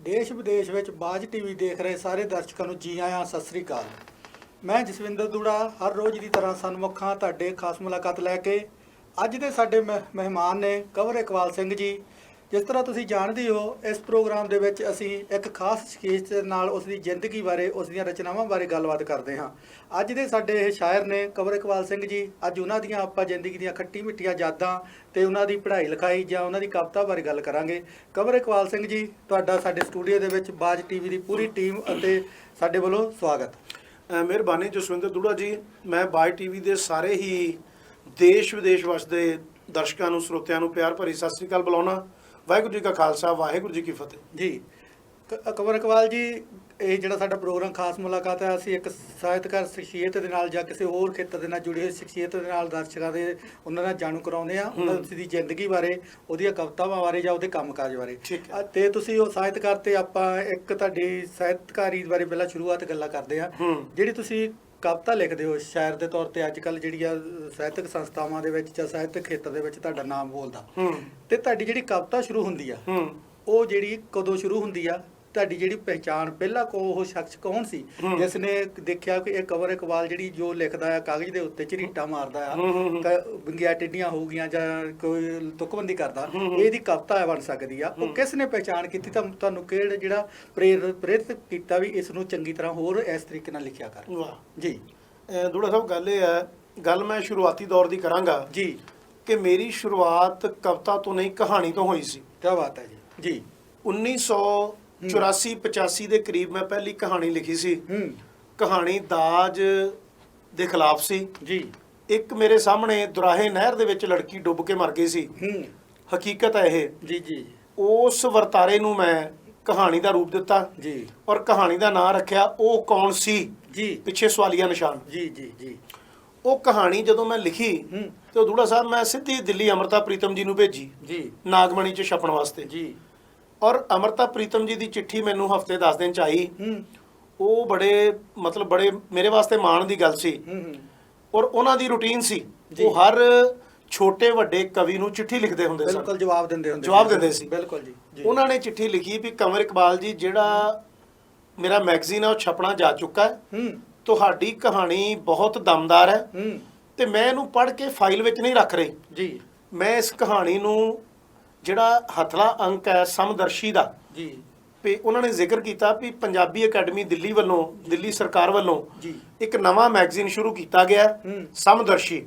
ਦੇਸ਼ ਵਿਦੇਸ਼ ਵਿੱਚ ਬਾਜ ਟੀਵੀ ਦੇਖ ਰਹੇ ਸਾਰੇ ਦਰਸ਼ਕਾਂ ਨੂੰ ਜੀ ਆਇਆਂ, ਸਤਿ ਸ੍ਰੀ ਅਕਾਲ। ਮੈਂ ਜਸਵਿੰਦਰ ਦੂੜਾ ਹਰ ਰੋਜ਼ ਦੀ ਤਰ੍ਹਾਂ ਸਨਮੁਖ ਹਾਂ ਤੁਹਾਡੇ ਖਾਸ ਮੁਲਾਕਾਤ ਲੈ ਕੇ। ਅੱਜ ਦੇ ਸਾਡੇ ਮਹਿਮਾਨ ਨੇ ਕੰਵਰ ਇਕਬਾਲ ਸਿੰਘ ਜੀ। ਜਿਸ ਤਰ੍ਹਾਂ ਤੁਸੀਂ ਜਾਣਦੇ ਹੋ, ਇਸ ਪ੍ਰੋਗਰਾਮ ਦੇ ਵਿੱਚ ਅਸੀਂ ਇੱਕ ਖਾਸ ਸ਼ਖਸੀਅਤ ਦੇ ਨਾਲ ਉਸ ਦੀ ਜ਼ਿੰਦਗੀ ਬਾਰੇ, ਉਸ ਦੀਆਂ ਰਚਨਾਵਾਂ ਬਾਰੇ ਗੱਲਬਾਤ ਕਰਦੇ ਹਾਂ। ਅੱਜ ਦੇ ਸਾਡੇ ਇਹ ਸ਼ਾਇਰ ਨੇ ਕੰਵਰ ਇਕਬਾਲ ਸਿੰਘ ਜੀ। ਅੱਜ ਉਹਨਾਂ ਦੀਆਂ ਆਪਾਂ ਜ਼ਿੰਦਗੀ ਦੀਆਂ ਖੱਟੀ ਮਿੱਠੀਆਂ ਯਾਦਾਂ ਤੇ ਉਹਨਾਂ ਦੀ ਪੜ੍ਹਾਈ ਲਿਖਾਈ ਜਾਂ ਉਹਨਾਂ ਦੀ ਕਵਿਤਾ ਬਾਰੇ ਗੱਲ ਕਰਾਂਗੇ। ਕੰਵਰ ਇਕਬਾਲ ਸਿੰਘ ਜੀ, ਤੁਹਾਡਾ ਸਾਡੇ ਸਟੂਡੀਓ ਦੇ ਵਿੱਚ ਬਾਜ ਟੀਵੀ ਦੀ ਪੂਰੀ ਟੀਮ ਅਤੇ ਸਾਡੇ ਵੱਲੋਂ ਸਵਾਗਤ। ਮਿਹਰਬਾਨੀ ਜਸਵਿੰਦਰ ਦੂੜਾ ਜੀ। ਮੈਂ ਬਾਜ ਟੀਵੀ ਦੇ ਸਾਰੇ ਹੀ ਦੇਸ਼ ਵਿਦੇਸ਼ ਵਸਦੇ ਦਰਸ਼ਕਾਂ ਨੂੰ, ਸਰੋਤਿਆਂ ਨੂੰ ਪਿਆਰ ਭਰੀ ਸਤਿ ਸ੍ਰੀ ਅਕਾਲ ਬੁਲਾਉਣਾ। ਵਾਹਿਗੁਰੂ ਜੀ ਕਾ ਖਾਲਸਾ, ਵਾਹਿਗੁਰੂ ਜੀ ਕੀ ਫਤਿਹ ਜੀ। ਕੰਵਰ ਇਕਬਾਲ ਜੀ, ਇਹ ਜਿਹੜਾ ਸਾਡਾ ਪ੍ਰੋਗਰਾਮ ਖਾਸ ਮੁਲਾਕਾਤ ਹੈ, ਅਸੀਂ ਇੱਕ ਸਾਹਿਤਕਾਰ ਸ਼ਖਸੀਅਤ ਦੇ ਨਾਲ ਜਾਂ ਕਿਸੇ ਹੋਰ ਖੇਤਰ ਦੇ ਨਾਲ ਜੁੜੀ ਹੋਈ ਸ਼ਖਸੀਅਤ ਦੇ ਨਾਲ ਦਰਸ਼ਕਾਂ ਦੇ ਉਹਨਾਂ ਨਾਲ ਜਾਣੂ ਕਰਾਉਂਦੇ ਹਾਂ, ਉਹਨਾਂ ਦੀ ਜ਼ਿੰਦਗੀ ਬਾਰੇ, ਉਹਦੀਆਂ ਕਵਿਤਾਵਾਂ ਬਾਰੇ ਜਾਂ ਉਹਦੇ ਕੰਮਕਾਜ ਬਾਰੇ। ਤੇ ਤੁਸੀਂ ਉਹ ਸਾਹਿਤਕਾਰ ਤੇ ਆਪਾਂ ਇੱਕ ਤੁਹਾਡੀ ਸਾਹਿਤਕਾਰੀ ਬਾਰੇ ਪਹਿਲਾਂ ਸ਼ੁਰੂਆਤ ਗੱਲਾਂ ਕਰਦੇ ਹਾਂ। ਜਿਹੜੀ ਤੁਸੀਂ ਕਵਿਤਾ ਲਿਖਦੇ ਹੋ ਸ਼ਾਇਰ ਦੇ ਤੌਰ ਤੇ, ਅੱਜ ਕੱਲ੍ਹ ਜਿਹੜੀਆਂ ਸਾਹਿਤਕ ਸੰਸਥਾਵਾਂ ਦੇ ਵਿੱਚ ਜਾਂ ਸਾਹਿਤਕ ਖੇਤਰ ਦੇ ਵਿੱਚ ਤੁਹਾਡਾ ਨਾਮ ਬੋਲਦਾ, ਤੇ ਤੁਹਾਡੀ ਜਿਹੜੀ ਕਵਿਤਾ ਸ਼ੁਰੂ ਹੁੰਦੀ ਆ, ਉਹ ਜਿਹੜੀ ਕਦੋਂ ਸ਼ੁਰੂ ਹੁੰਦੀ ਆ? ਤੁਹਾਡੀ ਜਿਹੜੀ ਪਹਿਚਾਣ ਪਹਿਲਾਂ ਉਹ ਸ਼ਖਸ ਕੌਣ ਸੀ ਜਿਸ ਨੇ ਦੇਖਿਆ ਕਿ ਇਹ ਕੰਵਰ ਇਕਬਾਲ ਜਿਹੜੀ ਜੋ ਲਿਖਦਾ ਆ ਕਾਗਜ਼ ਦੇ ਉੱਤੇ ਝਰੀਟਾਂ ਮਾਰਦਾ ਆ, ਵਿੰਗੀਆਂ ਟੇਢੀਆਂ ਹੋਊਗੀਆਂ ਜਾਂ ਕੋਈ ਤੁਕਬੰਦੀ ਕਰਦਾ, ਇਹਦੀ ਕਵਿਤਾ ਬਣ ਸਕਦੀ ਆ? ਉਹ ਕਿਸ ਨੇ ਪਹਿਚਾਣ ਕੀਤੀ? ਤੁਹਾਨੂੰ ਕਿਹੜਾ ਜਿਹੜਾ ਪ੍ਰੇਰਿਤ ਕੀਤਾ ਵੀ ਇਸ ਨੂੰ ਚੰਗੀ ਤਰ੍ਹਾਂ ਹੋਰ ਇਸ ਤਰੀਕੇ ਨਾਲ ਲਿਖਿਆ ਕਰ? ਜੀ ਦੂੜਾ ਸਾਹਿਬ, ਗੱਲ ਇਹ ਹੈ, ਗੱਲ ਮੈਂ ਸ਼ੁਰੂਆਤੀ ਦੌਰ ਦੀ ਕਰਾਂਗਾ ਜੀ, ਕਿ ਮੇਰੀ ਸ਼ੁਰੂਆਤ ਕਵਿਤਾ ਤੋਂ ਨਹੀਂ, ਕਹਾਣੀ ਤੋਂ ਹੋਈ ਸੀ। ਕੀ ਬਾਤ ਹੈ ਜੀ। ਜੀ 1984-85 ਦੇ ਕਰੀਬ ਮੈਂ ਪਹਿਲੀ ਕਹਾਣੀ ਲਿਖੀ ਸੀ। ਕਹਾਣੀ ਦਾਜ ਦੇ ਖਿਲਾਫ ਸੀ ਜੀ। ਇੱਕ ਮੇਰੇ ਸਾਹਮਣੇ ਦੁਰਾਹੇ ਨਹਿਰ ਦੇ ਵਿੱਚ ਲੜਕੀ ਡੁੱਬ ਕੇ ਮਰ ਗਈ ਸੀ। ਹਕੀਕਤ ਹੈ ਇਹ ਜੀ ਜੀ। ਉਸ ਵਰਤਾਰੇ ਨੂੰ ਮੈਂ ਕਹਾਣੀ ਦਾ ਰੂਪ ਦਿੱਤਾ ਜੀ, ਔਰ ਕਹਾਣੀ ਦਾ ਨਾਂ ਰੱਖਿਆ ਉਹ ਕੌਣ ਸੀ ਜੀ, ਪਿੱਛੇ ਸਵਾਲੀਆ ਨਿਸ਼ਾਨ। ਜੀ ਜੀ ਜੀ। ਉਹ ਕਹਾਣੀ ਜਦੋਂ ਮੈਂ ਲਿਖੀ ਤੇ ਦੂੜਾ ਸਾਹਿਬ ਮੈਂ ਸਿੱਧੀ ਦਿੱਲੀ ਅੰਮ੍ਰਿਤਾ ਪ੍ਰੀਤਮ ਜੀ ਨੂੰ ਭੇਜੀ ਜੀ, ਨਾਗਮਣੀ 'ਚ ਛਪਣ ਵਾਸਤੇ ਜੀ। ਔਰ ਅੰਮ੍ਰਿਤਾ ਪ੍ਰੀਤਮ ਜੀ ਦੀ ਚਿੱਠੀ ਮੈਨੂੰ ਹਫ਼ਤੇ 10 ਦਿਨ 'ਚ ਆਈ। ਉਹ ਬੜੇ ਮੇਰੇ ਵਾਸਤੇ ਮਾਣ ਦੀ ਗੱਲ ਸੀ। ਔਰ ਉਹਨਾਂ ਦੀ ਰੂਟੀਨ ਸੀ, ਉਹ ਹਰ ਛੋਟੇ ਵੱਡੇ ਕਵੀ ਨੂੰ ਚਿੱਠੀ ਲਿਖਦੇ ਹੁੰਦੇ ਸਨ। ਬਿਲਕੁਲ ਜਵਾਬ ਦਿੰਦੇ ਸੀ। ਬਿਲਕੁਲ ਜੀ। ਉਹਨਾਂ ਨੇ ਚਿੱਠੀ ਲਿਖੀ ਵੀ ਕੰਵਰ ਇਕਬਾਲ ਜੀ, ਜਿਹੜਾ ਮੇਰਾ ਮੈਗਜ਼ੀਨ ਹੈ ਉਹ ਛਪਣਾ ਜਾ ਚੁੱਕਾ ਹੈ, ਤੁਹਾਡੀ ਕਹਾਣੀ ਬਹੁਤ ਦਮਦਾਰ ਹੈ ਤੇ ਮੈਂ ਇਹਨੂੰ ਪੜ੍ਹ ਕੇ ਫਾਈਲ ਵਿੱਚ ਨਹੀਂ ਰੱਖ ਰਹੀ ਜੀ। ਮੈਂ ਇਸ ਕਹਾਣੀ ਨੂੰ ਜਿਹੜਾ ਹਥਲਾ ਅੰਕ ਹੈ ਸਮਦਰਸ਼ੀ ਦਾ ਜੀ, ਤੇ ਉਹਨਾਂ ਨੇ ਜ਼ਿਕਰ ਕੀਤਾ ਵੀ ਪੰਜਾਬੀ ਅਕੈਡਮੀ ਦਿੱਲੀ ਵੱਲੋਂ, ਦਿੱਲੀ ਸਰਕਾਰ ਵੱਲੋਂ ਇੱਕ ਨਵਾਂ ਮੈਗਜ਼ੀਨ ਸ਼ੁਰੂ ਕੀਤਾ ਗਿਆ ਸਮਦਰਸ਼ੀ।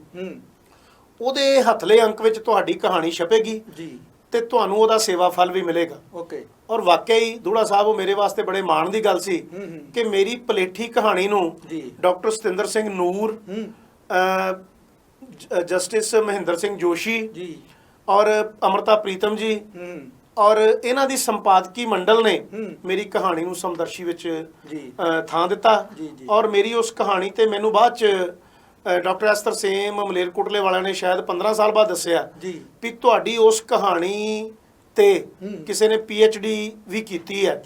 ਉਹਦੇ ਹਥਲੇ ਅੰਕ ਵਿੱਚ ਤੁਹਾਡੀ ਕਹਾਣੀ ਛਪੇਗੀ ਜੀ ਤੇ ਤੁਹਾਨੂੰ ਉਹਦਾ ਸੇਵਾ ਫਲ ਵੀ ਮਿਲੇਗਾ। ਓਕੇ। ਔਰ ਵਾਕਈ ਦੂੜਾ ਸਾਹਿਬ, ਉਹ ਮੇਰੇ ਵਾਸਤੇ ਬੜੇ ਮਾਣ ਦੀ ਗੱਲ ਸੀ ਕਿ ਮੇਰੀ ਪਲੇਠੀ ਕਹਾਣੀ ਨੂੰ ਡਾਕਟਰ ਸਤਿੰਦਰ ਸਿੰਘ ਨੂਰ, ਜਸਟਿਸ ਮਹਿੰਦਰ ਸਿੰਘ ਜੋਸ਼ੀ ਜੀ ਔਰ ਅੰਮ੍ਰਿਤਾ ਪ੍ਰੀਤਮ ਜੀ ਔਰ ਇਹਨਾਂ ਦੀ ਸੰਪਾਦਕੀ ਮੰਡਲ ਨੇ ਮੇਰੀ ਕਹਾਣੀ ਨੂੰ ਸਮਦਰਸ਼ੀ ਵਿੱਚ ਥਾਂ ਦਿੱਤਾ। ਔਰ ਮੇਰੀ ਉਸ ਕਹਾਣੀ ਤੇ ਮੈਨੂੰ ਬਾਅਦ 'ਚ ਡਾਕਟਰ ਐਸਤਰ ਸੇਮ ਮਲੇਰਕੋਟਲੇ ਵਾਲਿਆਂ ਨੇ ਸ਼ਾਇਦ 15 ਸਾਲ ਬਾਅਦ ਦੱਸਿਆ ਵੀ ਤੁਹਾਡੀ ਉਸ ਕਹਾਣੀ ਤੇ ਕਿਸੇ ਨੇ PhD ਵੀ ਕੀਤੀ ਹੈ।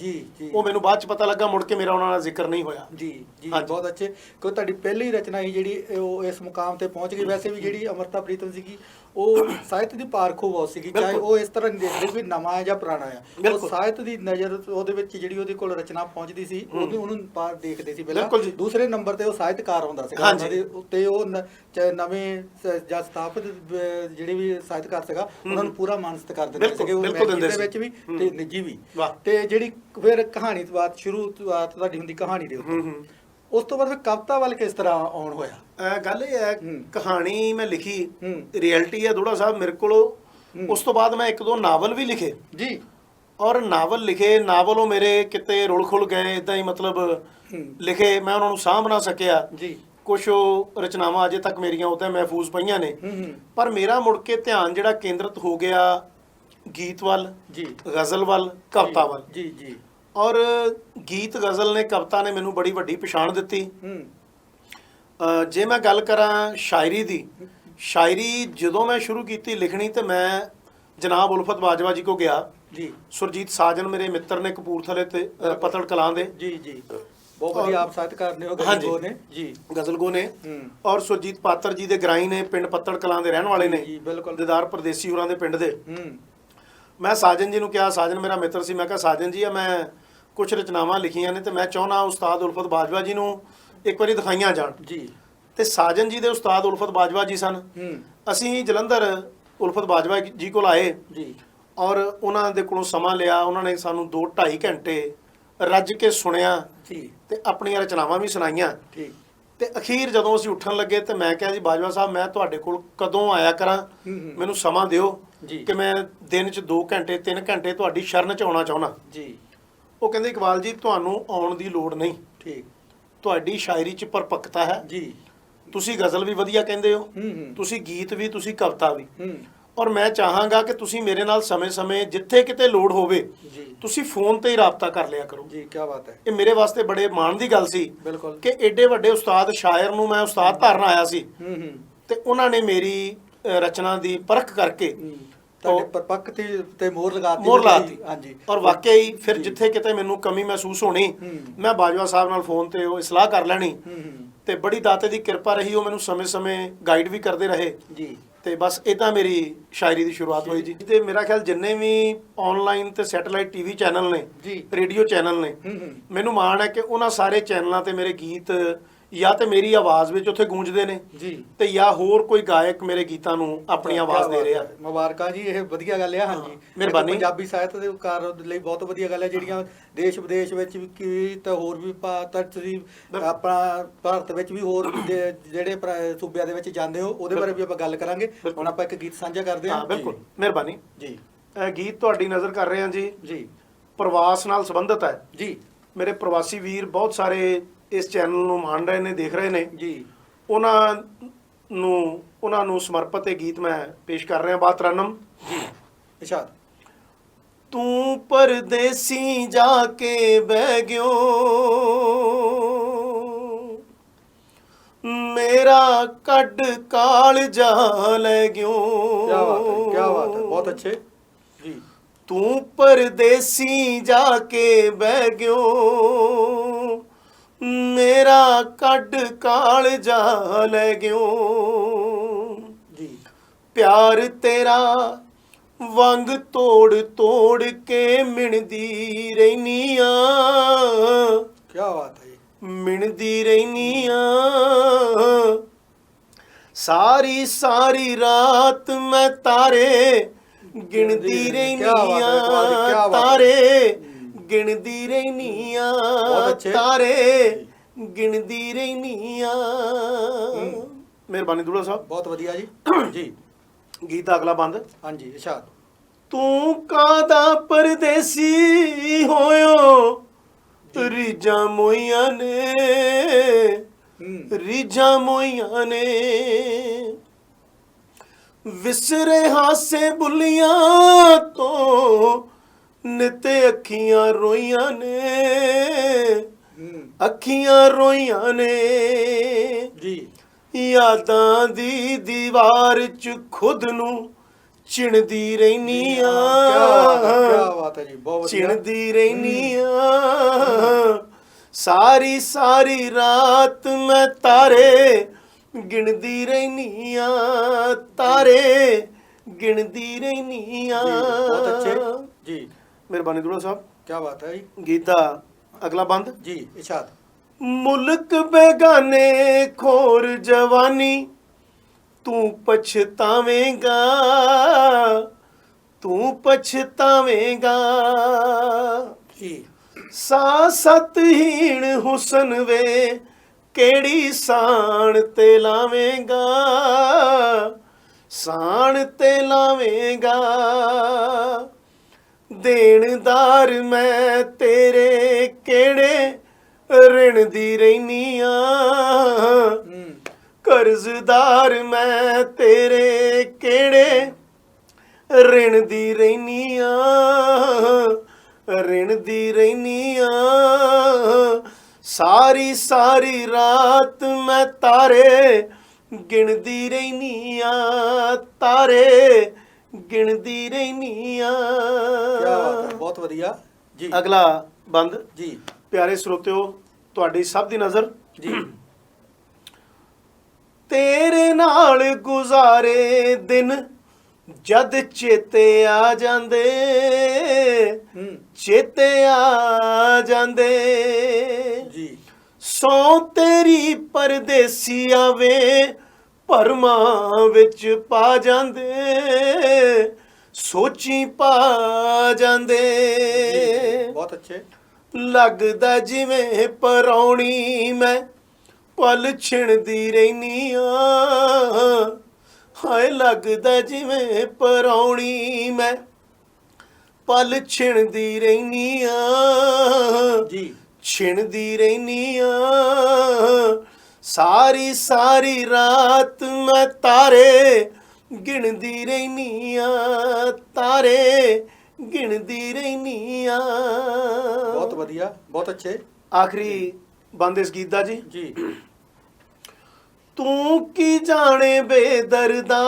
ਉਹ ਮੈਨੂੰ ਬਾਅਦ 'ਚ ਪਤਾ ਲੱਗਾ, ਮੁੜ ਕੇ ਮੇਰਾ ਉਹਨਾਂ ਨਾਲ ਜ਼ਿਕਰ ਨਹੀਂ ਹੋਇਆ ਜੀ। ਜੀ ਬਹੁਤ ਅੱਛੇ। ਕਿਉਂ ਤੁਹਾਡੀ ਪਹਿਲੀ ਰਚਨਾ ਹੀ ਜਿਹੜੀ ਉਹ ਇਸ ਮੁਕਾਮ ਤੇ ਪਹੁੰਚ ਗਈ। ਵੈਸੇ ਵੀ ਜਿਹੜੀ ਅੰਮ੍ਰਿਤਾ ਪ੍ਰੀਤਮ ਸੀਗੀ, ਉਹ ਸਾਹਿਤ ਦੀ ਪਾਰਖੂ ਬਹੁਤ ਸੀਗੀ, ਚਾਹੇ ਉਹ ਇਸ ਤਰ੍ਹਾਂ ਨਹੀਂ ਦੇਖਦੇ ਵੀ ਨਵਾਂ ਹੈ ਜਾਂ ਪੁਰਾਣਾ ਹੈ। ਉਹ ਸਾਹਿਤ ਦੀ ਨਜ਼ਰ ਉਹਦੇ ਵਿੱਚ ਜਿਹੜੀ ਉਹਦੇ ਕੋਲ ਰਚਨਾ ਪਹੁੰਚਦੀ ਸੀ, ਉਹਨੂੰ ਦੇਖਦੇ ਸੀ ਪਹਿਲਾਂ। ਦੂਸਰੇ ਨੰਬਰ ਤੇ ਉਹ ਸਾਹਿਤਕਾਰ ਹੁੰਦਾ ਸੀਗਾ ਤੇ ਉਹ ਨਵੇਂ ਜਾਂ ਸਥਾਪਿਤ ਜਿਹੜੇ ਵੀ ਸਾਹਿਤਕਾਰ ਸੀਗਾ ਉਹਨਾਂ ਨੂੰ ਪੂਰਾ ਮਾਨ ਸਤਿਕਾਰ ਦਿੰਦੇ ਸੀਗੇ, ਉਹ ਦੇ ਵਿੱਚ ਵੀ ਤੇ ਨਿੱਜੀ ਵੀ। ਤੇ ਜਿਹੜੀ ਫਿਰ ਕਹਾਣੀ ਤੋਂ ਬਾਅਦ ਸ਼ੁਰੂਆਤ ਤੁਹਾਡੀ ਹੁੰਦੀ ਕਹਾਣੀ ਦੇ ਉੱਤੇ, ਉਸ ਤੋਂ ਬਾਅਦ ਫਿਰ ਕਵਿਤਾ ਵੱਲ ਕਿਸ ਤਰ੍ਹਾਂ ਆਉਣ ਹੋਇਆ? ਗੱਲ ਇਹ ਹੈ, ਕਹਾਣੀ ਮੈਂ ਲਿਖੀ, ਰਿਐਲਿਟੀ ਹੈ ਦੂੜਾ ਸਾਹਿਬ ਮੇਰੇ ਕੋਲ। ਉਸ ਤੋਂ ਬਾਅਦ ਮੈਂ 1-2 ਨਾਵਲ ਵੀ ਲਿਖੇ ਜੀ। ਔਰ ਨਾਵਲ ਲਿਖੇ, ਨਾਵਲ ਉਹ ਮੇਰੇ ਕਿਤੇ ਰੁਲ ਖੁਲ ਗਏ, ਇਦਾਂ ਹੀ ਮਤਲਬ ਲਿਖੇ, ਮੈਂ ਉਹਨਾਂ ਨੂੰ ਸਾਂਭ ਨਾ ਸਕਿਆ ਜੀ। ਕੁਛ ਉਹ ਰਚਨਾਵਾਂ ਅਜੇ ਤੱਕ ਮੇਰੀਆਂ ਉੱਤੇ ਮਹਿਫੂਜ਼ ਪਈਆਂ ਨੇ। ਪਰ ਮੇਰਾ ਮੁੜ ਕੇ ਧਿਆਨ ਜਿਹੜਾ ਕੇਂਦਰਿਤ ਹੋ ਗਿਆ ਗੀਤ ਵੱਲ ਜੀ, ਗਜ਼ਲ ਵੱਲ, ਕਵਿਤਾ ਵੱਲ ਜੀ ਜੀ। ਔਰ ਗੀਤ, ਗਜ਼ਲ ਨੇ, ਕਵਿਤਾ ਨੇ ਮੈਨੂੰ ਬੜੀ ਵੱਡੀ ਪਛਾਣ ਦਿੱਤੀ। ਜੇ ਮੈਂ ਗੱਲ ਕਰਾਂ ਸ਼ਾਇਰੀ ਦੀ, ਸ਼ਾਇਰੀ ਜਦੋਂ ਮੈਂ ਸ਼ੁਰੂ ਕੀਤੀ ਲਿਖਣੀ ਤੇ ਮੈਂ ਜਨਾਬ ਉਲਫਤ ਬਾਜਵਾ ਜੀ ਕੋ ਗਿਆ ਜੀ। ਸੁਰਜੀਤ ਸਾਜਨ ਮੇਰੇ ਮਿੱਤਰ ਨੇ ਕਪੂਰਥਲੇ ਤੇ ਪਤੜ ਕਲਾਂ ਦੇ ਜੀ ਜੀ, ਬਹੁਤ ਵਧੀਆ ਆਪ ਸਾਹਿਤਕਾਰ ਨੇ, ਉਹ ਗਜ਼ਲਗੋ ਨੇ ਜੀ, ਗਜ਼ਲਗੋ ਨੇ। ਔਰ ਸੁਰਜੀਤ ਪਾਤਰ ਜੀ ਦੇ ਗਰਾਈ ਨੇ, ਪਿੰਡ ਪਤੜ ਕਲਾਂ ਦੇ ਰਹਿਣ ਵਾਲੇ ਨੇ ਜੀ, ਬਿਲਕੁਲ ਦਿਦਾਰ ਪਰਦੇਸੀ ਹੋਰਾਂ ਦੇ ਪਿੰਡ ਦੇ। ਮੈਂ ਸਾਜਨ ਜੀ ਨੂੰ ਕਿਹਾ, ਸਾਜਨ ਮੇਰਾ ਮਿੱਤਰ ਸੀ, ਮੈਂ ਕਿਹਾ ਸਾਜਨ ਜੀ ਆ ਮੈਂ ਕੁਝ ਰਚਨਾਵਾਂ ਲਿਖੀਆਂ ਨੇ ਤੇ ਮੈਂ ਚਾਹੁੰਦਾ ਉਸਤਾਦ ਉਲਫਤ ਬਾਜਵਾ ਜੀ ਨੂੰ ਇੱਕ ਵਾਰੀ ਦਿਖਾਈਆਂ ਜਾਣ ਜੀ। ਤੇ ਸਾਜਨ ਜੀ ਦੇ ਉਸਤਾਦ ਉਲਫਤ ਬਾਜਵਾ ਜੀ ਸਨ। ਅਸੀਂ ਜਲੰਧਰ ਉਲਫਤ ਬਾਜਵਾ ਜੀ ਕੋਲ ਆਏ ਜੀ ਔਰ ਉਹਨਾਂ ਦੇ ਕੋਲੋਂ ਸਮਾਂ ਲਿਆ। ਉਹਨਾਂ ਨੇ ਸਾਨੂੰ 2-2.5 ਘੰਟੇ ਰੱਜ ਕੇ ਸੁਣਿਆ ਜੀ ਤੇ ਆਪਣੀਆਂ ਰਚਨਾਵਾਂ ਵੀ ਸੁਣਾਈਆਂ। ਠੀਕ। ਤੇ ਅਖੀਰ ਜਦੋਂ ਅਸੀਂ ਉੱਠਣ ਲੱਗੇ ਤੇ ਮੈਂ ਕਿਹਾ ਜੀ ਬਾਜਵਾ ਸਾਹਿਬ ਮੈਂ ਤੁਹਾਡੇ ਕੋਲ ਕਦੋਂ ਆਇਆ ਕਰਾਂ, ਮੈਨੂੰ ਸਮਾਂ ਦਿਓ ਜੀ ਕਿ ਮੈਂ ਦਿਨ 'ਚ 2 ਘੰਟੇ 3 ਘੰਟੇ ਤੁਹਾਡੀ ਸ਼ਰਨ 'ਚ ਆਉਣਾ ਚਾਹੁੰਦਾ ਜੀ। ਉਹ ਕਹਿੰਦੇ ਇਕਬਾਲ ਜੀ ਤੁਹਾਨੂੰ ਆਉਣ ਦੀ ਲੋੜ ਨਹੀਂ, ਠੀਕ। ਤੁਹਾਡੀ ਸ਼ਾਇਰੀ 'ਚ ਪਰਪੱਕਤਾ ਹੈ ਜੀ। ਤੁਸੀਂ ਗਜ਼ਲ ਵੀ ਵਧੀਆ ਕਹਿੰਦੇ ਹੋ, ਤੁਸੀਂ ਗੀਤ ਵੀ, ਤੁਸੀਂ ਕਵਿਤਾ ਵੀ, ਔਰ ਮੈਂ ਚਾਹਾਂਗਾ ਕਿ ਤੁਸੀਂ ਮੇਰੇ ਨਾਲ ਸਮੇਂ-ਸਮੇਂ ਜਿੱਥੇ ਕਿਤੇ ਲੋੜ ਹੋਵੇ ਜੀ ਤੁਸੀਂ ਫੋਨ ਤੇ ਹੀ ਰਾਬਤਾ ਕਰ ਲਿਆ ਕਰੋ ਜੀ। ਕੀ ਬਾਤ ਹੈ। ਇਹ ਮੇਰੇ ਵਾਸਤੇ ਬੜੇ ਮਾਣ ਦੀ ਗੱਲ ਸੀ ਬਿਲਕੁਲ ਕਿ ਐਡੇ ਵੱਡੇ ਉਸਤਾਦ ਸ਼ਾਇਰ ਨੂੰ ਮੈਂ ਉਸਤਾਦ ਧਾਰਨ ਆਇਆ ਸੀ ਤੇ ਉਹਨਾਂ ਨੇ ਮੇਰੀ ਰਚਨਾ ਦੀ ਪਰਖ ਕਰਕੇ ਤੁਹਾਡੇ ਪਰਪੱਕ ਤੇ ਮੋਹਰ ਲਾਤੀ। ਹਾਂਜੀ। ਔਰ ਵਾਕਈ ਫਿਰ ਜਿੱਥੇ ਕਿਤੇ ਮੈਨੂੰ ਕਮੀ ਮਹਿਸੂਸ ਹੋਣੀ ਮੈਂ ਬਾਜਵਾ ਸਾਹਿਬ ਨਾਲ ਫੋਨ ਤੇ ਉਹ ਇਸਲਾਹ ਕਰ ਲੈਣੀ ਤੇ ਬੜੀ ਦਾਤੇ ਦੀ ਕਿਰਪਾ ਰਹੀ। ਉਹ ਮੈਨੂੰ ਸਮੇਂ-ਸਮੇਂ ਗਾਈਡ ਵੀ ਕਰਦੇ ਰਹੇ ਜੀ। ਤੇ ਬਸ ਇਦਾਂ ਮੇਰੀ ਸ਼ਾਇਰੀ ਦੀ ਸ਼ੁਰੂਆਤ ਹੋਈ ਜੀ। ਤੇ ਮੇਰਾ ਖਿਆਲ ਜਿੰਨੇ ਵੀ ਆਨਲਾਈਨ ਤੇ ਸੈਟੇਲਾਈਟ ਟੀਵੀ ਚੈਨਲ ਨੇ ਜੀ, ਰੇਡੀਓ ਚੈਨਲ ਨੇ, ਮੈਨੂੰ ਮਾਣ ਹੈ ਕਿ ਉਹਨਾਂ ਸਾਰੇ ਚੈਨਲਾਂ ਤੇ ਮੇਰੇ ਗੀਤ ਜਾਂ ਤੇ ਮੇਰੀ ਆਵਾਜ਼ ਵਿੱਚ ਉੱਥੇ ਗੂੰਜਦੇ ਨੇ ਜੀ ਤੇ ਜਾਂ ਹੋਰ ਕੋਈ ਗਾਇਕ ਮੇਰੇ ਗੀਤਾਂ ਨੂੰ ਆਪਣੀ ਆਵਾਜ਼ ਦੇ ਰਿਹਾ। ਮੁਬਾਰਕਾਂ ਜੀ, ਇਹ ਵਧੀਆ ਗੱਲ ਹੈ। ਹਾਂਜੀ, ਮਿਹਰਬਾਨੀ। ਪੰਜਾਬੀ ਸਾਹਿਤ ਦੇ ਕਾਰ ਲਈ ਬਹੁਤ ਵਧੀਆ ਗੱਲ ਹੈ। ਜਿਹੜੀਆਂ ਦੇਸ਼ ਵਿਦੇਸ਼ ਵਿੱਚ ਵੀ ਤਾਂ ਹੋਰ ਵੀ ਤੁਸੀਂ ਆਪਣਾ ਭਾਰਤ ਵਿੱਚ ਵੀ ਹੋਰ ਜਿਹੜੇ ਸੂਬਿਆਂ ਦੇ ਵਿੱਚ ਜਾਂਦੇ ਹੋ ਉਹਦੇ ਬਾਰੇ ਵੀ ਆਪਾਂ ਗੱਲ ਕਰਾਂਗੇ। ਹੁਣ ਆਪਾਂ ਇੱਕ ਗੀਤ ਸਾਂਝਾ ਕਰਦੇ ਹਾਂ। ਬਿਲਕੁਲ, ਮਿਹਰਬਾਨੀ ਜੀ। ਇਹ ਗੀਤ ਤੁਹਾਡੀ ਨਜ਼ਰ ਕਰ ਰਹੇ ਹਾਂ ਜੀ ਜੀ। ਪ੍ਰਵਾਸ ਨਾਲ ਸੰਬੰਧਿਤ ਹੈ ਜੀ। ਮੇਰੇ ਪ੍ਰਵਾਸੀ ਵੀਰ ਬਹੁਤ ਸਾਰੇ ਇਸ ਚੈਨਲ ਨੂੰ ਮਾਣ ਰਹੇ ਨੇ, ਦੇਖ ਰਹੇ ਨੇ ਜੀ। ਉਹਨਾਂ ਨੂੰ ਸਮਰਪਿਤ ਇਹ ਗੀਤ ਮੈਂ ਪੇਸ਼ ਕਰ ਰਿਹਾ। ਬਾਤ ਰਨਮ ਜੀ। ਇਰਸ਼ਾਦ। ਤੂੰ ਪਰਦੇਸੀ ਜਾ ਕੇ ਬਹਿ ਗਿਓ, ਮੇਰਾ ਕੱਢ ਕਾਲਜਾ ਲੈ ਗਿਓ। ਕੀ ਬਾਤ ਹੈ, ਕੀ ਬਾਤ ਹੈ, ਬਹੁਤ ਅੱਛੇ ਜੀ। ਤੂੰ ਪਰਦੇਸੀ ਜਾ ਕੇ ਬਹਿ ਗਿਓ, ਮੇਰਾ ਕੱਢ ਕਾਲਜਾ ਲੈ ਗਿਓ। ਜੀ। ਪਿਆਰ ਤੇਰਾ ਵੰਗ ਤੋੜ ਤੋੜ ਕੇ ਮਿਣਦੀ ਰਹਿਨੀ ਆ। ਕੀ ਬਾਤ ਹੈ। ਮਿਣਦੀ ਰਹਿਨੀ ਆ। ਸਾਰੀ ਸਾਰੀ ਰਾਤ ਮੈਂ ਤਾਰੇ ਗਿਣਦੀ ਰਹਿਨੀ ਆ। ਤਾਰੇ ਗਿਣਦੀ ਰਹਿਨੀ ਆ। ਤਾਰੇ ਗਿਣਦੀ ਰਹਿਨੀ ਆ। ਮਿਹਰਬਾਨੀ ਦੂਲਾ ਸਾਹਿਬ, ਬਹੁਤ ਵਧੀਆ ਜੀ। ਜੀ। ਗੀਤ ਦਾ ਅਗਲਾ ਬੰਦ। ਹਾਂਜੀ, ਇਰਸ਼ਾਦ। ਤੂੰ ਕਾਦਾ ਪਰਦੇਸੀ ਹੋਇਓ, ਰੀਜਾਂ ਮੋਈਆਂ ਨੇ, ਰੀਜਾਂ ਮੋਈਆਂ ਨੇ। ਵਿਸਰੇ ਹਾਸੇ ਬੁੱਲੀਆਂ ਤੋਂ ਨਿਤ ਅੱਖੀਆਂ ਰੋਈਆਂ ਨੇ, ਅੱਖੀਆਂ ਰੋਈਆਂ ਨੇ। ਜੀ। ਯਾਦਾਂ ਦੀ ਦੀਵਾਰ 'ਚ ਖੁਦ ਨੂੰ ਚਿਣਦੀ ਰਹਿਨੀ ਆ। ਕੀ ਬਾਤ ਹੈ ਜੀ, ਬਹੁਤ ਵਧੀਆ। ਚਿਣਦੀ ਰਹਿਨੀ ਆ। ਸਾਰੀ ਸਾਰੀ ਰਾਤ ਮੈਂ ਤਾਰੇ ਗਿਣਦੀ ਰਹਿਨੀ ਆ। ਤਾਰੇ ਗਿਣਦੀ ਰਹਿਨੀ ਆ। ਬਹੁਤ ਅੱਛੇ ਜੀ। ਮਿਹਰਬਾਨੀ ਦੂਲਾ ਸਾਹਿਬ, ਕੀ ਬਾਤ ਹੈ ਜੀ। ਗੀਤ ਦਾ ਅਗਲਾ ਬੰਦ। ਜੀ। ਇਰਸ਼ਾਦ। ਮੁਲਕ ਬੇਗਾਨੇ ਖੋਰ ਜਵਾਨੀ, ਤੂੰ ਪਛਤਾਵੇਂਗਾ, ਤੂੰ ਪਛਤਾਵੇਂਗਾ। ਜੀ। ਸਤਹੀਣ ਹੁਸਨ ਵੇ ਕਿਹੜੀ ਸਾਣ ਤੇ ਲਾਵੇਂਗਾ, ਸਾਣ ਤੇ ਲਾਵੇਂਗਾ। ਦੇਣਦਾਰ ਮੈਂ ਤੇਰੇ ਕਿਹੜੇ ਰਿਣ ਦੀ ਰਹਿਨੀ ਆ। ਕਰਜ਼ਦਾਰ ਮੈਂ ਤੇਰੇ ਕਿਹੜੇ ਰਿਣ ਦੀ ਰਹਿਨੀ ਆ। ਰਿਣ ਦੀ ਰਹਿਨੀ ਆ। ਸਾਰੀ ਸਾਰੀ ਰਾਤ ਮੈਂ ਤਾਰੇ ਗਿਣਦੀ ਰਹਿਨੀ ਆ। ਤਾਰੇ ਗਿਣਦੀ ਰਹਿਨੀ ਆ। ਕੀ ਬਾਤ ਹੈ, ਬਹੁਤ ਵਧੀਆ ਜੀ। ਅਗਲਾ ਬੰਦ। ਜੀ। ਪਿਆਰੇ ਸਰੋਤਿਓ, ਤੁਹਾਡੀ ਸਭ ਦੀ ਨਜ਼ਰ ਜੀ। ਤੇਰੇ ਨਾਲ ਗੁਜ਼ਾਰੇ ਦਿਨ ਜਦ ਚੇਤੇ ਆ ਜਾਂਦੇ ਚੇਤੇ ਆ ਜਾਂਦੇ ਜੀ ਸੌ ਤੇਰੀ ਪਰਦੇਸੀ ਆਵੇ ਭਰਮਾਂ ਵਿੱਚ ਪਾ ਜਾਂਦੇ ਸੋਚੀ ਪਾ ਜਾਂਦੇ ਬਹੁਤ ਅੱਛੇ ਲੱਗਦਾ ਜਿਵੇਂ ਪਰੌਣੀ ਮੈਂ ਪਲ ਛਿਣਦੀ ਰਹਿਨੀ ਆ ਹਾਏ ਲੱਗਦਾ ਜਿਵੇਂ ਪਰੌਣੀ ਮੈਂ ਪਲ ਛਿਣਦੀ ਰਹਿਨੀ ਆ ਜੀ ਛਿਣਦੀ ਰਹਿਨੀ ਆ ਸਾਰੀ ਸਾਰੀ ਰਾਤ ਮੈਂ ਤਾਰੇ ਗਿਣਦੀ ਰਹਿਨੀ ਆ ਤਾਰੇ ਗਿਣਦੀ ਰਹਿਨੀ ਆ ਬਹੁਤ ਵਧੀਆ ਬਹੁਤ ਅੱਛੇ ਆਖਰੀ ਬੰਦ ਇਸ ਗੀਤ ਦਾ ਜੀ ਜੀ ਤੂੰ ਕੀ ਜਾਣੇ ਬੇਦਰਦਾ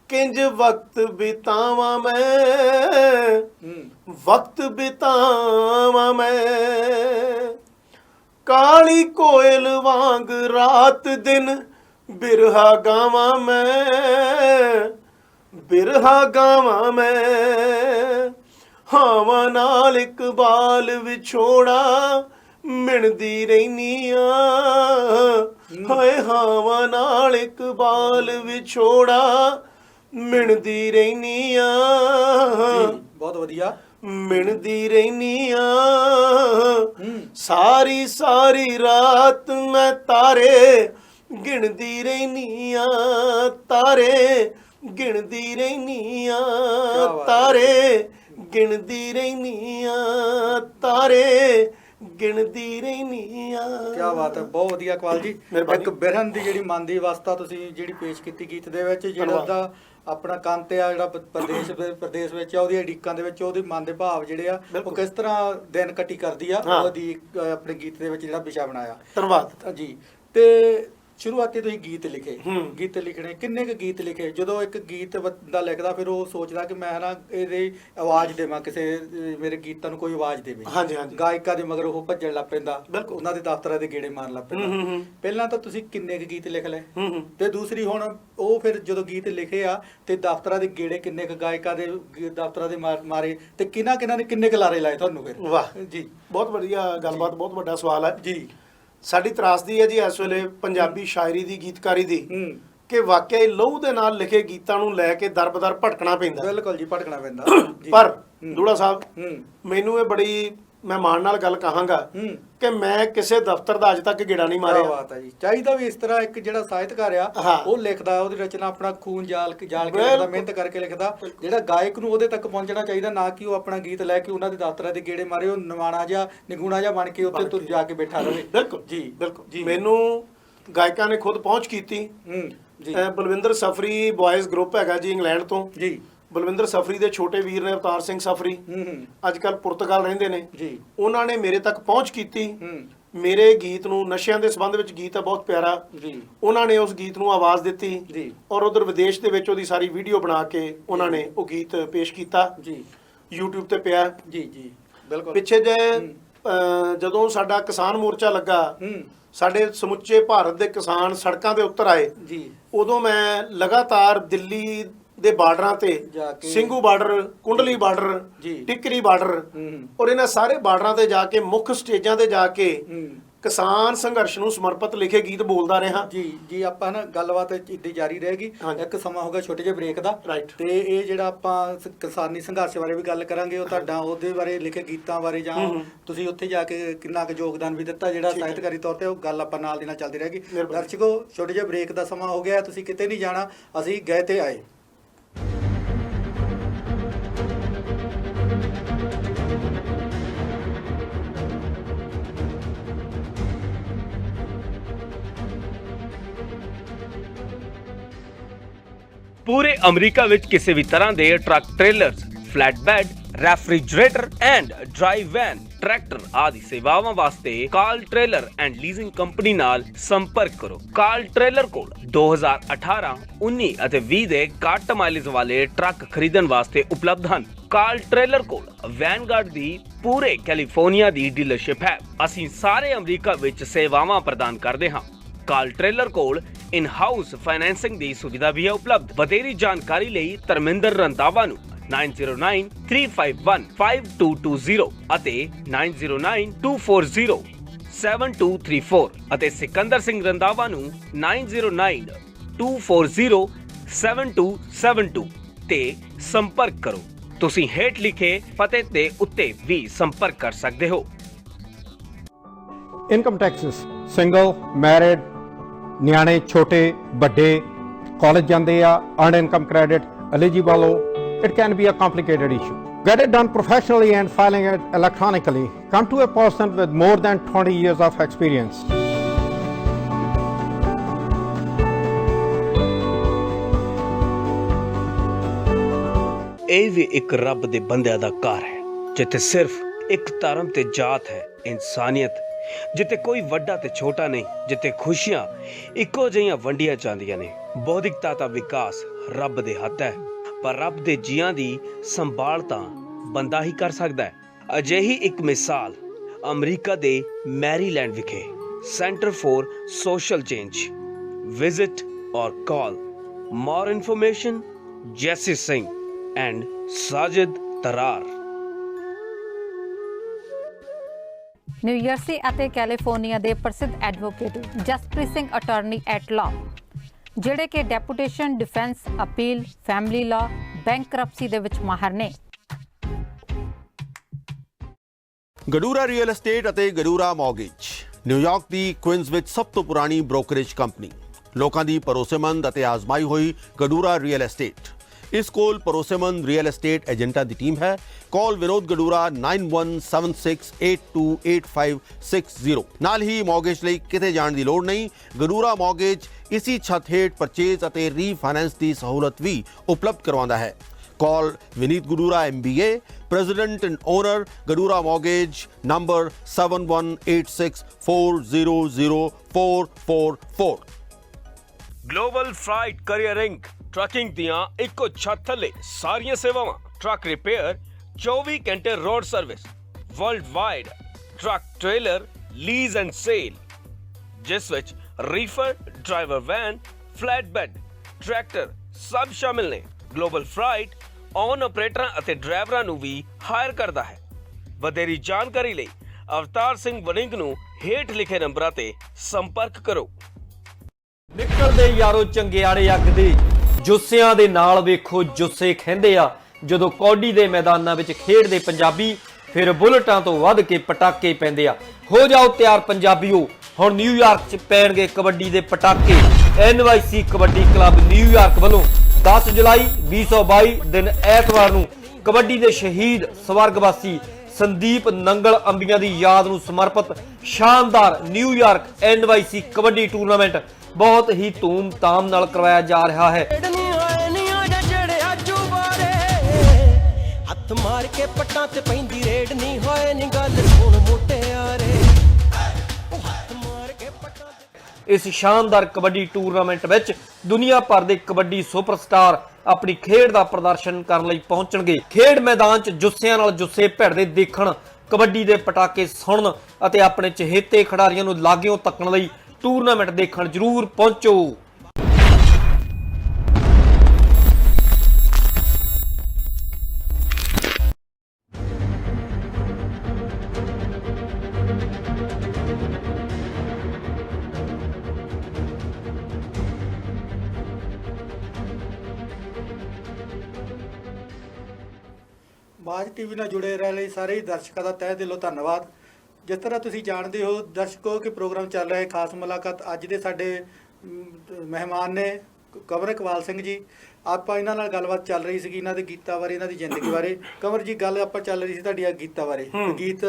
ਕਿੰਜ ਵਕਤ ਬਿਤਾਵਾਂ ਮੈਂ ਵਕਤ ਬਿਤਾਵਾਂ ਮੈਂ ਕਾਲੀ ਕੋਇਲ ਵਾਂਗ ਰਾਤ ਦਿਨ ਬਿਰਹਾ ਗਾਵਾਂ ਮੈਂ ਬਿਰਹਾ ਗਾਵਾਂ ਮੈਂ ਹਾਵਾਂ ਨਾਲ ਇਕਬਾਲ ਵਿਛੋੜਾ ਮਿਣਦੀ ਰਹਿਨੀ ਆ ਹਾਏ ਹਾਵਾਂ ਨਾਲ ਇਕਬਾਲ ਵਿਛੋੜਾ ਮਿਣਦੀ ਰਹਿਨੀ ਆ ਬਹੁਤ ਵਧੀਆ ਮਿਣਦੀ ਰਹਿਨੀ ਆ ਸਾਰੀ ਸਾਰੀ ਰਾਤ ਮੈਂ ਤਾਰੇ ਗਿਣਦੀ ਰਹਿਨੀ ਆ ਤਾਰੇ ਗਿਣਦੀ ਰਹਿਨੀ ਆ ਤਾਰੇ ਗਿਣਦੀ ਰਹਿਨੀ ਆ ਤਾਰੇ ਗਿਣਦੀ ਰਹਿਨੀ ਆ ਕੀ ਬਾਤ ਹੈ ਬਹੁਤ ਵਧੀਆ ਇਕਬਾਲ ਜੀ ਇੱਕ ਬਿਰਹਨ ਦੀ ਜਿਹੜੀ ਮਨ ਦੀ ਅਵਸਥਾ ਤੁਸੀਂ ਜਿਹੜੀ ਪੇਸ਼ ਕੀਤੀ ਗੀਤ ਦੇ ਵਿੱਚ ਜਿਹੜਾ ਉਹਦਾ ਆਪਣਾ ਕੰਤ ਆ ਜਿਹੜਾ ਪ੍ਰਦੇਸ਼ ਵਿੱਚ ਆ ਉਹਦੀ ਅੜੀਕਾਂ ਦੇ ਵਿੱਚ ਉਹਦੇ ਮਨ ਦੇ ਭਾਵ ਜਿਹੜੇ ਆ ਉਹ ਕਿਸ ਤਰ੍ਹਾਂ ਦਿਨ ਕੱਟੀ ਕਰਦੀ ਆ ਉਹਦੀ ਆਪਣੇ ਗੀਤ ਦੇ ਵਿੱਚ ਜਿਹੜਾ ਵਿਸ਼ਾ ਬਣਾਇਆ ਧੰਨਵਾਦ ਜੀ ਤੇ ਸ਼ੁਰੂਆਤੀ ਤੁਸੀਂ ਗੀਤ ਲਿਖੇ ਗੀਤ ਲਿਖਣੇ ਕਿੰਨੇ ਕੁ ਗੀਤ ਲਿਖੇ ਜਦੋਂ ਇੱਕ ਗੀਤ ਬੰਦਾ ਲਿਖਦਾ ਫਿਰ ਉਹ ਸੋਚਦਾ ਕਿ ਮੈਂ ਨਾ ਇਹਦੇ ਆਵਾਜ਼ ਦੇਵਾਂ ਕਿਸੇ ਮੇਰੇ ਗੀਤਾਂ ਨੂੰ ਕੋਈ ਆਵਾਜ਼ ਦੇਵੇ ਹਾਂਜੀ ਹਾਂਜੀ ਗਾਇਕਾਂ ਦੇ ਮਗਰ ਉਹ ਭੱਜਣ ਲੱਗ ਪੈਂਦਾ ਉਹਨਾਂ ਦੇ ਦਫ਼ਤਰਾਂ ਦੇ ਗੇੜੇ ਮਾਰਨ ਲੱਗ ਪੈਂਦਾ ਪਹਿਲਾਂ ਤਾਂ ਤੁਸੀਂ ਕਿੰਨੇ ਕੁ ਗੀਤ ਲਿਖ ਲਏ ਤੇ ਦੂਸਰੀ ਹੁਣ ਉਹ ਫਿਰ ਜਦੋਂ ਗੀਤ ਲਿਖੇ ਆ ਤੇ ਦਫ਼ਤਰਾਂ ਦੇ ਗੇੜੇ ਕਿੰਨੇ ਕੁ ਗਾਇਕਾਂ ਦੇ ਦਫ਼ਤਰਾਂ ਦੇ ਮਾਰੇ ਤੇ ਕਿਹਨਾਂ ਨੇ ਕਿੰਨੇ ਕੁ ਲਾਰੇ ਲਾਏ ਤੁਹਾਨੂੰ ਫਿਰ ਵਾਹ ਜੀ ਬਹੁਤ ਵਧੀਆ ਗੱਲਬਾਤ ਬਹੁਤ ਵੱਡਾ ਸਵਾਲ ਹੈ ਜੀ ਸਾਡੀ ਤਰਾਸਦੀ ਹੈ ਜੀ ਇਸ ਵੇਲੇ ਪੰਜਾਬੀ ਸ਼ਾਇਰੀ ਦੀ ਗੀਤਕਾਰੀ ਦੀ ਕਿ ਵਾਕਿਆ ਹੀ ਲਹੂ ਦੇ ਨਾਲ ਲਿਖੇ ਗੀਤਾਂ ਨੂੰ ਲੈ ਕੇ ਦਰਬਦਰ ਭਟਕਣਾ ਪੈਂਦਾ ਬਿਲਕੁਲ ਜੀ ਭਟਕਣਾ ਪੈਂਦਾ ਪਰ ਦੂੜਾ ਸਾਹਿਬ ਮੈਨੂੰ ਇਹ ਬੜੀ ਮੈਂ ਮਾਣ ਨਾਲ ਗੱਲ ਕਹਾਂਗਾ ਕਿ ਮੈਂ ਕਿਸੇ ਦਫ਼ਤਰ ਦਾ ਅੱਜ ਤੱਕ ਗੇੜਾ ਨਹੀਂ ਮਾਰਿਆ ਬਾਤ ਹੈ ਜੀ ਚਾਹੀਦਾ ਵੀ ਇਸ ਤਰ੍ਹਾਂ ਇੱਕ ਜਿਹੜਾ ਸਾਹਿਤਕਾਰ ਆ ਉਹ ਲਿਖਦਾ ਉਹਦੀ ਰਚਨਾ ਆਪਣਾ ਖੂਨ ਜਾਲ ਕੇ ਲਿਖਦਾ ਮਿਹਨਤ ਕਰਕੇ ਲਿਖਦਾ ਜਿਹੜਾ ਗਾਇਕ ਨੂੰ ਉਹਦੇ ਤੱਕ ਪਹੁੰਚਣਾ ਚਾਹੀਦਾ ਨਾ ਕਿ ਉਹ ਆਪਣਾ ਗੀਤ ਲੈ ਕੇ ਉਹਨਾਂ ਦੇ ਦਫ਼ਤਰਾਂ ਦੇ ਗੇੜੇ ਮਾਰੇ ਉਹ ਨਿਮਾਣਾ ਜਾਂ ਨਿਗੂਣਾ ਜਾਂ ਬਣ ਕੇ ਉੱਥੇ ਤੁਰ ਜਾ ਕੇ ਬੈਠਾ ਰਹੇ ਬਿਲਕੁਲ ਜੀ ਬਿਲਕੁਲ ਮੈਨੂੰ ਗਾਇਕਾਂ ਨੇ ਖੁਦ ਪਹੁੰਚ ਕੀਤੀ ਬਲਵਿੰਦਰ ਸਫਰੀ ਬॉयਜ਼ ਗਰੁੱਪ ਹੈਗਾ ਜੀ ਇੰਗਲੈਂਡ ਤੋਂ ਜੀ ਬਲਵਿੰਦਰ ਸਫਰੀ ਦੇ ਛੋਟੇ ਵੀਰ ਨੇ ਅਵਤਾਰ ਸਿੰਘ ਸਫਰੀ ਅੱਜ ਕੱਲ ਪੁਰਤਗਾਲ ਰਹਿੰਦੇ ਨੇ ਜੀ ਉਹਨਾਂ ਨੇ ਮੇਰੇ ਤੱਕ ਪਹੁੰਚ ਕੀਤੀ ਮੇਰੇ ਗੀਤ ਨੂੰ ਨਸ਼ਿਆਂ ਦੇ ਸੰਬੰਧ ਵਿੱਚ ਗੀਤ ਹੈ ਬਹੁਤ ਪਿਆਰਾ ਜੀ ਉਹਨਾਂ ਨੇ ਉਸ ਗੀਤ ਨੂੰ ਆਵਾਜ਼ ਦਿੱਤੀ ਜੀ ਔਰ ਉਧਰ ਵਿਦੇਸ਼ ਦੇ ਵਿੱਚ ਉਹਦੀ ਸਾਰੀ ਵੀਡੀਓ ਬਣਾ ਕੇ ਉਹਨਾਂ ਨੇ ਉਹ ਗੀਤ ਪੇਸ਼ ਕੀਤਾ ਜੀ YouTube ਤੇ ਪਿਆ ਜੀ ਜੀ ਬਿਲਕੁਲ ਪਿੱਛੇ ਜੇ ਜਦੋਂ ਸਾਡਾ ਕਿਸਾਨ ਮੋਰਚਾ ਲੱਗਾ ਸਾਡੇ ਸਮੁੱਚੇ ਭਾਰਤ ਦੇ ਕਿਸਾਨ ਸੜਕਾਂ ਦੇ ਉੱਤਰ ਆਏ ਜੀ ਉਦੋਂ ਮੈਂ ਲਗਾਤਾਰ ਦਿੱਲੀ ਦੇ ਬਾਰਡਰਾਂ ਤੇ Singhu border Kundli border Tikri border ਔਰ ਇਹਨਾਂ ਸਾਰੇ ਬਾਰਡਰਾਂ ਤੇ ਜਾ ਕੇ ਮੁੱਖ ਸਟੇਜਾਂ ਤੇ ਜਾ ਕੇ ਕਿਸਾਨ ਸੰਘਰਸ਼ ਨੂੰ ਸਮਰਪਿਤ ਲਿਖੇ ਗੀਤ ਬੋਲਦਾ ਰਿਹਾ ਜੀ ਜੀ ਆਪਾਂ ਨਾ ਗੱਲਬਾਤ ਇੱਦਾਂ ਜਾਰੀ ਰਹੇਗੀ ਇੱਕ ਸਮਾਂ ਹੋਗਾ ਛੋਟੇ ਜਿਹੇ ਬ੍ਰੇਕ ਦਾ ਤੇ ਇਹ ਜਿਹੜਾ ਆਪਾਂ ਕਿਸਾਨੀ ਸੰਘਰਸ਼ ਬਾਰੇ ਵੀ ਗੱਲ ਕਰਾਂਗੇ ਉਹ ਤੁਹਾਡਾ ਉਹਦੇ ਬਾਰੇ ਲਿਖੇ ਗੀਤਾਂ ਬਾਰੇ ਜਾਂ ਤੁਸੀਂ ਉੱਥੇ ਜਾ ਕੇ ਕਿੰਨਾ ਕੁ ਯੋਗਦਾਨ ਵੀ ਦਿੱਤਾ ਜਿਹੜਾ ਸਾਹਿਤਕਾਰੀ ਤੌਰ ਤੇ ਉਹ ਗੱਲ ਆਪਾਂ ਨਾਲ ਦੀ ਨਾਲ ਚੱਲਦੀ ਰਹੇਗੀ ਦਰਸ਼ਕੋ ਛੋਟੇ ਜਿਹੇ ਬ੍ਰੇਕ ਦਾ ਸਮਾਂ ਹੋ ਗਿਆ ਤੁਸੀਂ ਕਿਤੇ ਨਹੀਂ ਜਾਣਾ ਅਸੀਂ ਗਏ ਤੇ ਆਏ ਪੂਰੇ ਅਮਰੀਕਾ ਵਿੱਚ ਕਿਸੇ ਵੀ ਤਰ੍ਹਾਂ ਦੇ truck trailers flatbed refrigerator and drive van tractor ਆਦਿ ਸੇਵਾਵਾਂ ਵਾਸਤੇ call trailer and leasing company ਨਾਲ ਸੰਪਰਕ ਕਰੋ। ਕਾਲ ਟ੍ਰੇਲਰ ਕੋਲ 2018, 19 ਅਤੇ 20 ਦੇ ਘੱਟ ਮਾਈਲੇਜ ਵਾਲੇ ਟਰੱਕ ਖਰੀਦਣ ਵਾਸਤੇ ਉਪਲਬਧ ਹਨ। ਕਾਲ ਟ੍ਰੇਲਰ ਕੋਲ ਵੈਨਗਾਰਡ ਦੀ ਪੂਰੇ ਕੈਲੀਫੋਰਨੀਆ ਦੀ ਡੀਲਰਸ਼ਿਪ ਹੈ। ਅਸੀਂ ਸਾਰੇ ਅਮਰੀਕਾ ਵਿੱਚ ਸੇਵਾਵਾਂ ਪ੍ਰਦਾਨ ਕਰਦੇ ਹਾਂ। ਕਾਲ ਟ੍ਰੇਲਰ ਕੋਲ ਇਨ ਹਾਊਸ ਫਾਈਨੈਂਸਿੰਗ ਦੀ ਸੁਵਿਧਾ ਵੀ ਹੈ ਉਪਲਬਧ। ਵਧੇਰੀ ਜਾਣਕਾਰੀ ਲਈ ਧਰਮਿੰਦਰ ਰੰਧਾਵਾ ਨੂੰ 9093515220 ਅਤੇ 9092407234 ਅਤੇ ਸਿਕੰਦਰ ਸਿੰਘ ਰੰਧਾਵਾ ਨੂੰ 9092407272 ਤੇ ਸੰਪਰਕ ਕਰੋ। ਤੁਸੀਂ ਹੇਠ ਲਿਖੇ ਪਤੇ ਤੇ ਉੱਤੇ ਵੀ ਸੰਪਰਕ ਕਰ ਸਕਦੇ ਹੋ। ਇਨਕਮ ਟੈਕਸਸ ਸਿੰਗਲ ਮੈਰਿਡ ਨਿਆਣੇ ਛੋਟੇ ਵੱਡੇ ਕਾਲਜ ਜਾਂਦੇ ਆ ਅਰਨ ਇਨਕਮ ਕ੍ਰੈਡਿਟ eligible ਹੋ it can be a complicated issue. Get it done professionally and filing it electronically. Come to a person with more than 20 years of experience. ਇਹ ਵੀ ਇੱਕ ਰੱਬ ਦੇ ਬੰਦਿਆਂ ਦਾ ਘਰ ਹੈ ਜਿੱਥੇ ਸਿਰਫ ਇੱਕ ਧਰਮ ਤੇ ਜਾਤ ਹੈ, ਇਨਸਾਨੀਅਤ, ਜਿੱਥੇ ਕੋਈ ਵੱਡਾ ਤੇ ਛੋਟਾ ਨਹੀਂ, ਜਿੱਥੇ ਖੁਸ਼ੀਆਂ ਇੱਕੋ ਜਿਹੀਆਂ ਵੰਡੀਆਂ ਜਾਂਦੀਆਂ ਨੇ। ਬੌਧਿਕਤਾ ਦਾ ਵਿਕਾਸ ਰੱਬ ਦੇ ਹੱਥ ਹੈ, ਪਰ ਰੱਬ ਦੇ ਜੀਆਂ ਦੀ ਸੰਭਾਲ ਤਾਂ ਬੰਦਾ ਹੀ ਕਰ ਸਕਦਾ ਹੈ। ਅਜਿਹੀ ਇੱਕ ਮਿਸਾਲ ਅਮਰੀਕਾ ਦੇ ਮੈਰੀਲੈਂਡ ਵਿਖੇ centre for social change. Visit ਔਰ ਕਾਲ। ਮੋਰ ਇਨਫੋਰਮੇਸ਼ਨ ਜੈਸੀ ਸਿੰਘ ਐਂਡ ਸਾਜਿਦ ਤਰਾਰ। ਨਿਊਯਰਸੀ ਅਤੇ ਕੈਲੀਫੋਰਨੀਆ ਦੇ ਪ੍ਰਸਿੱਧ advocate Jaspreet Singh attorney at law, ਜਿਹੜੇ ਕਿ deputation, defence, appeal, family law, bankruptcy ਦੇ ਵਿੱਚ ਮਾਹਰ ਨੇ। ਗਡੂਰਾ ਰੀਅਲ ਐਸਟੇਟ ਅਤੇ ਗਡੂਰਾ ਮੌਰਗੇਜ ਨਿਊਯਾਰਕ ਦੀ ਕੁਇਨਜ਼ ਵਿੱਚ ਸਭ ਤੋਂ ਪੁਰਾਣੀ ਬ੍ਰੋਕਰੇਜ ਕੰਪਨੀ। ਲੋਕਾਂ ਦੀ ਭਰੋਸੇਮੰਦ ਅਤੇ ਆਜ਼ਮਾਈ ਹੋਈ ਗਡੂਰਾ ਰੀਅਲ ਐਸਟੇਟ। ਇਸ ਕੋਲ ਭਰੋਸੇਮੰਦ ਰੀਅਲ ਐਸਟੇਟ ਏਜੰਟਾਂ ਦੀ ਟੀਮ ਹੈ। ਕਾਲ ਵਿਨੋਦ ਗਡੂਰਾ 9176828560। ਨਾਲ ਹੀ ਮੌਰਗੇਜ ਲਈ ਕਿਤੇ ਜਾਣ ਦੀ ਲੋੜ ਨਹੀਂ। ਗਡੂਰਾ ਮੌਰਗੇਜ ਇਸੀ ਛੱਤ ਹੇਠ ਪਰਚੇਜ਼ ਅਤੇ ਰੀਫਾਈਨੈਂਸ ਦੀ ਸਹੂਲਤ ਵੀ ਉਪਲਬਧ ਕਰਵਾਉਂਦਾ ਹੈ। Call Vineet Gadura MBA, President and Owner, Gadura Mortgage, number 7186400444। Global freight carrier Inc trucking ਦੀਆਂ ਇੱਕੋ ਛੱਤ ਥੱਲੇ ਸਾਰੀਆਂ ਸੇਵਾਵਾਂ। ਟਰੱਕ ਰਿਪੇਅਰ, 24 ਘੰਟੇ road service, world wide truck trailer lease and sale, ਜਿਸ ਵਿੱਚ reefer, driver van, flat bed, tractor ਸਭ ਸ਼ਾਮਿਲ ਨੇ। ਗਲੋਬਲ ਫਰਾਈਟ ਔਨ ਆਪਰੇਟਰਾਂ ਅਤੇ ਡਰਾਈਵਰਾਂ ਨੂੰ ਵੀ ਹਾਇਰ ਕਰਦਾ ਹੈ। ਵਧੇਰੀ ਜਾਣਕਾਰੀ ਲਈ ਅਵਤਾਰ ਸਿੰਘ ਵੜਿੰਗ ਨੂੰ ਹੇਠ ਲਿਖੇ ਨੰਬਰਾਂ ਤੇ ਸੰਪਰਕ ਕਰੋ। ਨਿਕਲਦੇ ਯਾਰੋ ਚੰਗਿਆੜੇ ਅੱਗ ਦੇ, ਜੁੱਸਿਆਂ ਦੇ ਨਾਲ ਵੇਖੋ ਜੁੱਸੇ ਖਹਿੰਦੇ ਆ। ਜਦੋਂ ਕੌਡੀ ਦੇ ਮੈਦਾਨਾਂ ਵਿੱਚ ਖੇਡਦੇ ਪੰਜਾਬੀ, ਫਿਰ ਬੁਲਟਾਂ ਤੋਂ ਵੱਧ ਕੇ ਪਟਾਕੇ ਪੈਂਦੇ ਆ। ਹੋ ਜਾਓ ਤਿਆਰ ਪੰਜਾਬੀਓ, ਹੁਣ ਨਿਊਯਾਰਕ 'ਚ ਪੈਣਗੇ ਕਬੱਡੀ ਦੇ ਪਟਾਕੇ। NYC ਕਬੱਡੀ ਕਲੱਬ ਨਿਊਯਾਰਕ ਵੱਲੋਂ 10 ਜੁਲਾਈ 2022 ਦਿਨ ਐਤਵਾਰ ਨੂੰ ਕਬੱਡੀ ਦੇ ਸ਼ਹੀਦ ਸਵਰਗਵਾਸੀ ਸੰਦੀਪ ਨੰਗਲ ਅੰਬੀਆਂ ਦੀ ਯਾਦ ਨੂੰ ਸਮਰਪਿਤ ਸ਼ਾਨਦਾਰ ਨਿਊਯਾਰਕ NYC ਕਬੱਡੀ ਟੂਰਨਾਮੈਂਟ ਬਹੁਤ ਹੀ ਧੂਮ-ਧਾਮ ਨਾਲ ਕਰਵਾਇਆ ਜਾ ਰਿਹਾ ਹੈ। ਹੱਥ ਮਾਰ ਕੇ ਪੱਟਾਂ ਤੇ ਪੈਂਦੀ ਰੇਡ ਨਹੀਂ ਹੋਏ ਨੀ ਗੱਲ ਸੁਣ ਮੁਟਿਆਰੇ। ਇਸ ਸ਼ਾਨਦਾਰ ਕਬੱਡੀ ਟੂਰਨਾਮੈਂਟ ਵਿੱਚ ਦੁਨੀਆ ਭਰ ਦੇ ਕਬੱਡੀ ਸੁਪਰਸਟਾਰ ਆਪਣੀ ਖੇਡ ਦਾ ਪ੍ਰਦਰਸ਼ਨ ਕਰਨ ਲਈ ਪਹੁੰਚਣਗੇ। ਖੇਡ ਮੈਦਾਨ 'ਚ ਜੁੱਸਿਆਂ ਨਾਲ ਜੁੱਸੇ ਭਿੜਦੇ ਦੇਖਣ, ਕਬੱਡੀ ਦੇ ਪਟਾਕੇ ਸੁਣਨ ਅਤੇ ਆਪਣੇ ਚਹੇਤੇ ਖਿਡਾਰੀਆਂ ਨੂੰ ਲਾਗਿਓਂ ਤੱਕਣ ਲਈ ਟੂਰਨਾਮੈਂਟ ਦੇਖਣ ਜ਼ਰੂਰ ਪਹੁੰਚੋ। ਬਾਜ ਟੀਵੀ ਨਾਲ ਜੁੜੇ ਰਹਿਣ ਲਈ ਸਾਰੇ ਹੀ ਦਰਸ਼ਕਾਂ ਦਾ ਤਹਿ ਦਿਲੋਂ ਧੰਨਵਾਦ। ਜਿਸ ਤਰ੍ਹਾਂ ਤੁਸੀਂ ਜਾਣਦੇ ਹੋ ਦਰਸ਼ਕੋ ਕਿ ਪ੍ਰੋਗਰਾਮ ਚੱਲ ਰਿਹਾ ਹੈ ਖਾਸ ਮੁਲਾਕਾਤ। ਅੱਜ ਦੇ ਸਾਡੇ ਮਹਿਮਾਨ ਨੇ ਕੰਵਰ ਇਕਬਾਲ ਸਿੰਘ ਜੀ। ਆਪਾਂ ਇਹਨਾਂ ਨਾਲ ਗੱਲਬਾਤ ਚੱਲ ਰਹੀ ਸੀਗੀ ਇਹਨਾਂ ਦੇ ਗੀਤਾਂ ਬਾਰੇ, ਇਹਨਾਂ ਦੀ ਜ਼ਿੰਦਗੀ ਬਾਰੇ। ਕੰਵਰ ਜੀ, ਗੱਲ ਆਪਾਂ ਚੱਲ ਰਹੀ ਸੀ ਤੁਹਾਡੀ ਗੀਤਾਂ ਬਾਰੇ। ਗੀਤ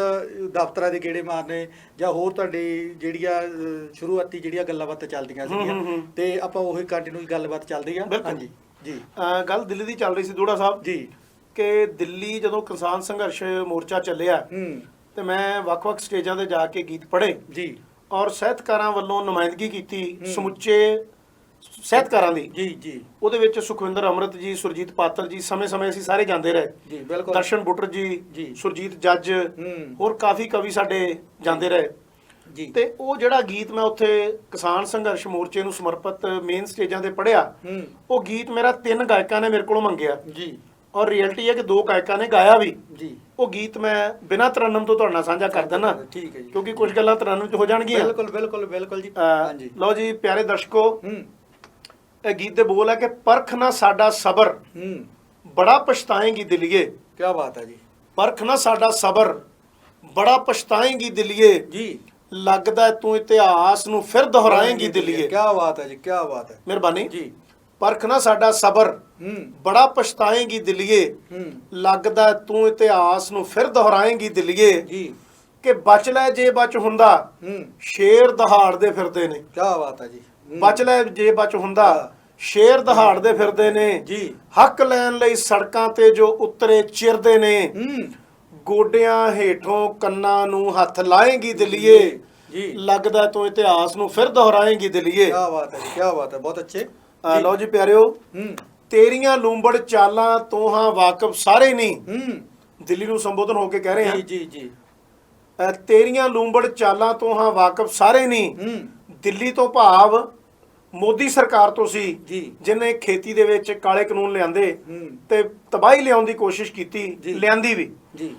ਦਫ਼ਤਰਾਂ ਦੇ ਗੇੜੇ ਮਾਰਨੇ ਜਾਂ ਹੋਰ ਤੁਹਾਡੀ ਜਿਹੜੀਆਂ ਸ਼ੁਰੂਆਤੀ ਜਿਹੜੀਆਂ ਗੱਲਾਂ ਬਾਤਾਂ ਚੱਲਦੀਆਂ ਸੀਗੀਆਂ, ਤੇ ਆਪਾਂ ਉਹੀ ਕੰਟੀਨਿਊ ਗੱਲਬਾਤ ਚੱਲਦੀ ਆ। ਹਾਂਜੀ ਜੀ। ਗੱਲ ਦਿੱਲੀ ਦੀ ਚੱਲ ਰਹੀ ਸੀ ਦੋੜਾ ਸਾਹਿਬ ਜੀ ਕਿ ਦਿੱਲੀ ਜਦੋਂ ਕਿਸਾਨ ਸੰਘਰਸ਼ ਮੋਰਚਾ ਚੱਲਿਆ ਤੇ ਮੈਂ ਵੱਖ-ਵੱਖ ਸਟੇਜਾਂ ਤੇ ਜਾ ਕੇ ਗੀਤ ਪੜ੍ਹੇ ਜੀ ਔਰ ਸਾਹਿਤਕਾਰਾਂ ਵੱਲੋਂ ਨੁਮਾਇੰਦਗੀ ਕੀਤੀ ਸਮੁੱਚੇ ਸਾਹਿਤਕਾਰਾਂ ਦੀ। ਜੀ ਜੀ। ਉਹਦੇ ਵਿੱਚ ਸੁਖਵਿੰਦਰ ਅੰਮ੍ਰਿਤ ਜੀ, ਸੁਰਜੀਤ ਪਾਤਰ ਜੀ, ਸਮੇਂ-ਸਮੇਂ ਅਸੀਂ ਸਾਰੇ ਜਾਂਦੇ ਰਹੇ ਜੀ। ਬਿਲਕੁਲ। ਦਰਸ਼ਨ ਬੁੱਟਰ ਜੀ, ਜੀ। ਸੁਰਜੀਤ ਜੱਜ, ਹੋਰ ਕਾਫੀ ਕਵੀ ਸਾਡੇ ਜਾਂਦੇ ਰਹੇ। ਜੀ। ਤੇ ਉਹ ਜਿਹੜਾ ਗੀਤ ਮੈਂ ਉੱਥੇ ਕਿਸਾਨ ਸੰਘਰਸ਼ ਮੋਰਚੇ ਨੂੰ ਸਮਰਪਿਤ ਮੇਨ ਸਟੇਜਾਂ ਤੇ ਪੜ੍ਹਿਆ, ਉਹ ਗੀਤ ਮੇਰਾ 3 ਗਾਇਕਾਂ ਨੇ ਮੇਰੇ ਕੋਲੋਂ ਮੰਗਿਆ ਜੀ, ਔਰ ਰਿਐਲਿਟੀ ਹੈ ਕਿ 2 ਗਾਇਕਾਂ ਨੇ ਗਾਇਆ ਵੀ ਜੀ। ਉਹ ਗੀਤ ਮੈਂ ਬਿਨਾਂ ਤਰਨਮ ਤੋਂ ਤੁਹਾਡੇ ਨਾਲ ਸਾਂਝਾ ਕਰ ਦਿੰਦਾ, ਠੀਕ ਹੈ ਜੀ, ਕਿਉਂਕਿ ਕੁਝ ਗੱਲਾਂ ਤਰਨਮ 'ਚ ਹੋ ਜਾਣਗੀਆਂ। ਬਿਲਕੁਲ ਬਿਲਕੁਲ ਬਿਲਕੁਲ ਜੀ। ਹਾਂਜੀ, ਲਓ ਜੀ ਪਿਆਰੇ ਦਰਸ਼ਕੋ, ਇਹ ਗੀਤ ਦੇ ਬੋਲ ਹੈ ਕਿ ਪਰਖ ਨਾ ਸਾਡਾ ਸਬਰ, ਬੜਾ ਪਛਤਾਏਂਗੀ ਦਿਲੀਏ। ਕੀ ਬਾਤ ਹੈ ਜੀ। ਪਰਖ ਨਾ ਸਾਡਾ ਸਬਰ, ਬੜਾ ਪਛਤਾਏਂਗੀ ਦਿਲੀਏ, ਜੀ, ਲੱਗਦਾ ਤੂੰ ਇਤਿਹਾਸ ਨੂੰ ਫਿਰ ਦੁਹਰਾਏਂਗੀ ਦਿਲੀਏ। ਕੀ ਬਾਤ ਹੈ ਜੀ, ਕੀ ਬਾਤ ਹੈ। ਮਿਹਰਬਾਨੀ ਜੀ। ਪਰਖ ਨਾ ਸਾਡਾ ਸਬਰ, ਬੜਾ ਪਛਤਾਏਂਗੀ ਦਿਲੀਏ, ਲੱਗਦਾ ਤੂੰ ਇਤਿਹਾਸ ਨੂੰ ਫਿਰ ਦੁਹਰਾਏਂਗੀ ਦਿਲੀਏ। ਜੀ। ਕਿ ਬਚ ਲੈ ਜੇ ਬਚ ਹੁੰਦਾ, ਸ਼ੇਰ ਦਹਾੜਦੇ ਫਿਰਦੇ ਨੇ। ਕੀ ਬਾਤ ਹੈ ਜੀ। ਬਚ ਲੈ ਜੇ ਬਚ ਹੁੰਦਾ, ਸ਼ੇਰ ਦਹਾੜਦੇ ਫਿਰਦੇ ਨੇ। ਜੀ। ਹੱਕ ਲੈਣ ਲਈ ਸੜਕਾਂ ਤੇ ਜੋ ਉਤਰੇ ਚਿਰਦੇ ਨੇ, ਗੋਡਿਆਂ ਹੇਠੋਂ ਕੰਨਾਂ ਨੂੰ ਹੱਥ ਲਾਏਂਗੀ ਦਿਲੀਏ। ਜੀ। ਲੱਗਦਾ ਤੂੰ ਇਤਿਹਾਸ ਨੂੰ ਫਿਰ ਦੁਹਰਾਏਂਗੀ ਦਿਲੀਏ। ਕੀ ਬਾਤ ਹੈ ਜੀ, ਕੀ ਬਾਤ ਹੈ, ਬਹੁਤ ਅੱਛੇ। ਲਓ ਜੀ ਪਿਆਰਿਓ, ਤੇਰੀਆਂ ਲੂੰਬੜ ਚਾਲਾਂ ਤੋਂ ਹਾਂ ਵਾਕਿਫ ਸਾਰੇ ਨਹੀਂ, ਦਿੱਲੀ ਨੂੰ ਸੰਬੋਧਨ ਹੋ ਕੇ ਕਹਿ ਰਹੇ ਹਾਂ। ਜੀ ਜੀ। ਤੇਰੀਆਂ ਲੂੰਬੜ ਚਾਲਾਂ ਤੋਂ ਹਾਂ ਵਾਕਿਫ ਸਾਰੇ ਨਹੀਂ, ਦਿੱਲੀ ਤੋਂ ਭਾਵ ਮੋਦੀ ਸਰਕਾਰ ਤੋਂ ਸੀ, ਜਿਹਨੇ ਖੇਤੀ ਦੇ ਵਿੱਚ ਕਾਲੇ ਕਾਨੂੰਨ ਲਿਆਂਦੇ ਤੇ ਤਬਾਹੀ ਲਿਆਉਣ ਦੀ ਕੋਸ਼ਿਸ਼ ਕੀਤੀ, ਲਿਆਂਦੀ ਵੀ। ਜੀ।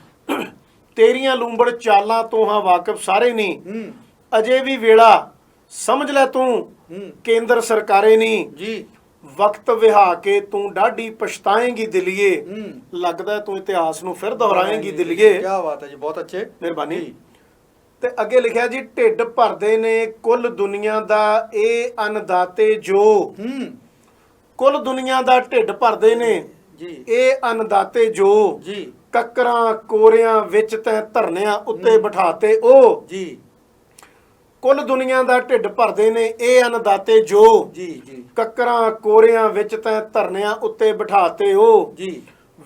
ਤੇਰੀਆਂ ਲੂੰਬੜ ਚਾਲਾਂ ਤੋਂ ਹਾਂ ਵਾਕਿਫ ਸਾਰੇ ਨਹੀਂ, ਅਜੇ ਵੀ ਵੇਲਾ ਸਮਝ ਲੈ ਤੂੰ ਕੇਂਦਰ ਸਰਕਾਰੇ ਨਹੀਂ। ਜੀ। ਵਕਤ ਵਿਹਾ ਕੇ ਤੂੰ ਡਾਢੀ ਪਛਤਾਏਂਗੀ ਦਿਲੀਏ, ਲੱਗਦਾ ਤੂੰ ਇਤਿਹਾਸ ਨੂੰ ਫਿਰ ਦੁਹਰਾਏਂਗੀ ਦਿਲੀਏ। ਕੀ ਬਾਤ ਹੈ ਜੀ, ਬਹੁਤ ਅੱਛੇ। ਮਿਹਰਬਾਨੀ। ਤੇ ਅੱਗੇ ਲਿਖਿਆ ਜੀ, ਢਿੱਡ ਭਰਦੇ ਨੇ ਕੁੱਲ ਦੁਨੀਆ ਦਾ ਇਹ ਅੰਨਦਾਤੇ ਜੋ। ਕੁੱਲ ਦੁਨੀਆ ਦਾ ਢਿੱਡ ਭਰਦੇ ਨੇ ਜੀ, ਇਹ ਅੰਨਦਾਤੇ ਜੋ। ਜੀ। ਕੱਕਰਾਂ ਕੋਰਿਆਂ ਵਿੱਚ ਤੈਂ ਧਰਨਿਆਂ ਉੱਤੇ ਬਿਠਾਤੇ ਉਹ। ਜੀ। ਕੁੱਲ ਦੁਨੀਆ ਦਾ ਢਿੱਡ ਭਰਦੇ ਨੇ ਇਹ ਅੰਨਦਾਤੇ ਜੋ। ਜੀ। ਜੀ। ਕੱਕਰਾਂ ਕੋਰਿਆਂ ਵਿੱਚ ਤੈਂ ਧਰਨਿਆਂ ਉੱਤੇ ਬਿਠਾਤੇ ਉਹ। ਜੀ।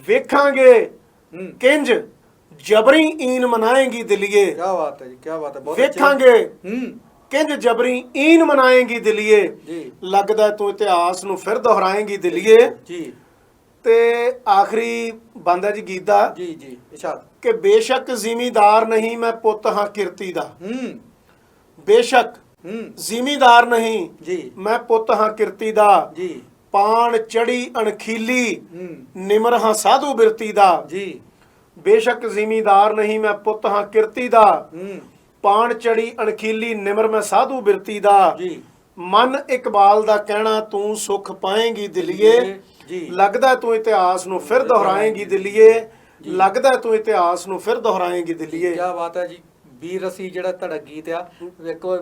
ਵੇਖਾਂਗੇ ਕਿੰਜ ਜਬਰੀ ਈਨ ਮਨਾਏਂਗੀ ਦਿਲੀਏ। ਕੀ ਬਾਤ ਹੈ ਜੀ, ਕੀ ਬਾਤ ਹੈ, ਬਹੁਤ ਅੱਛੇ। ਵੇਖਾਂਗੇ ਕਿੰਜ ਜਬਰੀ ਈਨ ਮਨਾਏਂਗੀ ਦਿਲੀਏ, ਜੀ। ਲੱਗਦਾ ਤੂੰ ਇਤਿਹਾਸ ਨੂੰ ਫਿਰ ਦੁਹਰਾਏਂਗੀ ਦਿਲੀਏ। ਜੀ। ਤੇ ਆਖਰੀ ਬੰਦ ਹੈ ਜੀ ਗੀਤ ਦਾ। ਜੀ। ਜੀ। ਇਰਸ਼ਾਦ। ਕਿ ਬੇਸ਼ੱਕ ਜ਼ਿਮੀਦਾਰ ਨਹੀਂ ਮੈਂ ਪੁੱਤ ਹਾਂ ਕਿਰਤੀ ਦਾ। ਬੇਸ਼ੱਕ ਜ਼ਿਮੀਦਾਰ ਨਹੀਂ ਜੀ, ਮੈਂ ਪੁੱਤ ਹਾਂ ਕਿਰਤੀ ਦਾ। ਜੀ। ਪਾਣ ਚੜੀ ਅਣਖੀਲੀ ਨਿਮਰ ਹਾਂ ਸਾਧੂ ਬਿਰਤੀ ਦਾ। ਜੀ। ਬੇਸ਼ੱਕ ਜ਼ਿਮੀਦਾਰ ਨਹੀਂ ਮੈਂ ਪੁੱਤ ਹਾਂ ਕਿਰਤੀ ਦਾ। ਪਾਣ ਚੜੀ ਅਣਖੀਲੀ ਨਿਮਰ ਮੈਂ ਸਾਧੂ ਬਿਰਤੀ ਦਾ। ਜੀ। ਮਨ ਇਕਬਾਲ ਦਾ ਕਹਿਣਾ ਤੂੰ ਸੁਖ ਪਾਏਂਗੀ ਦਿਲੀਏ, ਜੀ। ਲੱਗਦਾ ਤੂੰ ਇਤਿਹਾਸ ਨੂੰ ਫਿਰ ਦੁਹਰਾਏਂਗੀ ਦਿਲੀਏ, ਲੱਗਦਾ ਤੂੰ ਇਤਿਹਾਸ ਨੂੰ ਫਿਰ ਦੁਹਰਾਏਂਗੀ ਦਿਲੀਏ। ਕੀ ਬਾਤ ਹੈ ਜੀ। ਵੀਰ ਅਸੀਂ ਜਿਹੜਾ ਤੁਹਾਡਾ ਗੀਤ ਆ, ਵੇਖੋ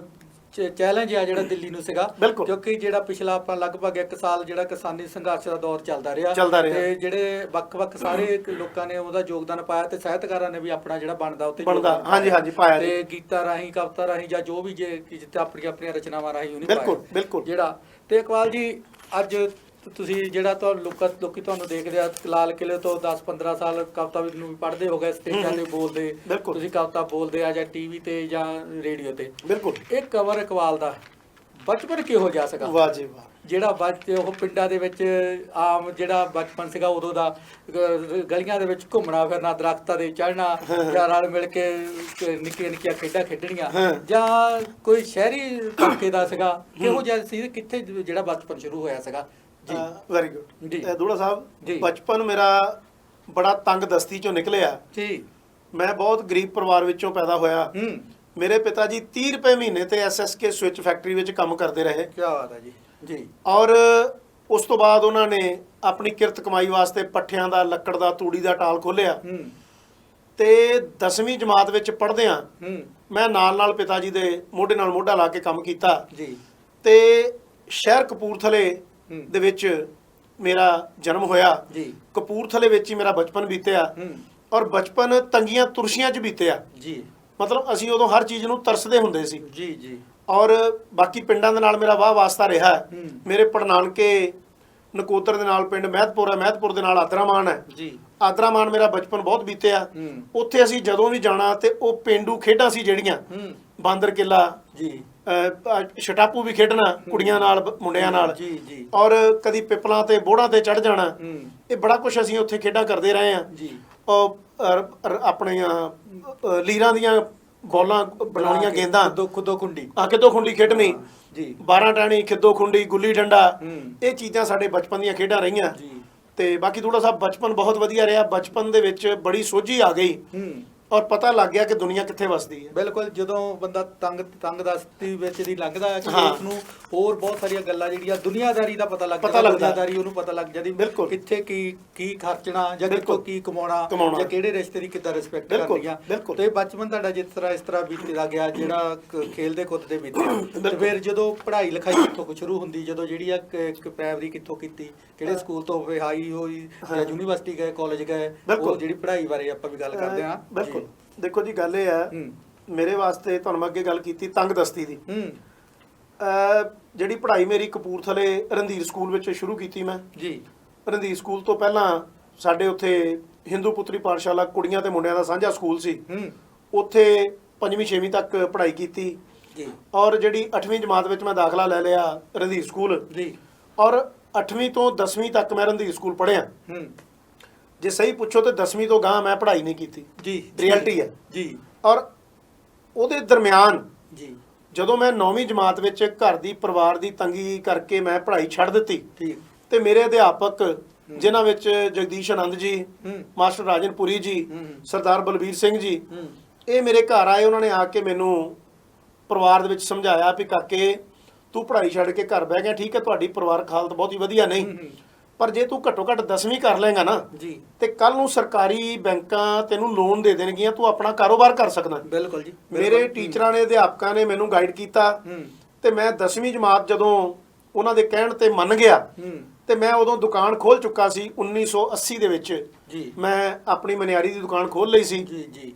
ਚੈਲੰਜ ਆ ਜਿਹੜਾ ਦਿੱਲੀ ਨੂੰ ਸੀਗਾ, ਕਿਉਂਕਿ ਜਿਹੜਾ ਪਿਛਲਾ ਆਪਾਂ ਲਗਭਗ 1 ਸਾਲ ਜਿਹੜਾ ਕਿਸਾਨੀ ਸੰਘਰਸ਼ ਦਾ ਦੌਰ ਚੱਲਦਾ ਰਿਹਾ ਤੇ ਜਿਹੜੇ ਵੱਖ-ਵੱਖ ਸਾਰੇ ਲੋਕਾਂ ਨੇ ਉਹਦਾ ਯੋਗਦਾਨ ਪਾਇਆ ਤੇ ਸਾਹਿਤਕਾਰਾਂ ਨੇ ਵੀ ਆਪਣਾ ਜਿਹੜਾ ਬਣਦਾ ਉੱਤੇ ਹਾਂਜੀ ਪਾਇਆ ਤੇ ਗੀਤਾਂ ਰਾਹੀਂ, ਕਵਿਤਾ ਰਾਹੀਂ ਜਾਂ ਜੋ ਵੀ ਜੇ ਜਿੱਤੇ ਆਪਣੀਆਂ ਰਚਨਾਵਾਂ ਰਾਹੀਂ ਉਹਨੇ ਪਾਇਆ। ਬਿਲਕੁਲ ਜਿਹੜਾ ਤੇ ਇਕਬਾਲ ਜੀ, ਅੱਜ ਤੁਸੀਂ ਜਿਹੜਾ ਲੋਕੀ ਤੁਹਾਨੂੰ ਦੇਖਦੇ ਆ, ਲਾਲ ਕਿਲੇ ਤੋਂ 10-15 ਸਾਲ ਕਵਿਤਾ ਨੂੰ ਵੀ ਪੜ੍ਹਦੇ ਹੋ ਗਏ, ਸਟੇਜਾਂ ਤੇ ਬੋਲਦੇ, ਤੁਸੀਂ ਕਵਿਤਾ ਬੋਲਦੇ ਆ ਜਾਂ ਟੀਵੀ ਤੇ ਜਾਂ ਰੇਡੀਓ ਤੇ। ਬਿਲਕੁਲ। ਇਹ ਕੰਵਰ ਇਕਬਾਲ ਦਾ ਬਚਪਨ ਕਿਹੋ ਜਿਹਾ ਸੀਗਾ? ਵਾਹ ਜੀ ਵਾਹ। ਜਿਹੜਾ ਉਹ ਪਿੰਡਾਂ ਦੇ ਵਿੱਚ ਆਮ ਜਿਹੜਾ ਬਚਪਨ ਸੀਗਾ ਉਦੋਂ ਦਾ, ਗਲੀਆਂ ਦੇ ਵਿੱਚ ਘੁੰਮਣਾ ਫਿਰਨਾ, ਦਰਖਤਾਂ ਦੇ ਚੜ੍ਹਨਾ, ਜਾਂ ਰਲ ਮਿਲ ਕੇ ਨਿੱਕੀਆਂ ਨਿੱਕੀਆਂ ਖੇਡਾਂ ਖੇਡਣੀਆਂ, ਜਾਂ ਕੋਈ ਸ਼ਹਿਰੀ ਤਬਕੇ ਦਾ ਸੀਗਾ, ਕਿਹੋ ਜਿਹਾ ਸੀ? ਕਿੱਥੇ ਜਿਹੜਾ ਬਚਪਨ ਸ਼ੁਰੂ ਹੋਇਆ ਸੀਗਾ? ਵੈਰੀ ਗੁੱਡ ਜੀ ਦੋੜਾ ਸਾਹਿਬ। ਬਚਪਨ ਮੇਰਾ ਬੜਾ ਤੰਗ ਦਸਤੀ ਚੋਂ ਨਿਕਲਿਆ ਜੀ। ਮੈਂ ਬਹੁਤ ਗਰੀਬ ਪਰਿਵਾਰ ਵਿੱਚੋਂ ਪੈਦਾ ਹੋਇਆ। ਮੇਰੇ ਪਿਤਾ ਜੀ 30 ਰੁਪਏ ਮਹੀਨੇ ਤੇ SSK ਸਵਿਚ ਫੈਕਟਰੀ ਵਿੱਚ ਕੰਮ ਕਰਦੇ ਰਹੇ। ਕੀ ਬਾਤ ਹੈ ਜੀ। ਜੀ। ਔਰ ਉਸ ਤੋਂ ਬਾਅਦ ਉਹਨਾਂ ਨੇ ਆਪਣੀ ਕਿਰਤ ਕਮਾਈ ਵਾਸਤੇ ਪੱਠਿਆਂ ਦਾ, ਲੱਕੜ ਦਾ, ਤੂੜੀ ਦਾ ਟਾਲ ਖੋਲ੍ਹਿਆ ਤੇ 10ਵੀਂ ਜਮਾਤ ਵਿੱਚ ਪੜ੍ਹਦਿਆਂ ਮੈਂ ਨਾਲ ਪਿਤਾ ਜੀ ਦੇ ਮੋਢੇ ਨਾਲ ਮੋਢਾ ਲਾ ਕੇ ਕੰਮ ਕੀਤਾ ਜੀ। ਤੇ ਸ਼ਹਿਰ ਕਪੂਰਥਲੇ ਦੇ ਵਿੱਚ ਮੇਰਾ ਜਨਮ ਹੋਇਆ ਜੀ। ਕਪੂਰਥਲੇ ਵਿੱਚ ਹੀ ਮੇਰਾ ਬਚਪਨ ਬੀਤਿਆ ਔਰ ਬਚਪਨ ਤੰਗੀਆਂ ਤੁਰਸ਼ੀਆਂ 'ਚ ਬੀਤਿਆ ਜੀ। ਮਤਲਬ ਅਸੀਂ ਉਦੋਂ ਹਰ ਚੀਜ਼ ਨੂੰ ਤਰਸਦੇ ਹੁੰਦੇ ਸੀ ਜੀ। ਜੀ। ਔਰ ਬਾਕੀ ਪਿੰਡਾਂ ਦੇ ਨਾਲ ਮੇਰਾ ਵਾਹ ਵਾਸਤਾ ਰਿਹਾ। ਮੇਰੇ ਪੜਨਾਨਕੇ ਨਕੋਦਰ ਦੇ ਨਾਲ ਪਿੰਡ ਮਹਿਤਪੁਰ ਹੈ, ਮਹਿਤਪੁਰ ਦੇ ਨਾਲ ਆਦਰਾਮਾਨ ਹੈ ਜੀ। ਆਦਰਾਮਾਨ ਮੇਰਾ ਬਚਪਨ ਬਹੁਤ ਬੀਤਿਆ। ਉੱਥੇ ਅਸੀਂ ਜਦੋਂ ਵੀ ਜਾਣਾ ਤੇ ਉਹ ਪੇਂਡੂ ਖੇਡਾਂ ਸੀ ਜਿਹੜੀਆਂ, ਬਾਂਦਰ ਕਿੱਲਾ ਜੀ, ਛਟਾਪੂ ਵੀ ਖੇਡਣਾ ਕੁੜੀਆਂ ਨਾਲ, ਮੁੰਡਿਆਂ ਨਾਲ, ਔਰ ਕਦੀ ਪਿੱਪਲਾਂ ਤੇ ਬੋੜਾਂ ਤੇ ਚੜ ਜਾਣਾ। ਇਹ ਬੜਾ ਕੁਝ ਅਸੀਂ ਉੱਥੇ ਖੇਡਾਂ ਕਰਦੇ ਰਹੇ ਹਾਂ ਜੀ। ਆਪਣੀਆਂ ਲੀਰਾਂ ਦੀਆਂ ਬੋਲਾਂ ਬਣਾਉਣੀਆਂ, ਗੇਂਦਾਂ ਖੁੱਦੋ ਖੁੰਡੀ ਖਿੱਦੋ ਖੁੰਡੀ ਖੇਡਣੀ ਜੀ, 12 ਟਾਣੀ, ਖਿੱਦੋ ਖੁੰਡੀ, ਗੁੱਲੀ ਡੰਡਾ, ਇਹ ਚੀਜ਼ਾਂ ਸਾਡੇ ਬਚਪਨ ਦੀਆਂ ਖੇਡਾਂ ਰਹੀਆਂ। ਤੇ ਬਾਕੀ ਥੋੜਾ ਸਾ ਬਚਪਨ ਬਹੁਤ ਵਧੀਆ ਰਿਹਾ। ਬਚਪਨ ਦੇ ਵਿੱਚ ਬੜੀ ਸੋਝੀ ਆ ਗਈ ਔਰ ਪਤਾ ਲੱਗ ਗਿਆ ਕਿ ਦੁਨੀਆ ਕਿੱਥੇ ਵਸਦੀ ਹੈ। ਬਿਲਕੁਲ, ਜਦੋਂ ਬੰਦਾ ਤੰਗ ਦਸਤੀ ਵਿੱਚ ਦੀ ਲੰਘਦਾ ਹੈ ਕਿ ਉਸ ਨੂੰ ਹੋਰ ਬਹੁਤ ਸਾਰੀਆਂ ਗੱਲਾਂ ਜਿਹੜੀਆਂ ਦੁਨੀਆਦਾਰੀ ਦਾ ਪਤਾ ਲੱਗਦਾ, ਦੁਨੀਆਦਾਰੀ ਉਹਨੂੰ ਪਤਾ ਲੱਗ ਜਾਂਦੀ ਕਿੱਥੇ ਕੀ ਖਰਚਣਾ ਜਾਂ ਕਿੱਥੋਂ ਕੀ ਕਮਾਉਣਾ ਜਾਂ ਕਿਹੜੇ ਰਿਸ਼ਤੇ ਦੀ ਕਿੱਦਾਂ ਰਿਸਪੈਕਟ ਕਰਨੀ ਆ। ਤੇ ਬਚਪਨ ਤੁਹਾਡਾ ਜਿਸ ਤਰ੍ਹਾਂ ਬੀਤਦਾ ਗਿਆ, ਜਿਹੜਾ ਖੇਲਦੇ ਕੁੱਦਦੇ ਬੀਤਿਆ। ਤੇ ਫਿਰ ਜਦੋਂ ਪੜ੍ਹਾਈ ਲਿਖਾਈ ਕਿੱਥੋਂ ਸ਼ੁਰੂ ਹੁੰਦੀ, ਜਦੋਂ ਜਿਹੜੀ ਆ ਪ੍ਰਾਇਮਰੀ ਕਿੱਥੋਂ ਕੀਤੀ, ਕਿਹੜੇ ਸਕੂਲ ਤੋਂ ਹਾਈ ਹੋਈ ਜਾਂ ਯੂਨੀਵਰਸਿਟੀ ਗਏ, ਕਾਲਜ ਗਏ, ਉਹ ਜਿਹੜੀ ਪੜ੍ਹਾਈ ਬਾਰੇ ਆਪਾਂ ਵੀ ਗੱਲ ਕਰਦੇ ਹਾਂ। ਬਿਲਕੁਲ, ਦੇਖੋ ਜੀ ਗੱਲ ਇਹ ਹੈ, ਮੇਰੇ ਵਾਸਤੇ ਤੁਹਾਨੂੰ ਮੈਂ ਅੱਗੇ ਗੱਲ ਕੀਤੀ ਤੰਗ ਦਸਤੀ ਦੀ। ਜਿਹੜੀ ਪੜ੍ਹਾਈ ਮੇਰੀ ਕਪੂਰਥਲੇ ਰਣਧੀਰ ਸਕੂਲ ਵਿੱਚ ਸ਼ੁਰੂ ਕੀਤੀ ਮੈਂ ਜੀ। ਰਣਧੀਰ ਸਕੂਲ ਤੋਂ ਪਹਿਲਾਂ ਸਾਡੇ ਉੱਥੇ ਹਿੰਦੂ ਪੁੱਤਰੀ ਪਾਠਸ਼ਾਲਾ, ਕੁੜੀਆਂ ਤੇ ਮੁੰਡਿਆਂ ਦਾ ਸਾਂਝਾ ਸਕੂਲ ਸੀ। ਉੱਥੇ 5ਵੀਂ 6ਵੀਂ ਤੱਕ ਪੜ੍ਹਾਈ ਕੀਤੀ ਜੀ। ਔਰ ਜਿਹੜੀ 8ਵੀਂ ਜਮਾਤ ਵਿੱਚ ਮੈਂ ਦਾਖਲਾ ਲੈ ਲਿਆ ਰਣਧੀਰ ਸਕੂਲ ਜੀ। ਔਰ 8ਵੀਂ ਤੋਂ 10ਵੀਂ ਤੱਕ ਮੈਂ ਰਣਧੀਰ ਸਕੂਲ ਪੜ੍ਹਿਆ। ਜੇ ਸਹੀ ਪੁੱਛੋ ਤੇ 10ਵੀਂ ਤੋਂ ਗਾਂ ਮੈਂ ਪੜ੍ਹਾਈ ਨਹੀਂ ਕੀਤੀ ਜੀ, ਰਿਐਲਿਟੀ ਹੈ ਜੀ। ਔਰ ਉਹਦੇ ਦਰਮਿਆਨ ਜੀ ਜਦੋਂ ਮੈਂ 9ਵੀਂ ਜਮਾਤ ਵਿੱਚ ਘਰ ਦੀ ਪਰਿਵਾਰ ਦੀ ਤੰਗੀ ਕਰਕੇ ਮੈਂ ਪੜ੍ਹਾਈ ਛੱਡ ਦਿੱਤੀ ਤੇ ਮੇਰੇ ਅਧਿਆਪਕ ਜਿਨ੍ਹਾਂ ਵਿੱਚ ਜਗਦੀਸ਼ ਆਨੰਦ ਜੀ, ਮਾਸਟਰ ਰਾਜਨਪੁਰੀ ਜੀ, ਸਰਦਾਰ ਬਲਬੀਰ ਸਿੰਘ ਜੀ, ਇਹ ਮੇਰੇ ਘਰ ਆਏ। ਉਹਨਾਂ ਨੇ ਆ ਕੇ ਮੈਨੂੰ ਪਰਿਵਾਰ ਦੇ ਵਿੱਚ ਸਮਝਾਇਆ ਵੀ ਕਾਕੇ ਤੂੰ ਪੜ੍ਹਾਈ ਛੱਡ ਕੇ ਘਰ ਬਹਿ ਗਿਆ, ਠੀਕ ਹੈ ਤੁਹਾਡੀ ਪਰਿਵਾਰਕ ਹਾਲਤ ਬਹੁਤੀ ਵਧੀਆ ਨਹੀਂ, ਪਰ ਜੇ ਤੂੰ ਘੱਟੋ ਘੱਟ 10ਵੀਂ ਕਰ ਲਏਗਾ ਨਾ ਜੀ ਤੇ ਕੱਲ ਨੂੰ ਸਰਕਾਰੀ ਬੈਂਕਾਂ ਤੈਨੂੰ ਲੋਨ ਦੇ ਦੇਣਗੀਆਂ, ਤੂੰ ਆਪਣਾ ਕਾਰੋਬਾਰ ਕਰ ਸਕਦਾ। ਬਿਲਕੁਲ ਜੀ। ਮੇਰੇ ਟੀਚਰਾਂ ਨੇ, ਅਧਿਆਪਕਾਂ ਨੇ ਮੈਨੂੰ ਗਾਈਡ ਕੀਤਾ ਤੇ ਮੈਂ 10ਵੀਂ ਜਮਾਤ ਜਦੋਂ ਉਹਨਾਂ ਦੇ ਕਹਿਣ ਤੇ ਮੰਨ ਗਿਆ ਤੇ ਮੈਂ ਉਦੋਂ ਦੁਕਾਨ ਖੋਲ ਚੁੱਕਾ ਸੀ। 1980 ਦੇ ਵਿੱਚ ਜੀ ਮੈਂ ਆਪਣੀ ਮਨਿਆਰੀ ਦੀ ਦੁਕਾਨ ਖੋਲ ਲਈ ਸੀ ਜੀ ਜੀ।